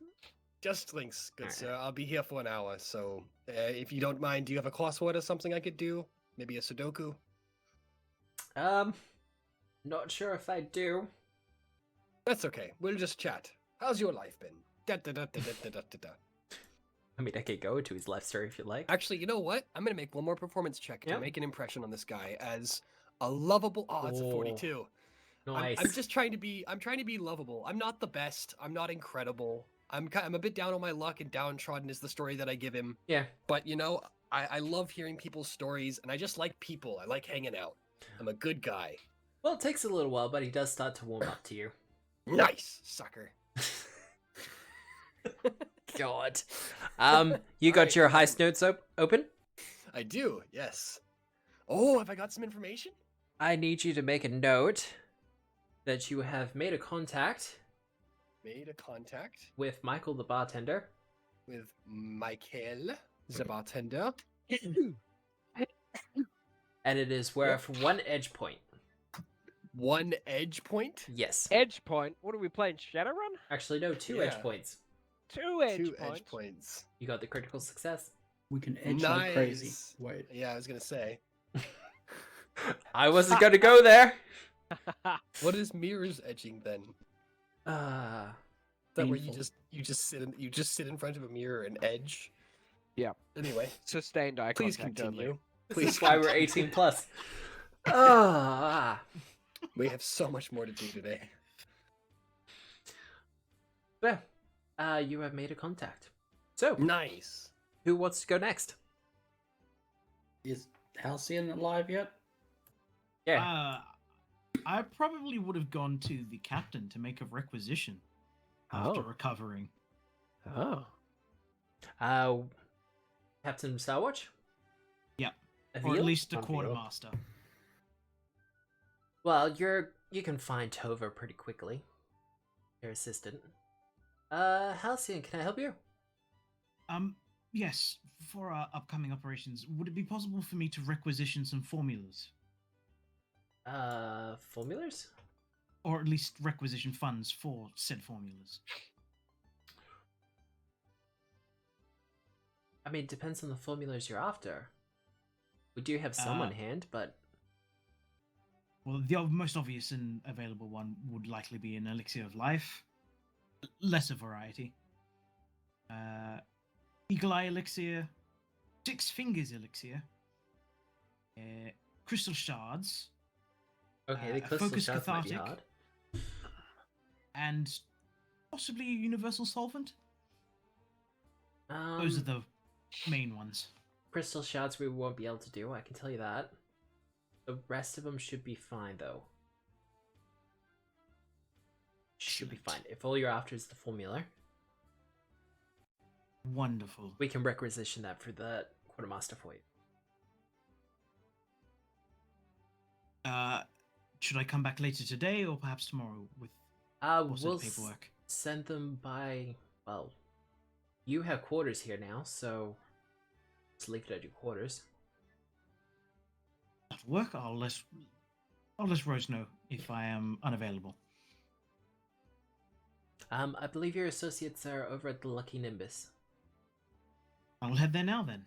Just links, good Alright. sir. I'll be here for an hour, so if you don't mind, do you have a crossword or something I could do? Maybe a Sudoku? Not sure if I do. That's okay. We'll just chat. How's your life been? Da, da, da, da, da, da, da, da. I mean, I could go into his life story if you like. Actually, you know what? I'm gonna make one more performance check to Yep. make an impression on this guy as a lovable. Oh, it's a Oh, 42. Nice. I'm just trying to be. I'm trying to be lovable. I'm not the best. I'm not incredible. I'm a bit down on my luck, and downtrodden is the story that I give him. Yeah. But you know, I love hearing people's stories, and I just like people. I like hanging out. I'm a good guy. Well, it takes a little while, but he does start to warm up to you. Nice, sucker. God. You got Alright. your heist notes open? I do. Yes. Oh, have I got some information? I need you to make a note that you have made a contact Made a contact with Michael the bartender. with Michael, the bartender. And it is worth 1 edge point. One edge point. Yes. Edge point. What are we playing? Shadowrun? Actually, no, 2 Yeah. edge points. 2 edge Two points. edge points. You got the critical success. We can edge like crazy. Nice. Wait. Yeah, I was gonna say. I wasn't going to go there. What is mirrors edging then? Is that where Painful. you just sit in front of a mirror and edge? Yeah. Anyway, Sustained eye please contact continue. only. This Please is why we're 18 plus. Ah. We have so much more to do today. Well, you have made a contact. So, Nice. who wants to go next? Is Halcyon alive yet? Yeah. I probably would have gone to the captain to make a requisition after Oh. recovering. Oh. Captain Starwatch? Yep. Or Avil? at least the Avil. quartermaster. Well, you can find Tova pretty quickly. Your assistant. Halcyon, can I help you? Yes, for our upcoming operations, would it be possible for me to requisition some formulas? Formulas? Or at least requisition funds for said formulas? I mean, it depends on the formulas you're after. We do have some on hand, but Well, the most obvious and available one would likely be an elixir of life. Lesser variety. Eagle Eye elixir, Six Fingers elixir, crystal shards, okay, the a crystal focus shards might be cathartic. hard. and possibly a universal solvent. Those are the main ones. Crystal shards we won't be able to do, I can tell you that. The rest of them should be fine, though. Should be Excellent. fine. If all you're after is the formula, Wonderful. we can requisition that for the quartermaster for you. Should I come back later today or perhaps tomorrow with also We'll the paperwork? send them by, well, you have quarters here now, so just leave it at your quarters. That'll work. I'll let Rose know if I am unavailable. I believe your associates are over at the Lucky Nimbus. I'll head there now then.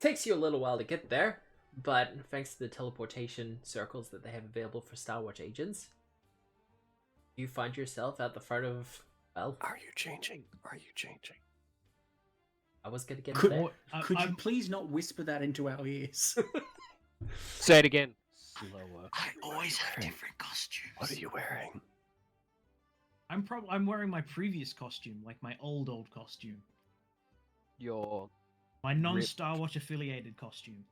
Takes you a little while to get there, but thanks to the teleportation circles that they have available for Star Watch agents, you find yourself at the front of, well, Are you changing? Are you changing? I was gonna get Could, there. Or- could you I'm- please not whisper that into our ears? Say it again. Slower. I always have different costumes. What are you wearing? I'm wearing my previous costume, like my old costume. Your My non-Star Watch affiliated costume.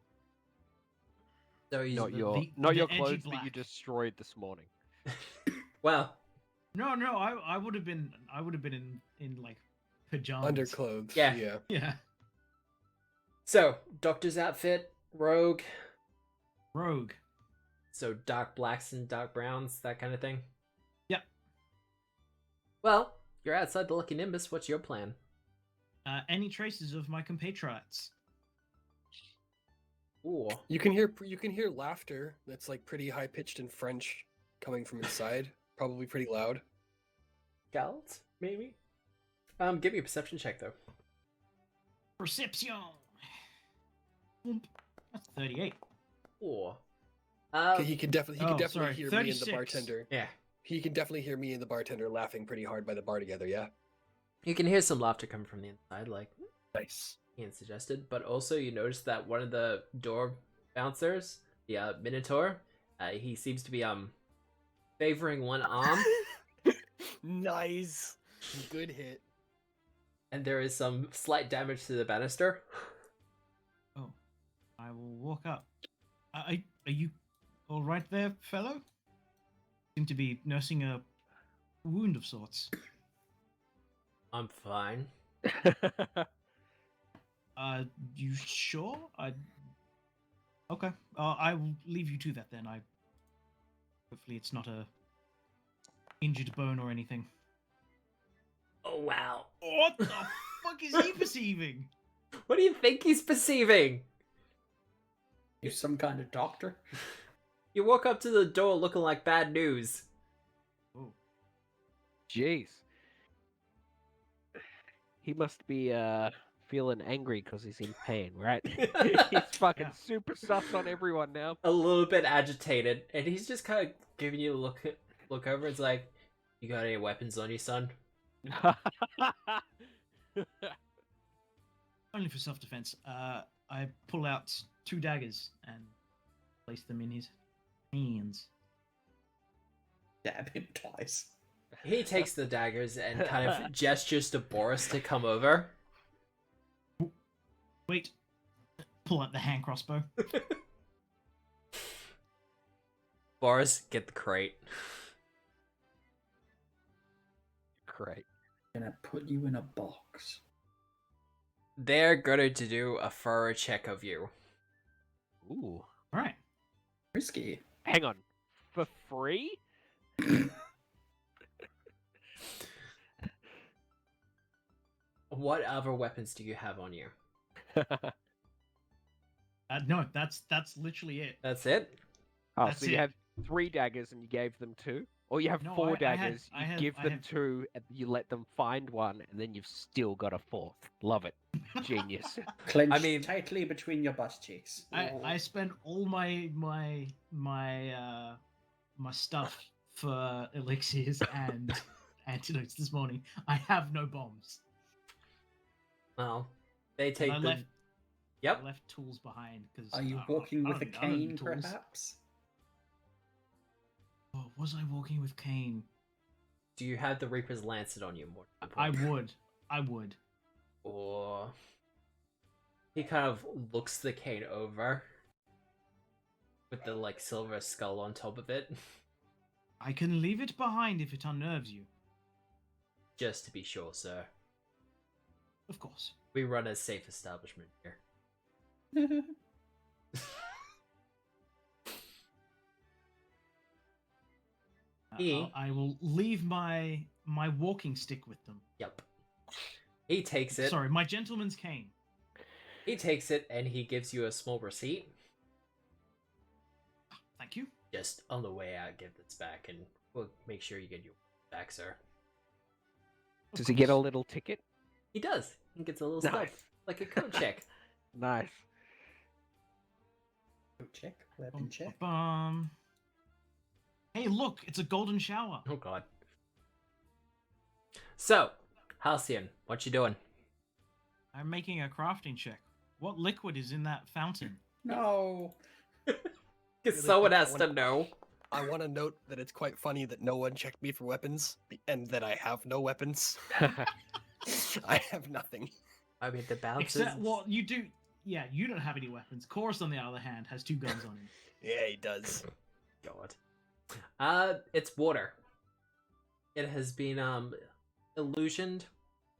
So he's not the- your the not your edgy clothes that you black. destroyed this morning. Well, No, I would have been in like pajamas. Underclothes. Yeah. Yeah. Yeah. so doctor's outfit, rogue, Rogue. so dark blacks and dark browns, that kind of thing. Yep. Well, you're outside the Lucky Nimbus. What's your plan? Any traces of my compatriots? Ooh, You can hear laughter that's like pretty high pitched in French coming from inside. Probably pretty loud. Galt, maybe. Give me a perception check though. Perception. Boom. That's 38. Ooh. He can definitely sorry, hear me and the 36. bartender. Yeah. He can definitely hear me and the bartender laughing pretty hard by the bar together. Yeah. You can hear some laughter coming from the inside, like Nice. Ian suggested, but also you notice that one of the door bouncers, the Minotaur, he seems to be favoring one arm, Nice. Good hit. and there is some slight damage to the banister. Oh, I will walk up. Are you all right there, fellow? Seem to be nursing a wound of sorts. I'm fine. You sure? Okay. I will leave you to that then. Hopefully it's not a injured bone or anything. Oh wow. What the fuck is he perceiving? What do you think he's perceiving? You some kind of doctor? You walk up to the door looking like bad news. Oh, Jeez. He must be feeling angry because he's in pain, right? He's fucking Yeah. super sus on everyone now. A little bit agitated, and he's just kind of giving you a look over. It's like, you got any weapons on you, son? only for self-defense. I pull out 2 daggers and place them in his hands. Dab him twice. He takes the daggers and kind of gestures to Boris to come over. Wait. Pull out the hand crossbow. Boris, get the crate. Great. Gonna put you in a box. They're going to do a thorough check of you. Ooh. All right. Risky. Hang on. For free? What other weapons do you have on you? No, that's literally it. That's it? Oh, That's so you it. have 3 daggers and you gave them 2? Or you have No, 4 I had- daggers, I you have- give I them have- 2, and you let them find one, and then you've still got a 4th. Love it. Genius. Clenched I mean- tightly between your butt cheeks. I spent all my stuff for elixirs and antidotes this morning. I have no bombs. Well, they take I the... left Yep. I left tools behind because. Are you walking with a cane, perhaps? Oh, was I walking with cane? Do you have the Reaper's Lancet on you? More I would. I would. Or... He kind of looks the cane over. with the like silver skull on top of it, I can leave it behind if it unnerves you. just to be sure, sir. Of course. We run a safe establishment here. I will leave my walking stick with them. Yep. He takes it. Sorry, my gentleman's cane. He takes it and he gives you a small receipt. Thank you. Just on the way out, give this back, and we'll make sure you get your back, sir. Of Does he get a course. little ticket? He does. He gets a little Nice. stuff, like a coat check. Nice. Check, weapon check. Hey, look, it's a golden shower. Oh god. So, Halcyon, what you doing? I'm making a crafting check. What liquid is in that fountain? No. Because Really someone quick, has to know. I want to note that it's quite funny that no one checked me for weapons, and that I have no weapons. I have nothing. I mean, the bounces. Except, well, you do. Yeah, you don't have any weapons. Chorus, on the other hand, has 2 guns on him. Yeah, he does. God. It's water. It has been illusioned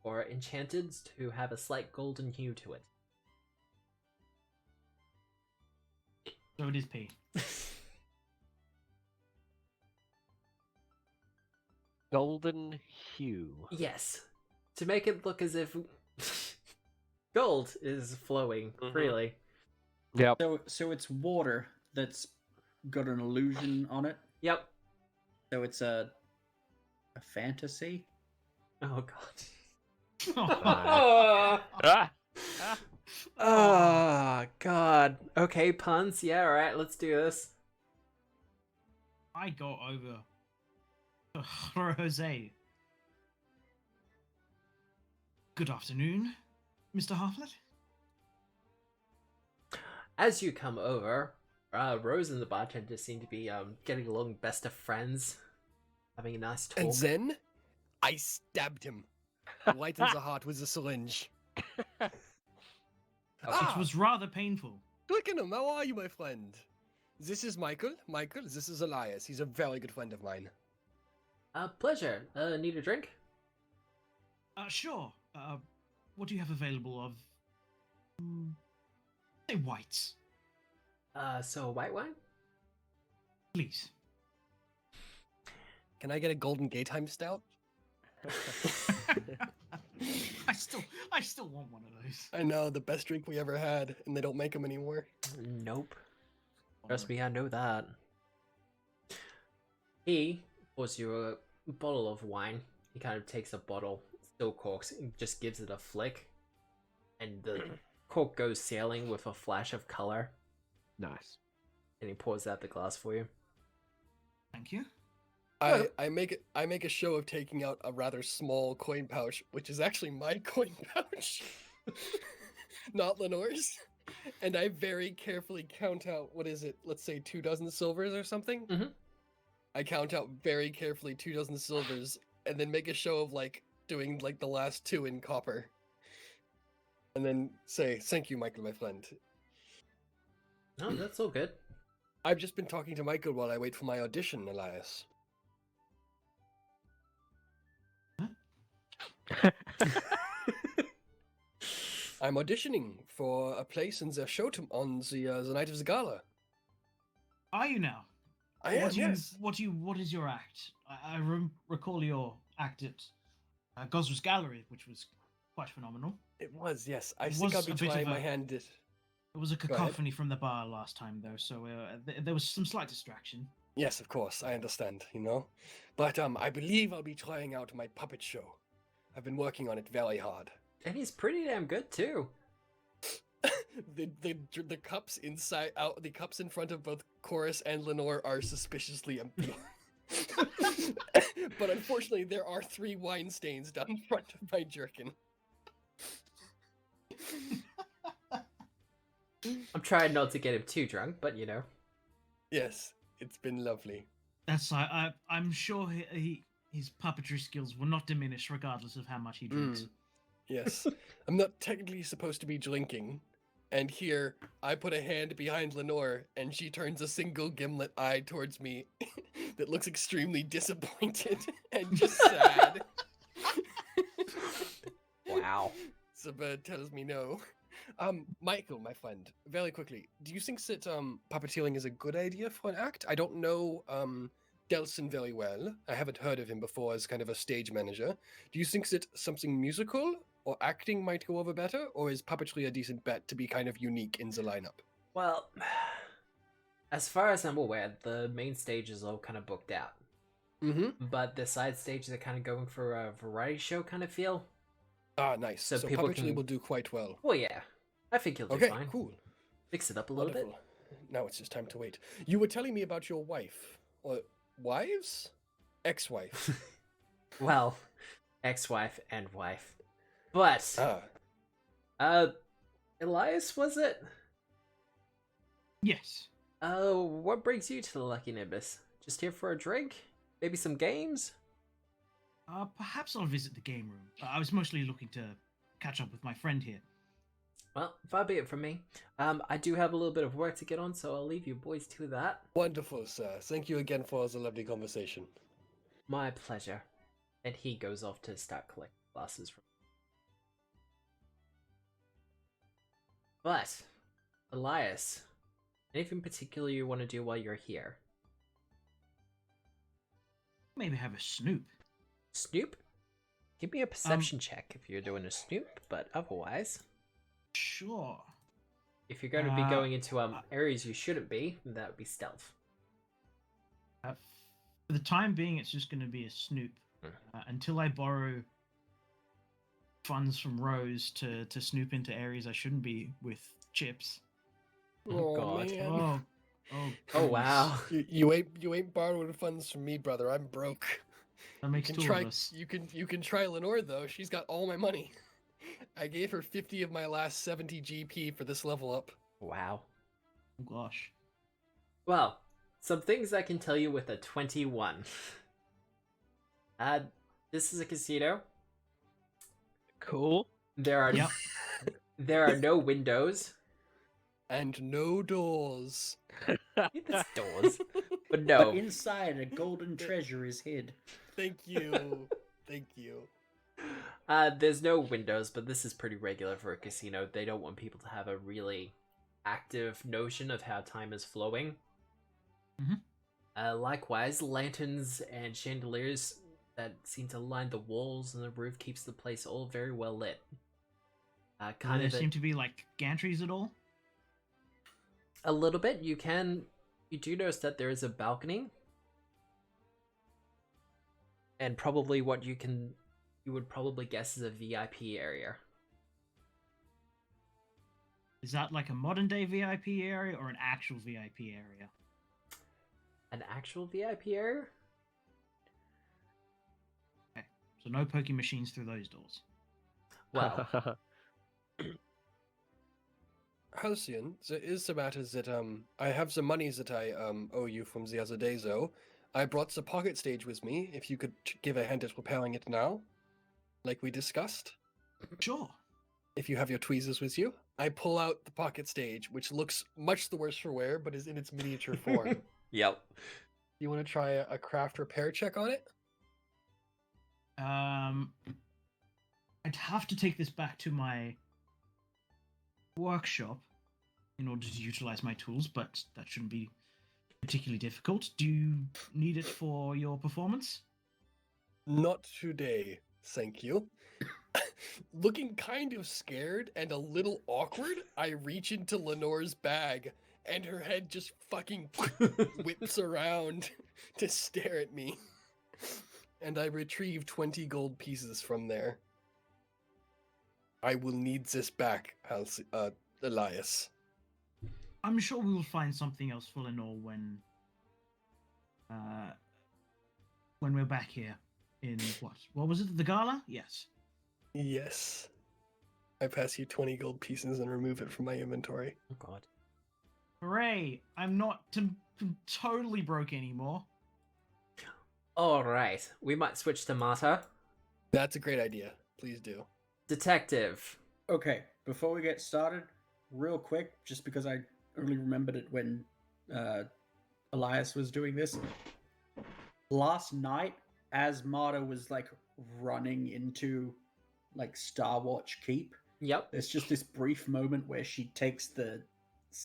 or enchanted to have a slight golden hue to it. So it is pee. Golden hue. Yes. To make it look as if gold is flowing freely. Yep. So it's water that's got an illusion on it. Yep. So it's a fantasy. Oh god. Ah! Oh god. Okay, puns. Yeah, alright, let's do this. I go over to Jose. Good afternoon, Mr. Harflet. As you come over, Rose and the bartender seem to be getting along best of friends, having a nice talk. And then, I stabbed him. Light as a heart with a syringe. Which Ah, was rather painful. look at him. How are you, my friend? This is Michael. Michael, this is Elias. He's a very good friend of mine. Pleasure. Need a drink? Sure. What do you have available of... say whites, So white wine? please. Can I get a golden gaytime stout? I still want one of those. I know, the best drink we ever had, and they don't make them anymore. Nope. Trust me, I know that. He pours you a bottle of wine. He kind of takes a bottle, still corks, and just gives it a flick. And the cork goes sailing with a flash of color. Nice. And he pours out the glass for you. Thank you. I make a show of taking out a rather small coin pouch, which is actually my coin pouch, not Lenore's. And I very carefully count out, what is it? Let's say 24 silvers or something. Mhm. I count out very carefully 24 silvers, and then make a show of like doing like the last 2 in copper, and then say, "Thank you, Michael, my friend." No, that's all good. I've just been talking to Michael while I wait for my audition, Elias. I'm auditioning for a place in the show on the night of the gala. Are you now? I am, yes. What is your act? I recall your act at Gosra's Gallery, which was quite phenomenal. It was, yes. I It think I'll was be a bit trying of my a- hand at... It was a ahead. cacophony from the bar last time, though, so there was some slight distraction. Yes, of course, I understand, you know. But I believe I'll be trying out my puppet show. I've been working on it very hard. And he's pretty damn good too. The cups inside out the cups in front of both Chorus and Lenore are suspiciously empty. But unfortunately there are 3 wine stains down in front of my jerkin. I'm trying not to get him too drunk, but you know. Yes, it's been lovely. That's I'm sure his puppetry skills will not diminish regardless of how much he drinks. Yes. I'm not technically supposed to be drinking, And here, I put a hand behind Lenore, and she turns a single gimlet eye towards me that looks extremely disappointed and just sad. Wow. Sabir tells me no. Michael, my friend, very quickly, do you think that puppeteering is a good idea for an act? I don't know Delson very well. I haven't heard of him before as kind of a stage manager. Do you think that something musical or acting might go over better, or is puppetry a decent bet to be kind of unique in the lineup? Well, as far as I'm aware, the main stage is all kind of booked out. Mm-hmm. But the side stages are kind of going for a variety show kind of feel. Ah, nice. So So people puppetry can- will do quite well. Well, yeah. I think you'll do Okay, fine. cool. Fix it up a little bit. Wonderful. Now it's just time to wait. You were telling me about your wife. Or wives? Ex-wife. Well, ex-wife and wife. But, Ah. Elias, was it? Yes. Oh, what brings you to the Lucky Nimbus? Just here for a drink? Maybe some games? Perhaps I'll visit the game room. I was mostly looking to catch up with my friend here. Well, far be it from me. I do have a little bit of work to get on, so I'll leave you boys to that. Wonderful, sir. Thank you again for the lovely conversation. My pleasure. And he goes off to start collecting glasses from. But, Elias, anything particular you want to do while you're here? Maybe have a snoop. Snoop? Give me a perception check if you're doing a snoop, but otherwise, Sure. if you're going to be going into areas you shouldn't be, that would be stealth. For the time being, it's just going to be a snoop until I borrow funds from Rose to snoop into areas I shouldn't be with Chips. Oh, God. man. Oh, Oh wow. You ain't borrowing funds from me, brother. I'm broke. that makes You two can try of us. you can try Lenore though. She's got all my money. I gave her 50 of my last 70 GP for this level up. Wow. Oh gosh. Well, some things I can tell you with a 21. This is a casino. Cool. There are Yep. there are no windows. And no doors. It's doors. But no. But inside, a golden treasure is hid. Thank you. Thank you. There's no windows, but this is pretty regular for a casino. They don't want people to have a really active notion of how time is flowing. Mhm. Likewise, lanterns and chandeliers that seem to line the walls and the roof keeps the place all very well lit. Do Kind there of seem to be like gantries at all? a little bit. You do notice that there is a balcony, and probably what you would probably guess is a VIP area. Is that like a modern day VIP area or an actual VIP area? An actual VIP area? So no poking machines through those doors. Well, Halcyon, there is the matter that I have the monies that I owe you from the other day though. I brought the pocket stage with me, if you could give a hand at repairing it now. Like we discussed. Sure. If you have your tweezers with you. I pull out the pocket stage, which looks much the worse for wear, but is in its miniature form. yep. You want to try a craft repair check on it? I'd have to take this back to my workshop in order to utilize my tools, but that shouldn't be particularly difficult. Do you need it for your performance? Not today, thank you. Looking kind of scared and a little awkward, I reach into Lenore's bag, and her head just fucking whips around to stare at me. And I retrieve 20 gold pieces from there. I will need this back, Elias. I'm sure we will find something else for Lenore when we're back here in what was it? The gala? Yes. Yes. I pass you 20 gold pieces and remove it from my inventory. Oh god. Hooray! I'm not totally broke anymore. Alright, we might switch to Marta. That's a great idea. Please do. Detective. Okay, before we get started, real quick, just because I only remembered it when Elias was doing this. Last night, as Marta was like running into like Starwatch Keep, Yep. there's just this brief moment where she takes the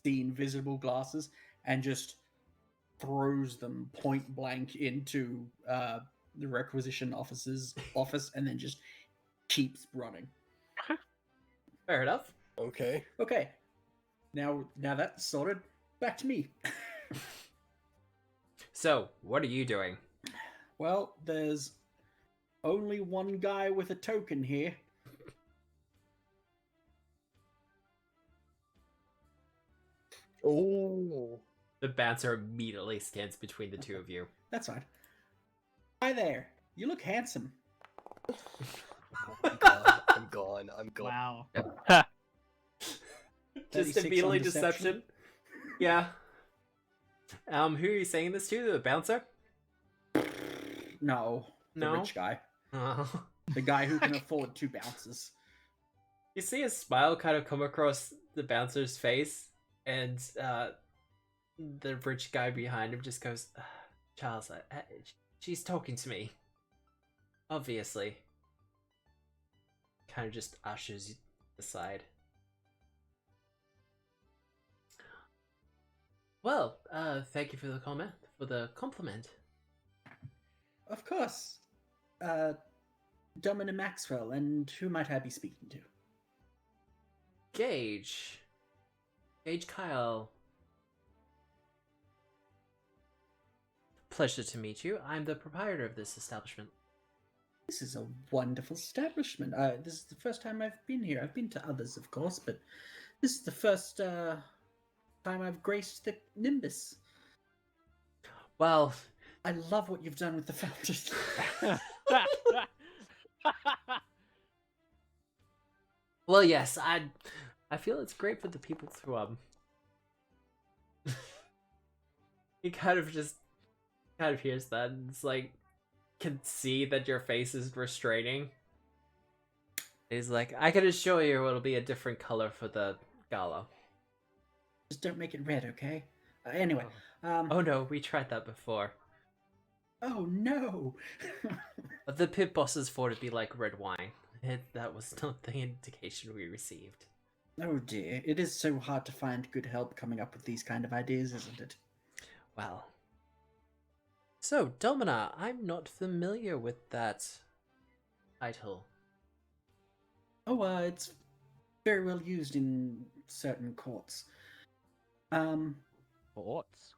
invisible glasses and just throws them point blank into the requisition officer's office and then just keeps running. Fair enough. Okay. Okay. Now that's sorted. Back to me. So, what are you doing? Well, there's only one guy with a token here. Oh. The bouncer immediately stands between the two of you. That's fine. Hi there. You look handsome. I'm gone. I'm gone. I'm gone. Wow. Just 36 immediately on deception. deception. Yeah. Who are you saying this to? The bouncer? No. The No? rich guy. Oh. The guy who can afford 2 bounces. You see a smile kind of come across the bouncer's face, and the rich guy behind him just goes, Charles, she's talking to me. Obviously. Kind of just ushers you aside. Well, thank you for the compliment. Of course. Domina Maxwell, and who might I be speaking to? Gage Carlyle. Pleasure to meet you. I'm the proprietor of this establishment. This is a wonderful establishment. This is the first time I've been here. I've been to others, of course, but this is the first time I've graced the Nimbus. Well, I love what you've done with the fountain. well, yes, I feel it's great for the people to he kind of hears that, and it's like can see that your face is restraining. He's like, I can assure you it'll be a different color for the gala. Just don't make it red, okay? Anyway, Oh no, we tried that before. Oh no! But the pit bosses thought it'd be like red wine. That was not the indication we received. Oh dear, it is so hard to find good help coming up with these kind of ideas, isn't it? Well. So, Domina, I'm not familiar with that title. Oh, it's very well used in certain courts. Thoughts?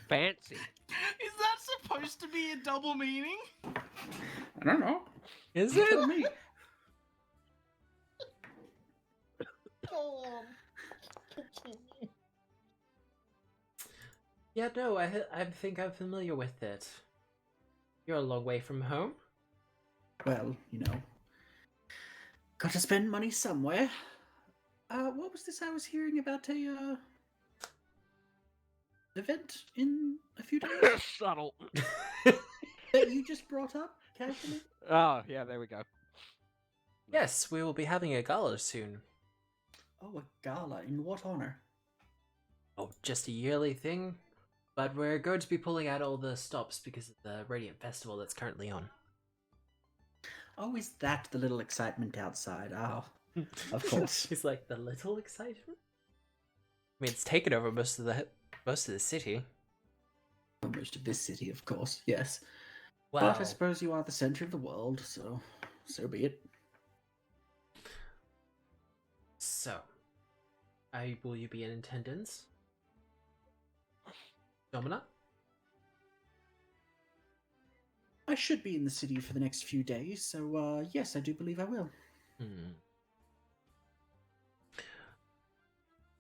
Fancy. Is that supposed to be a double meaning? I don't know. Is You tell me. Yeah, no, I think I'm familiar with it. You're a long way from home. Well, you know, gotta spend money somewhere. What was this I was hearing about a event in a few days Subtle. that you just brought up casually? Oh, yeah, there we go. Yes, we will be having a gala soon. Oh, a gala. In what honor? Oh, just a yearly thing. But we're going to be pulling out all the stops because of the Radiant Festival that's currently on. Oh, is that the little excitement outside? Oh, of course. It's like the little excitement. I mean, it's taken over most of the city. Most of this city, of course, yes. Wow. But I suppose you are the center of the world, so be it. So, will you be in attendance, Domina? I should be in the city for the next few days, so yes, I do believe I will.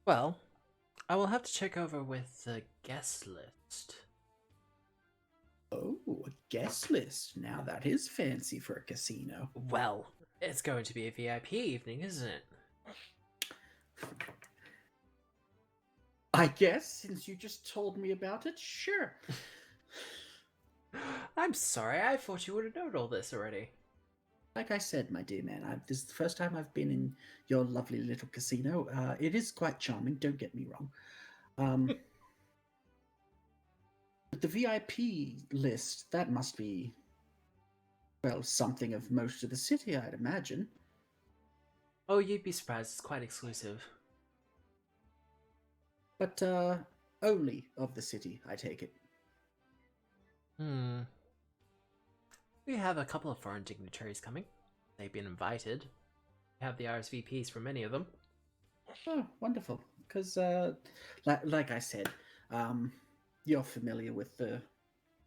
Well, I will have to check over with the guest list. Oh, a guest list. Now that is fancy for a casino. Well, it's going to be a VIP evening, isn't it? I guess, since you just told me about it, sure. I'm sorry, I thought you would have known all this already. Like I said, my dear man, this is the first time I've been in your lovely little casino. It is quite charming, don't get me wrong. But the VIP list, that must be, well, something of most of the city, I'd imagine. Oh, you'd be surprised. It's quite exclusive. But only of the city, I take it. We have a couple of foreign dignitaries coming. They've been invited. We have the RSVPs for many of them. Oh, wonderful. Because, like I said, you're familiar with the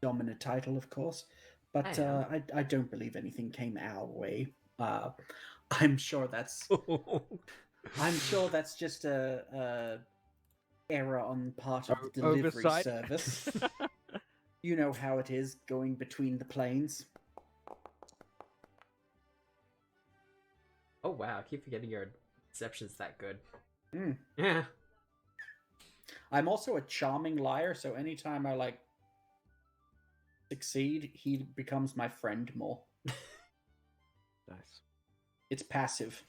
dominant title, of course, but I don't believe anything came our way. I'm sure that's just a error on part of the delivery Oversight. service. You know how it is going between the planes. Oh wow, I keep forgetting your deception's that good. Mm. Yeah. I'm also a charming liar, so anytime I succeed, he becomes my friend more. Nice. It's passive.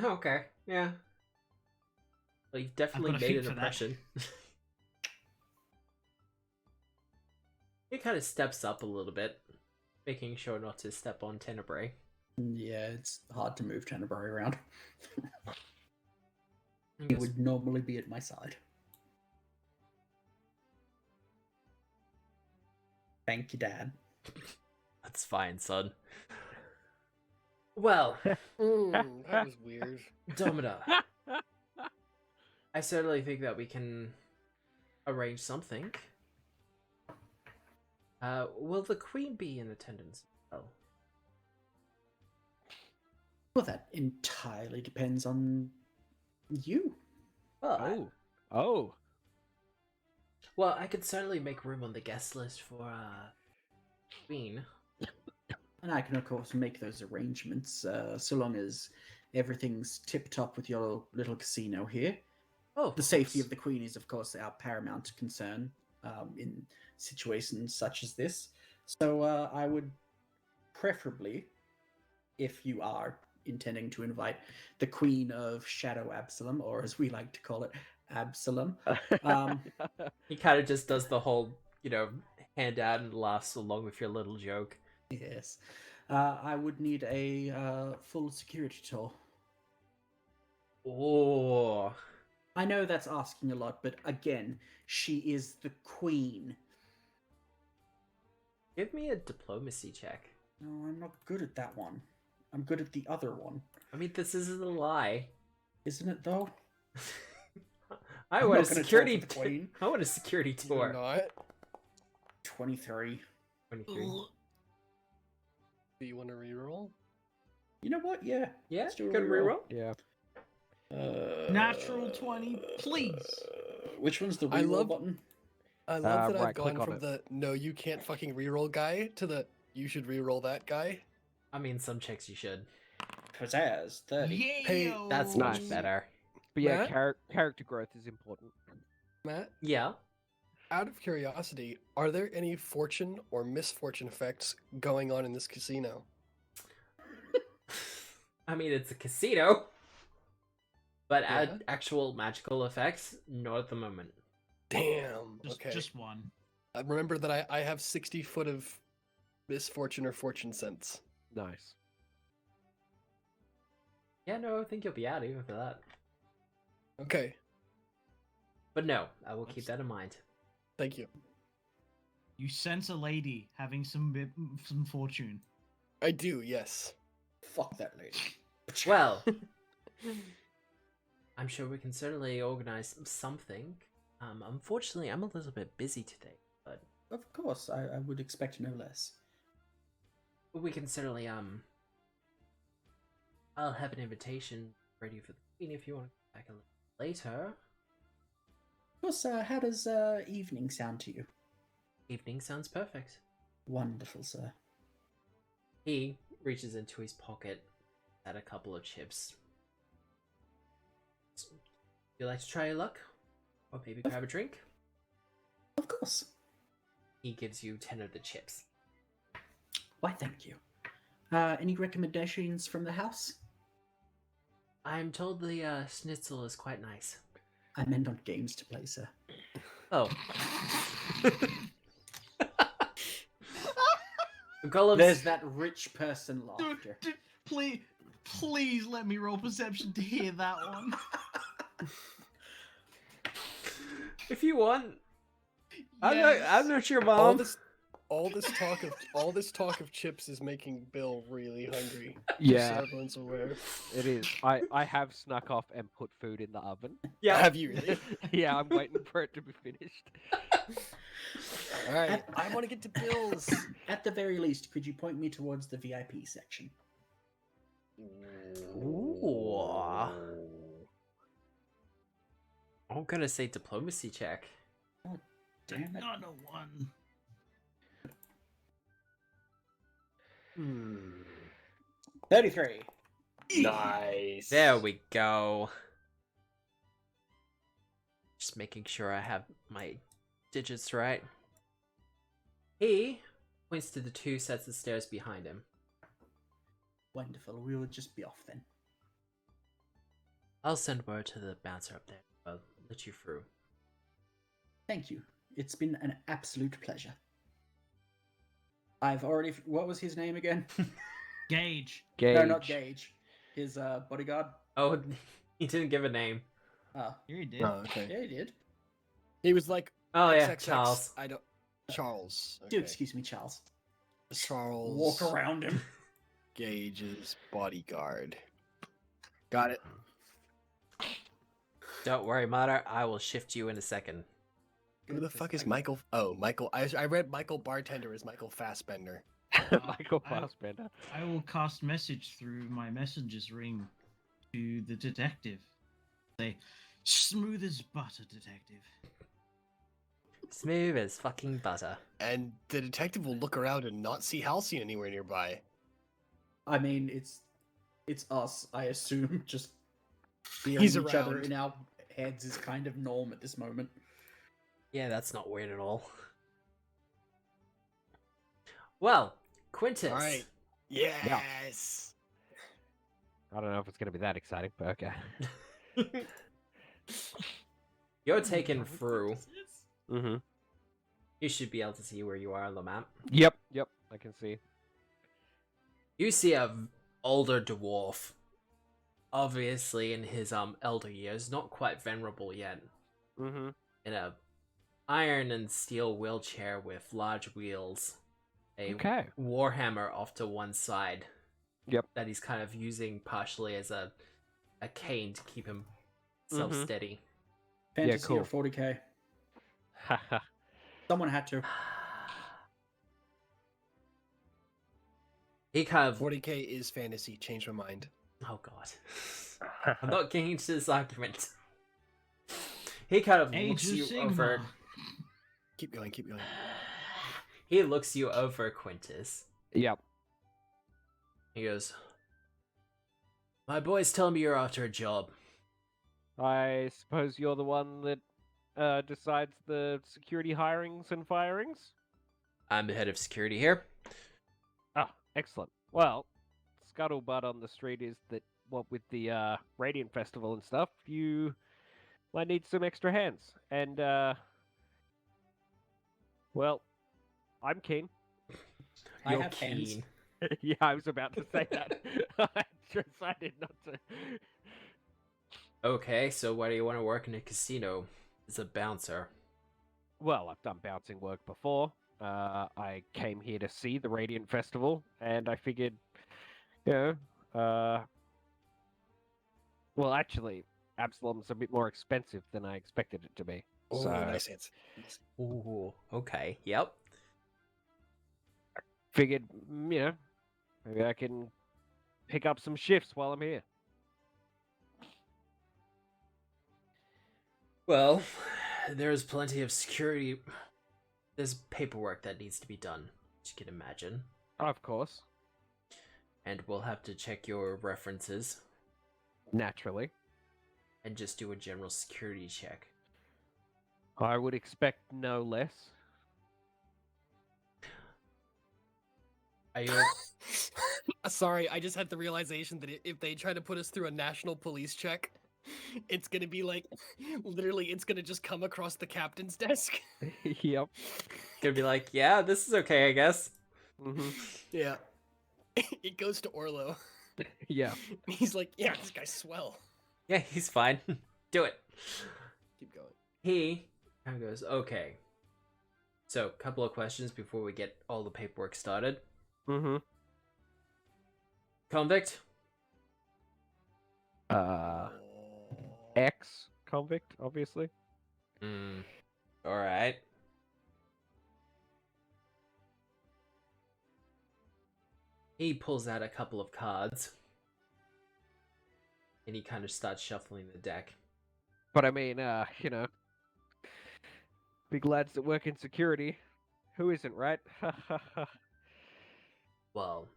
Okay, yeah. Well, you've definitely got a made feat an for that. impression. He kind of steps up a little bit, making sure not to step on Tenebrae. Yeah, it's hard to move Tenebrae around. I He guess- would normally be at my side. Thank you, Dad. That's fine, son. Well, That was weird. Domina, I certainly think that we can arrange something. Will the Queen be in attendance? Oh, Well, that entirely depends on you. well, Oh. well, I could certainly make room on the guest list for Queen. And I can, of course, make those arrangements, so long as everything's tip-top with your little casino here. Oh, The safety of the Queen is, of course, our paramount concern in situations such as this. So I would preferably, if you are intending to invite the Queen of Shadow Absalom, or as we like to call it, Absalom. He kind of just does the whole, hand out and laughs along with your little joke. Yes. I would need a full security tour. Oh, I know that's asking a lot, but again, she is the Queen. give me a diplomacy check. No, I'm not good at that one. I'm good at the other one. I mean, this isn't a lie. Isn't it, though? I I'm want a not gonna talk security. for the Queen. I want a security You're tour. not. 23. 23. Do you want to reroll? You know what? Yeah. Yeah, Let's do a good reroll. Yeah. Natural 20, please. Which one's the I reroll love- button? I love that I've right-click gone on from it. the no, you can't fucking reroll guy to the you should reroll that guy. I mean, some checks you should. Pizzazz, 30. Yeah. Hey, That's Nice. much better. But yeah, Matt? character growth is important. Matt, Yeah. out of curiosity, are there any fortune or misfortune effects going on in this casino? I mean, it's a casino. But Yeah. actual magical effects, not at the moment. Damn. Just, Okay. just one. Remember that I have 60 foot of misfortune or fortune sense. Nice. Yeah, no, I think you'll be out even for that. Okay. But no, I will keep that in mind. Thank you. You sense a lady having some fortune. I do. Yes. Fuck that lady. Well, I'm sure we can certainly organize something. Unfortunately, I'm a little bit busy today, but Of course, I would expect no less. we can certainly I'll have an invitation ready for the Queen if you want to come back a little later. Of course, how does evening sound to you? Evening sounds perfect. Wonderful, sir. He reaches into his pocket at a couple of chips. Would you like to try your luck? Or maybe grab a drink? Of course. He gives you 10 of the chips. Why, thank you. Any recommendations from the house? I'm told the schnitzel is quite nice. I meant on games to play, sir. Oh. Golem's... There's that rich person laughter. Please let me roll perception to hear that one. If you want. Yes. I'm not your mom. All this talk of chips is making Bill really hungry. Yeah, So everyone's aware. it is. I have snuck off and put food in the oven. Yeah. Have you really? Yeah, I'm waiting for it to be finished. All right. I want to get to Bill's. At the very least, could you point me towards the VIP section? Ooh. I'm gonna say diplomacy check. Damn it. Not a one. 33. Nice. There we go. Just making sure I have my digits right. He points to the 2 sets of stairs behind him. Wonderful. We will just be off then. I'll send word to the bouncer up there. I'll let you through. Thank you. It's been an absolute pleasure. I've already... What was his name again? Gage. Gage. No, not Gage. His bodyguard. Oh, he didn't give a name. Oh, Here he did. Oh, okay. yeah, he did. He was like, Oh yeah, XXX. Charles. I don't. Charles. Do Okay. excuse me, Charles. Charles. Walk around him. Gage's bodyguard. Got it. Don't worry, Mater. I will shift you in a second. Who the fuck is Michael? Oh, Michael. I read Michael Bartender as Michael Fassbender. Michael I- Fassbender. I will cast message through my messenger's ring to the detective. Say, smooth as butter, detective. Smooth as fucking butter. And the detective will look around and not see Halcyon anywhere nearby. I mean, it's us, I assume. Just feeling He's each other around. in our heads is kind of norm at this moment. Yeah, that's not weird at all. Well, Quintus. All right. Yes. I don't know if it's going to be that exciting, but okay. You're taken through. Mm-hmm. You should be able to see where you are on the map. Yep, I can see. You see a older dwarf, obviously in his elder years, not quite venerable yet, Mm-hmm. in a iron and steel wheelchair with large wheels, a Okay. warhammer off to one side. Yep. That he's kind of using partially as a cane to keep himself Mhm. steady. Fantasy cool. or 40k. Haha. Someone had to. He kind of 40k is fantasy. Change my mind. oh god. I'm not getting into this argument. He kind of Age looks of you Sigma. over. Keep going. Keep going. He looks you over, Quintus. Yep. He goes, "My boys tell me you're after a job." I suppose you're the one that decides the security hirings and firings? I'm the head of security here. Ah, excellent. Well, scuttlebutt on the street is that, what with the Radiant Festival and stuff, you might need some extra hands. And, well, I'm keen. I You're have hands. keen. Yeah, I was about to say that. I decided not to. Okay, so why do you want to work in a casino as a bouncer? Well, I've done bouncing work before. I came here to see the Radiant Festival, and I figured, you know, well, actually, Absalom's a bit more expensive than I expected it to be. Oh, So, nice answer. Ooh, okay, yep. figured, you know, maybe I can pick up some shifts while I'm here. Well, there's plenty of security. There's paperwork that needs to be done, as you can imagine. Of course. And we'll have to check your references Naturally. and just do a general security check. I would expect no less. Are you Sorry, I just had the realization that if they try to put us through a national police check, it's gonna be like, literally, it's gonna just come across the captain's desk. Yep. Gonna be like, yeah, this is okay, I guess. Hmm. Yeah. It goes to Orlo. Yeah. He's like, yeah, this guy's swell. Yeah, he's fine. Do it. Keep going. He kind of goes, okay. So, couple of questions before we get all the paperwork started. Mm-hmm. Convict? Ex-convict, obviously. Alright. He pulls out a couple of cards. And he kind of starts shuffling the deck. But I mean, big lads that work in security. Who isn't, right? Well,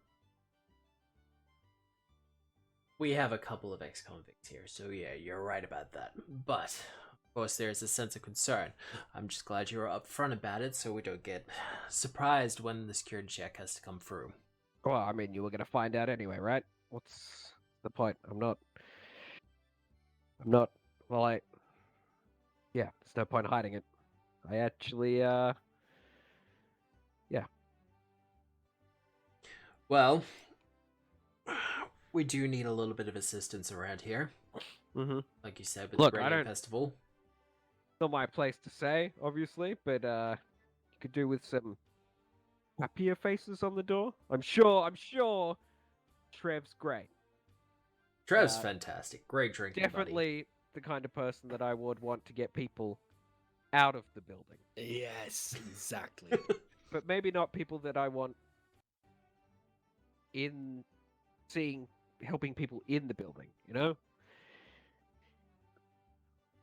we have a couple of ex-convicts here, so yeah, you're right about that. But, of course, there's a sense of concern. I'm just glad you were upfront about it so we don't get surprised when the security check has to come through. Well, I mean, you were gonna find out anyway, right? What's the point? I'm not. Well, yeah, there's no point hiding it. I actually, Well, we do need a little bit of assistance around here. Mm-hmm. Like you said, with Look, the I radio don't- festival. Not my place to say, obviously, but you could do with some happier faces on the door. I'm sure Trev's great. Trev's fantastic. Great drinking buddy. Definitely the kind of person that I would want to get people out of the building. Yes, exactly. But maybe not people that I want helping people in the building, you know?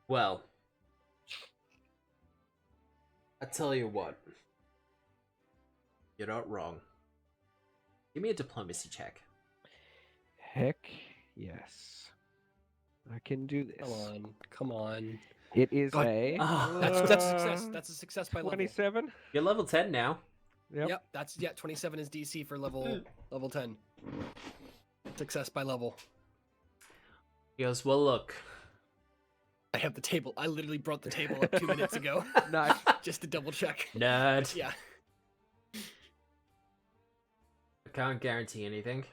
Well, I tell you what. You're not wrong. Give me a diplomacy check. Heck yes. I can do this. Come on. It is God. a That's a success. That's a success by level. 27. You're level 10 now. Yep. That's 27 is DC for level 10. Success by level. He goes, well, look. I have the table. I literally brought the table up 2 minutes ago. Nice. Just to double check. Nerd. Yeah. I can't guarantee anything.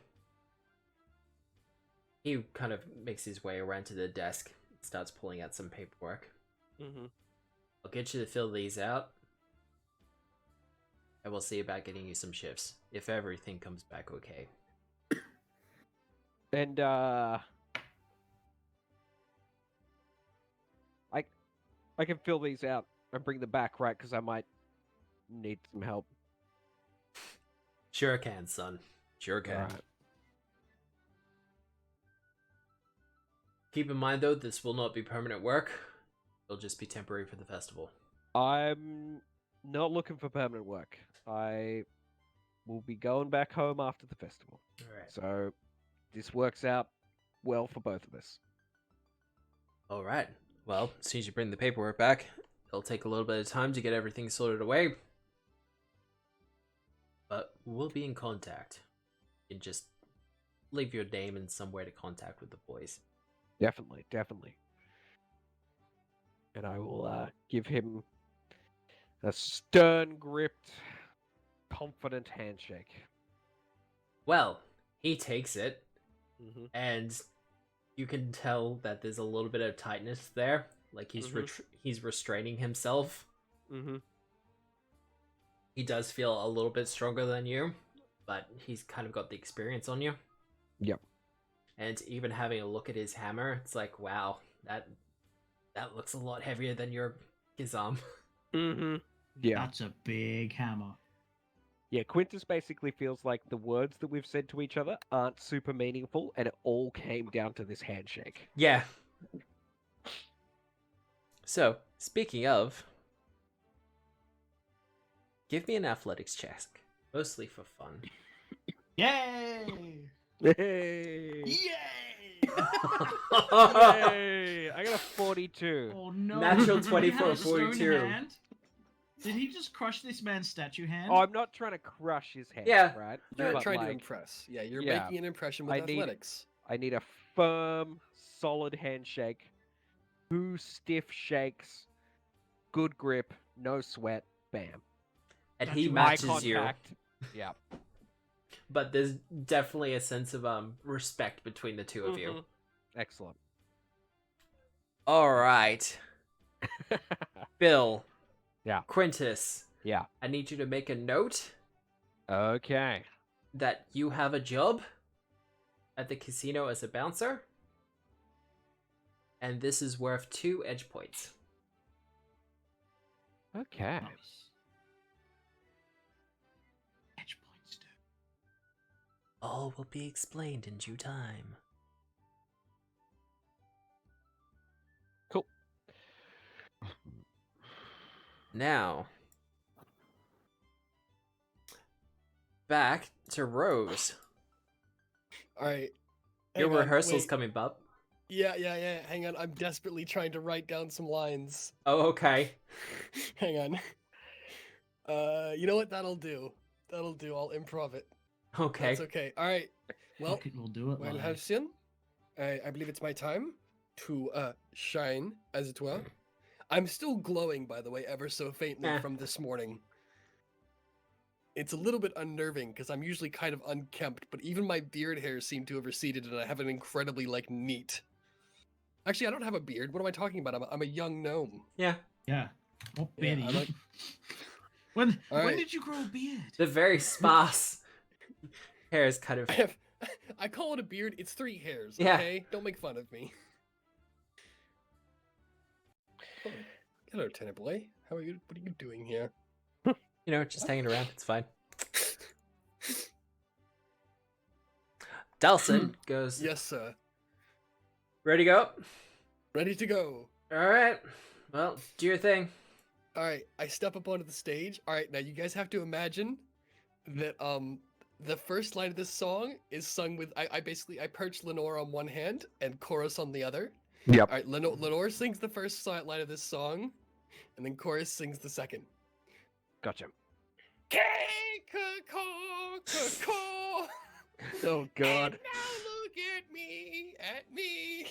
He kind of makes his way around to the desk, starts pulling out some paperwork. Mm-hmm. I'll get you to fill these out. And we'll see about getting you some shifts, if everything comes back okay. And I can fill these out and bring them back, right? Because I might need some help. Sure can, son. Sure can. Alright. Keep in mind, though, this will not be permanent work. It'll just be temporary for the festival. I'm not looking for permanent work. I will be going back home after the festival. Alright. So this works out well for both of us. Alright. Well, as soon as you bring the paperwork back, it'll take a little bit of time to get everything sorted away. But we'll be in contact. And just leave your name and somewhere to contact with the boys. Definitely. And I will give him a stern-gripped, confident handshake. Well, he takes it, Mm-hmm. and you can tell that there's a little bit of tightness there. Like he's he's restraining himself. Mm-hmm. He does feel a little bit stronger than you, but he's kind of got the experience on you. Yep. And even having a look at his hammer, it's like, wow, that looks a lot heavier than your Gizam. Mm-hmm. Yeah. That's a big hammer. Yeah, Quintus basically feels like the words that we've said to each other aren't super meaningful, and it all came down to this handshake. Yeah. So, speaking of, give me an athletics check, mostly for fun. Yay! Hey! Yay! Hey! I got a 42. Oh no! Natural Did he 20 have for a stone 42. hand? Did he just crush this man's statue hand? Oh, I'm not trying to crush his head, Yeah. right? You're But, trying to like, impress. Yeah, you're yeah, making an impression with I need- athletics. I need a firm, solid handshake. 2 stiff shakes. Good grip. No sweat. Bam. And Got he you. Eye matches you. contact. Yeah. But there's definitely a sense of respect between the two of you. Mhm. Excellent. All right, Bill. Yeah. Quintus. Yeah. I need you to make a note Okay. that you have a job at the casino as a bouncer, and this is worth 2 edge points. Okay. Nice. Edge points, dude. All will be explained in due time. Cool. Now, back to Rose. All right. Your hang on, rehearsal's wait. coming up. Yeah. Hang on. I'm desperately trying to write down some lines. Oh, okay. Hang on. You know what? That'll do. That'll do. I'll improv it. Okay. That's okay. All right. Well, Fuck it, we'll do it well, live. Halcyon, I believe it's my time to shine, as it were. I'm still glowing, by the way, ever so faintly Eh. from this morning. It's a little bit unnerving because I'm usually kind of unkempt, but even my beard hairs seem to have receded, and I have an incredibly neat. Actually, I don't have a beard. What am I talking about? I'm a young gnome. Yeah. Yeah. What Yeah, beard I are you? like- When Alright. did you grow a beard? The very sparse hair is kind of. I call it a beard. It's 3 hairs. Yeah. Okay, don't make fun of me. Oh, hello, tenor boy. How are you? What are you doing here? You know, just hanging around. It's fine. Dalson goes, Yes, sir. ready to go? Ready to go. Alright. Well, do your thing. All right, I step up onto the stage. All right, now you guys have to imagine that the first line of this song is sung with I perch Lenore on one hand and chorus on the other. Yep. All right, Lenore sings the first line of this song, and then chorus sings the second. Gotcha. Oh God. And now look at me.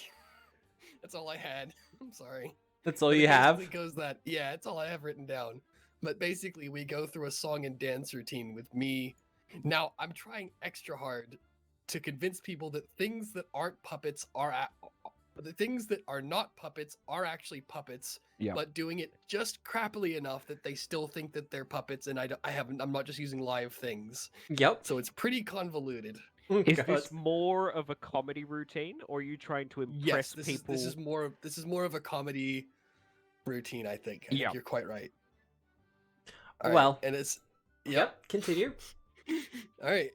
That's all I had. I'm sorry. That's all But you it have? basically goes that. Yeah, it's all I have written down. But basically, we go through a song and dance routine with me. Now, I'm trying extra hard to convince people that things that aren't puppets are the things that are not puppets are actually puppets, Yeah. but doing it just crappily enough that they still think that they're puppets, and I'm not just using live things. Yep. So it's pretty convoluted. Is God. this more of a comedy routine, or are you trying to impress Yes, this people? is more of a comedy routine. I think. I Yeah. think you're quite right. All right, Well. and it's Yep. Continue. all right.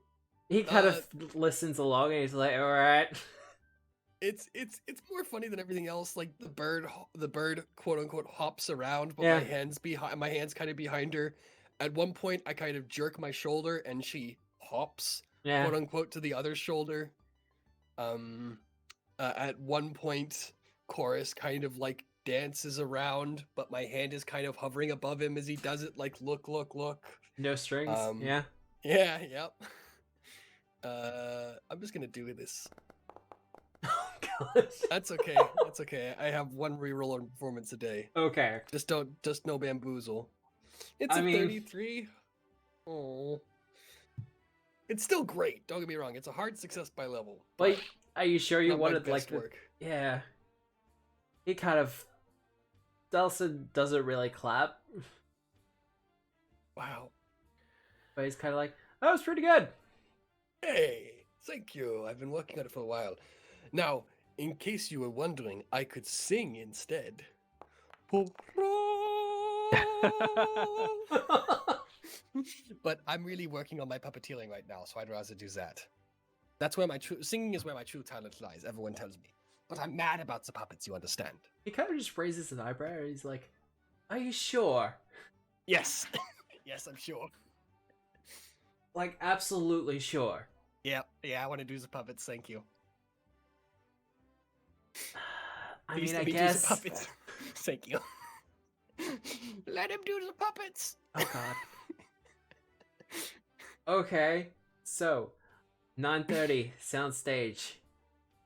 He kind of listens along and he's like, alright. It's more funny than everything else. Like the bird quote unquote hops around, but Yeah. my hands kind of behind her. At one point, I kind of jerk my shoulder, and she hops Yeah. quote unquote to the other shoulder. At one point, chorus kind of dances around, but my hand is kind of hovering above him as he does it. Like look. No strings. Yeah. Yeah. Yep. I'm just gonna do this. Oh, God. That's okay. That's okay. I have 1 reroll on performance a day. Okay. Just no bamboozle. It's I a mean- 33. Oh. It's still great. Don't get me wrong. It's a hard success by level. Like, are you sure you not my wanted best the- work. Yeah. He kind of. Dalson doesn't really clap, Wow. but he's kind of like, that was pretty good. Hey, thank you. I've been working on it for a while. Now, in case you were wondering, I could sing instead. But I'm really working on my puppeteering right now, so I'd rather do that. That's where singing is where my true talent lies, everyone tells me. But I'm mad about the puppets, you understand? He kind of just raises an eyebrow and he's like, are you sure? Yes. Yes, I'm sure. Like, absolutely sure. Yeah, I want to do the puppets, thank you. I Please mean, let I me do the guess. puppets. Thank you. Let him do the puppets. Oh god. Okay, so 9:30 sound stage.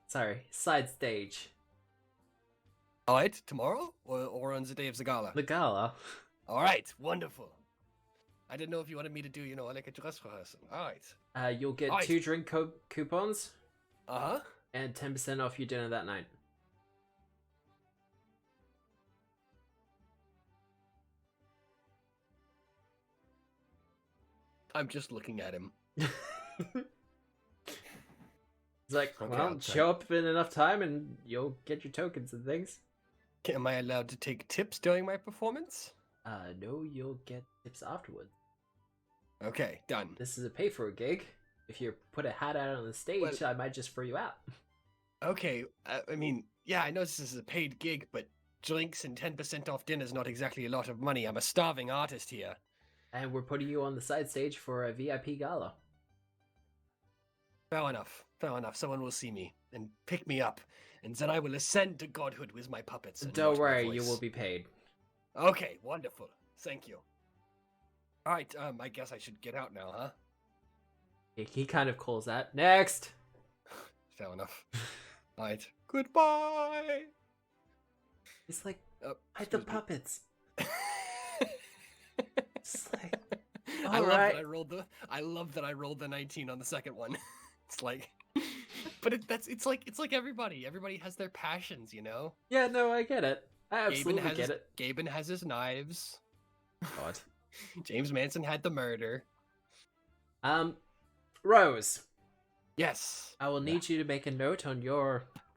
Sorry, side stage. All right, tomorrow or on the day of the gala. The gala. All right, wonderful. I didn't know if you wanted me to do, like a dress rehearsal. All right. You'll get Nice. 2 drink coupons Uh huh. and 10% off your dinner that night. I'm just looking at him. It's like, Okay, well, I'll try. show up in enough time and you'll get your tokens and things. Am I allowed to take tips during my performance? No, you'll get tips afterwards. Okay, done. This is a pay for a gig. If you put a hat out on the stage, Well- I might just throw you out. Okay, I mean, yeah, I know this is a paid gig, but drinks and 10% off dinner is not exactly a lot of money. I'm a starving artist here. And we're putting you on the side stage for a VIP gala. Fair enough. Fair enough. Someone will see me and pick me up, and then I will ascend to godhood with my puppets. And Don't not my worry, you voice. will be paid. Okay, wonderful. Thank you. All right, I guess I should get out now, huh? He kind of calls that. Next! Fair enough. All right. Goodbye. He's like, Oh, hide the excuse me. puppets. It's like, I love alright. that I love that I rolled the 19 on the second one. It's like, but it's like everybody. Everybody has their passions, you know. yeah, no, I get it. I absolutely has get it. Gaben has his knives. God. James Manson had the murder. Rose, Yes. I will need you to make a note on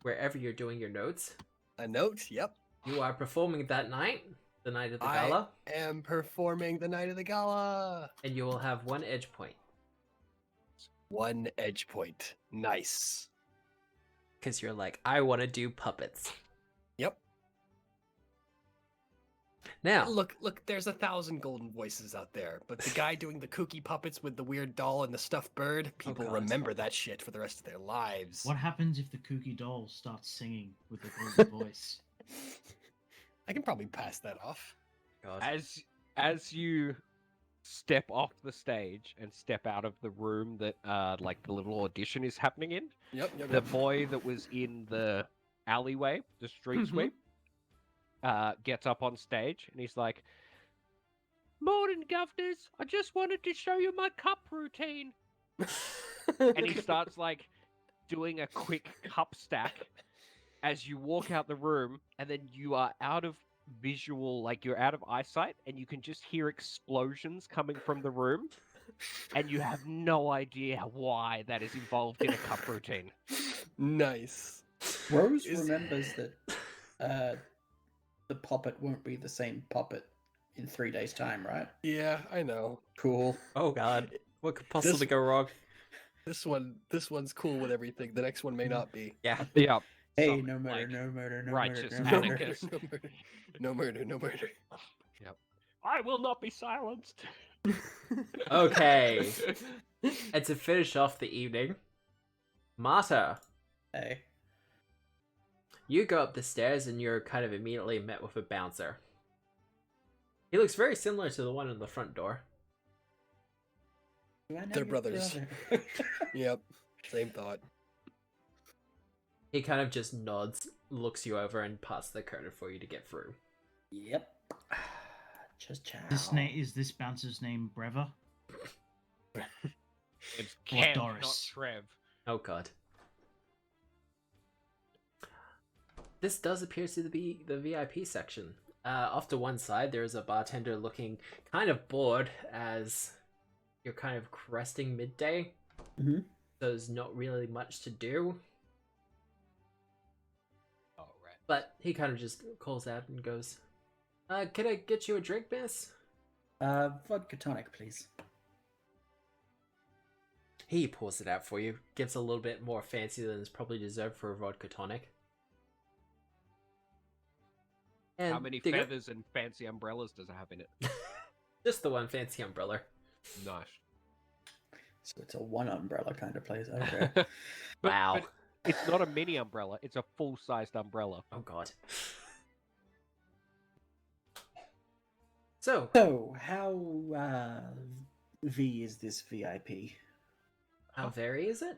wherever you're doing your notes. A note. Yep. You are performing that night, the night of the I gala, am performing the night of the gala. and you will have 1 edge point. 1 edge point. Nice. Because you're like, I want to do puppets. Yep. Now, Look, there's 1,000 golden voices out there, but the guy doing the kooky puppets with the weird doll and the stuffed bird, people God. remember that shit for the rest of their lives. What happens if the kooky doll starts singing with a golden voice? I can probably pass that off. God. As you step off the stage and step out of the room that like the little audition is happening in, Yep. the boy that was in the alleyway, the street sweep, gets up on stage and he's like, "Morning, governors. I just wanted to show you my cup routine." And he starts like doing a quick cup stack as you walk out the room, and then you are out of visual, like you're out of eyesight, and you can just hear explosions coming from the room, and you have no idea why that is involved in a cup routine. Nice. Rose Is- remembers that the puppet won't be the same puppet in 3 days' time, right? Yeah, I know. Cool. Oh God, what could possibly This- go wrong? This one's cool with everything. The next one may not be. Yeah. Yeah. Hey, Some, no murder, like, no murder, no righteous murder, no No murder. murder, anarchist. no murder, no murder, no murder. I will not be silenced. Okay. And to finish off the evening, Marta, Hey. you go up the stairs and you're kind of immediately met with a bouncer. He looks very similar to the one in the front door. Do I know They're your brothers. brother? Yep. Same thought. He kind of just nods, looks you over, and passes the curtain for you to get through. Yep. Just chow. Is this bouncer's name Breva? It's Or Kev, not Doris. Trev. Oh God. This does appear to be the VIP section. Off to one side, there's a bartender looking kind of bored as you're kind of cresting midday. Mhm. There's not really much to do, Oh, right. but he kind of just calls out and goes, "Can I get you a drink, miss?" Vodka tonic, please. He pours it out for you, gives a little bit more fancy than is probably deserved for a vodka tonic. And How many there you go. feathers and fancy umbrellas does it have in it? Just the one fancy umbrella. Nice. So it's a one umbrella kind of place. Okay. Wow. But it's not a mini umbrella, it's a full-sized umbrella. Oh God. So, So, how V is this VIP? how very is it?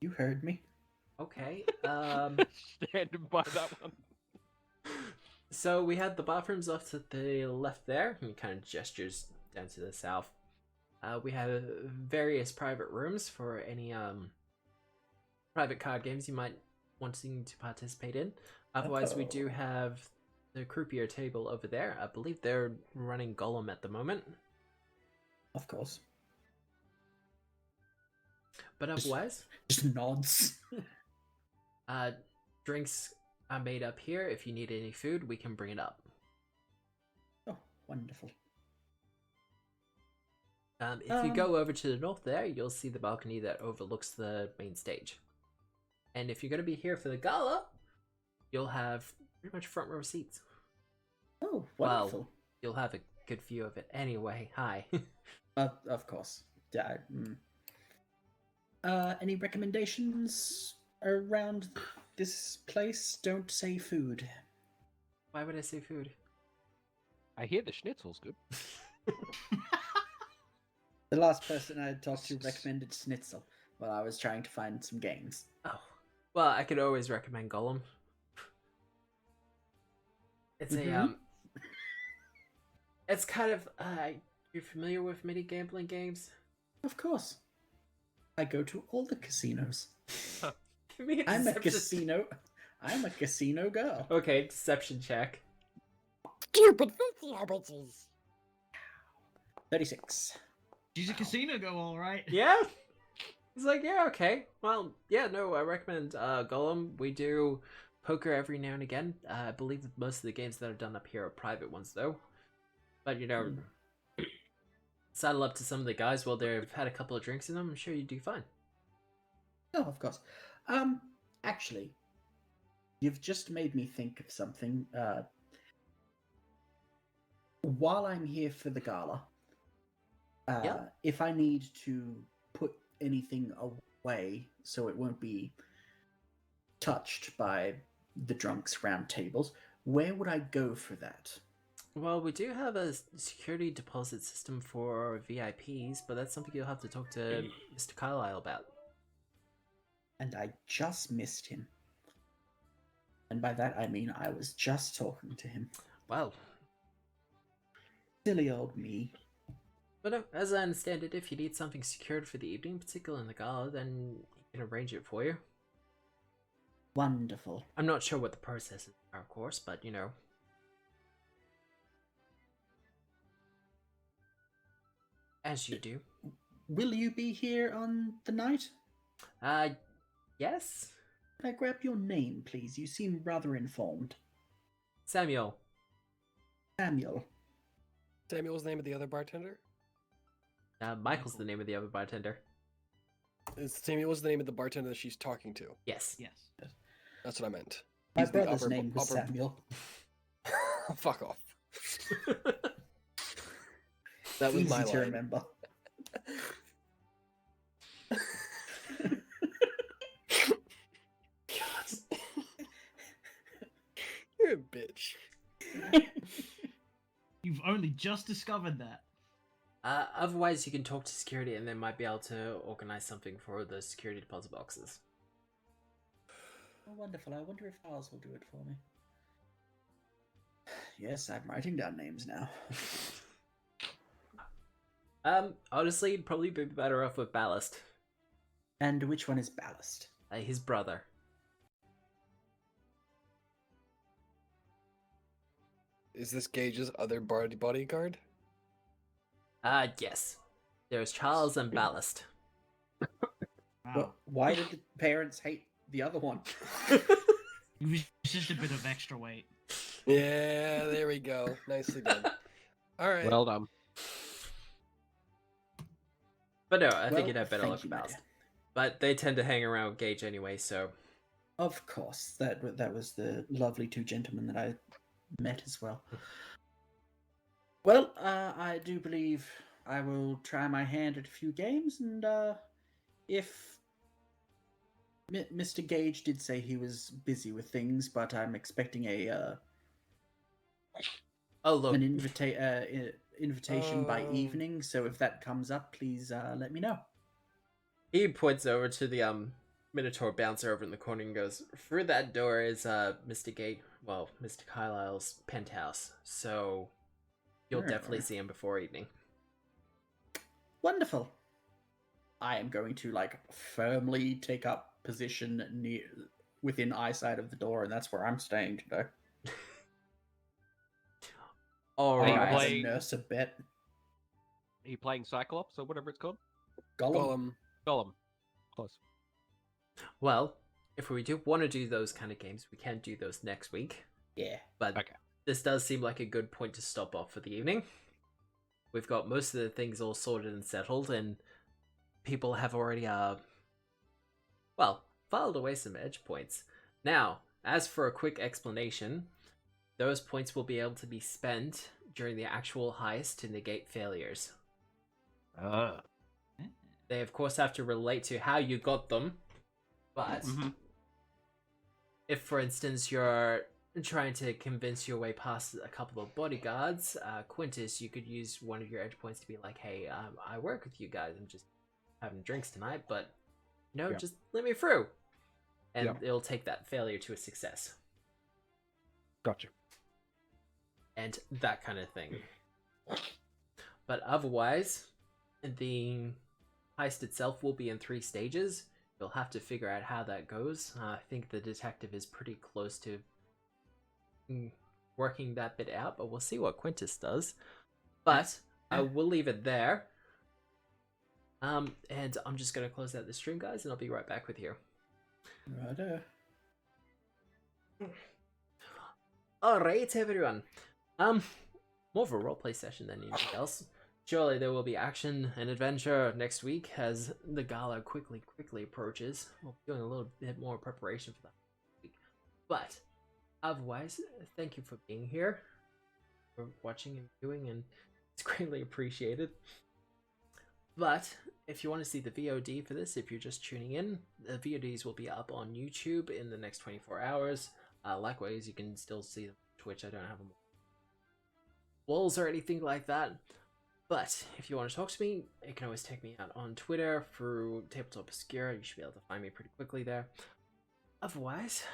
You heard me. Okay. Standing by that one. So we had the bathrooms off to the left there. He kind of gestures down to the south. We have various private rooms for any private card games you might wanting to participate in. Otherwise, we do have the croupier table over there. I believe they're running Golem at the moment. Of course. But otherwise, Just nods. drinks are made up here. If you need any food, we can bring it up. Oh, wonderful. If you go over to the north there, you'll see the balcony that overlooks the main stage. And if you're going to be here for the gala, you'll have pretty much front row seats. Oh, wonderful. Well, you'll have a good view of it anyway. Hi. Of course. Yeah. Any recommendations around this place? Don't say food. Why would I say food? I hear the schnitzel's good. The last person I had talked to recommended Schnitzel while I was trying to find some games. Oh, well, I could always recommend Golem. It's it's kind of you're familiar with mini gambling games? Of course. I go to all the casinos. Give me I'm a deception- casino girl. Okay, deception check. Stupid filthy hobbitses. 36. She's a casino girl, all right. Yeah? He's like, yeah, okay. Well, yeah, no, I recommend Golem. We do poker every now and again. I believe that most of the games that are done up here are private ones, though. But, you know, saddle up to some of the guys while they've had a couple of drinks in them. I'm sure you do fine. Oh, of course. Actually, you've just made me think of something. While I'm here for the gala, if I need to put anything away so it won't be touched by the drunks round tables, where would I go for that? Well, we do have a security deposit system for VIPs, but that's something you'll have to talk to Mr. Carlyle about. And I just missed him. And by that I mean I was just talking to him. Well, Silly old me. but no, as I understand it, if you need something secured for the evening, particularly in the gala, then he can arrange it for you. Wonderful. I'm not sure what the processes are, of course, but you know. As you do. Will you be here on the night? Yes? Can I grab your name, please? You seem rather informed. Samuel. Samuel. Samuel's the name of the other bartender? Michael's the name of the other bartender. Samuel's the name of the bartender that she's talking to. Yes. Yes. That's what I meant. My He's the brother's upper- name was upper- Samuel. Fuck off. That was Easy my to line. remember. You're a bitch. You've only just discovered that. Otherwise, you can talk to security and they might be able to organize something for the security deposit boxes. Oh, wonderful. I wonder if Ours will do it for me. Yes, I'm writing down names now. Honestly, you'd probably be better off with Ballast. And which one is Ballast? His brother. Is this Gage's other bodyguard? Yes. There's Charles and Ballast. Wow. But why did the parents hate the other one? It was just a bit of extra weight. Yeah, there we go. Nicely done. All right. Well done. But no, I think Well, you'd have better thank luck with you, my Ballast. dear. But they tend to hang around with Gage anyway, so... Of course, that was the lovely two gentlemen that I met as well. Well, I do believe I will try my hand at a few games, and if Mr. Gage did say he was busy with things, but I'm expecting Oh, look. an invitation by evening. So if that comes up, please let me know. He points over to the Minotaur bouncer over in the corner and goes, through that door is Mr. Mr. Carlyle's penthouse. So you'll definitely see him before evening. Wonderful. I am going to firmly take up position within eyesight of the door, and that's where I'm staying today. All Are you right. playing- Nurse a bit. Are you playing Cyclops or whatever it's called? Gollum. Gollum. Close. Well, if we do want to do those kind of games, we can do those next week. Yeah. But Okay. this does seem like a good point to stop off for the evening. We've got most of the things all sorted and settled, and people have already, filed away some edge points. Now, as for a quick explanation, those points will be able to be spent during the actual heist to negate failures. Ah. They, of course, have to relate to how you got them, but if, for instance, you're trying to convince your way past a couple of bodyguards, Quintus, you could use one of your edge points to be like, hey, I work with you guys, I'm just having drinks tonight, but, just let me through. And it'll take that failure to a success. Gotcha. And that kind of thing. But otherwise, the heist itself will be in 3 stages. You'll have to figure out how that goes. I think the detective is pretty close to working that bit out, but we'll see what Quintus does. But I will leave it there. And I'm just going to close out the stream, guys, and I'll be right back with you. Righto. Alright, everyone. More of a roleplay session than anything else. Surely there will be action and adventure next week as the gala quickly approaches. We'll be doing a little bit more preparation for that week. But otherwise, thank you for being here, for watching and viewing, and it's greatly appreciated. But if you want to see the VOD for this, if you're just tuning in, the VODs will be up on YouTube in the next 24 hours. Likewise, you can still see them on Twitch. I don't have them walls or anything like that. But if you want to talk to me, you can always check me out on Twitter through Tabletop Obscura. You should be able to find me pretty quickly there. Otherwise,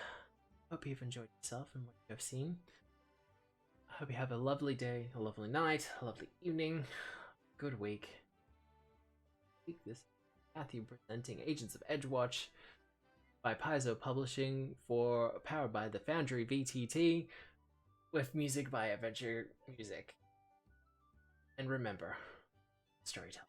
hope you've enjoyed yourself and what you have seen. I hope you have a lovely day, a lovely night, a lovely evening, good week. This is Matthew presenting Agents of Edgewatch by Paizo Publishing powered by the Foundry VTT with music by Adventure Music. And remember, storytelling.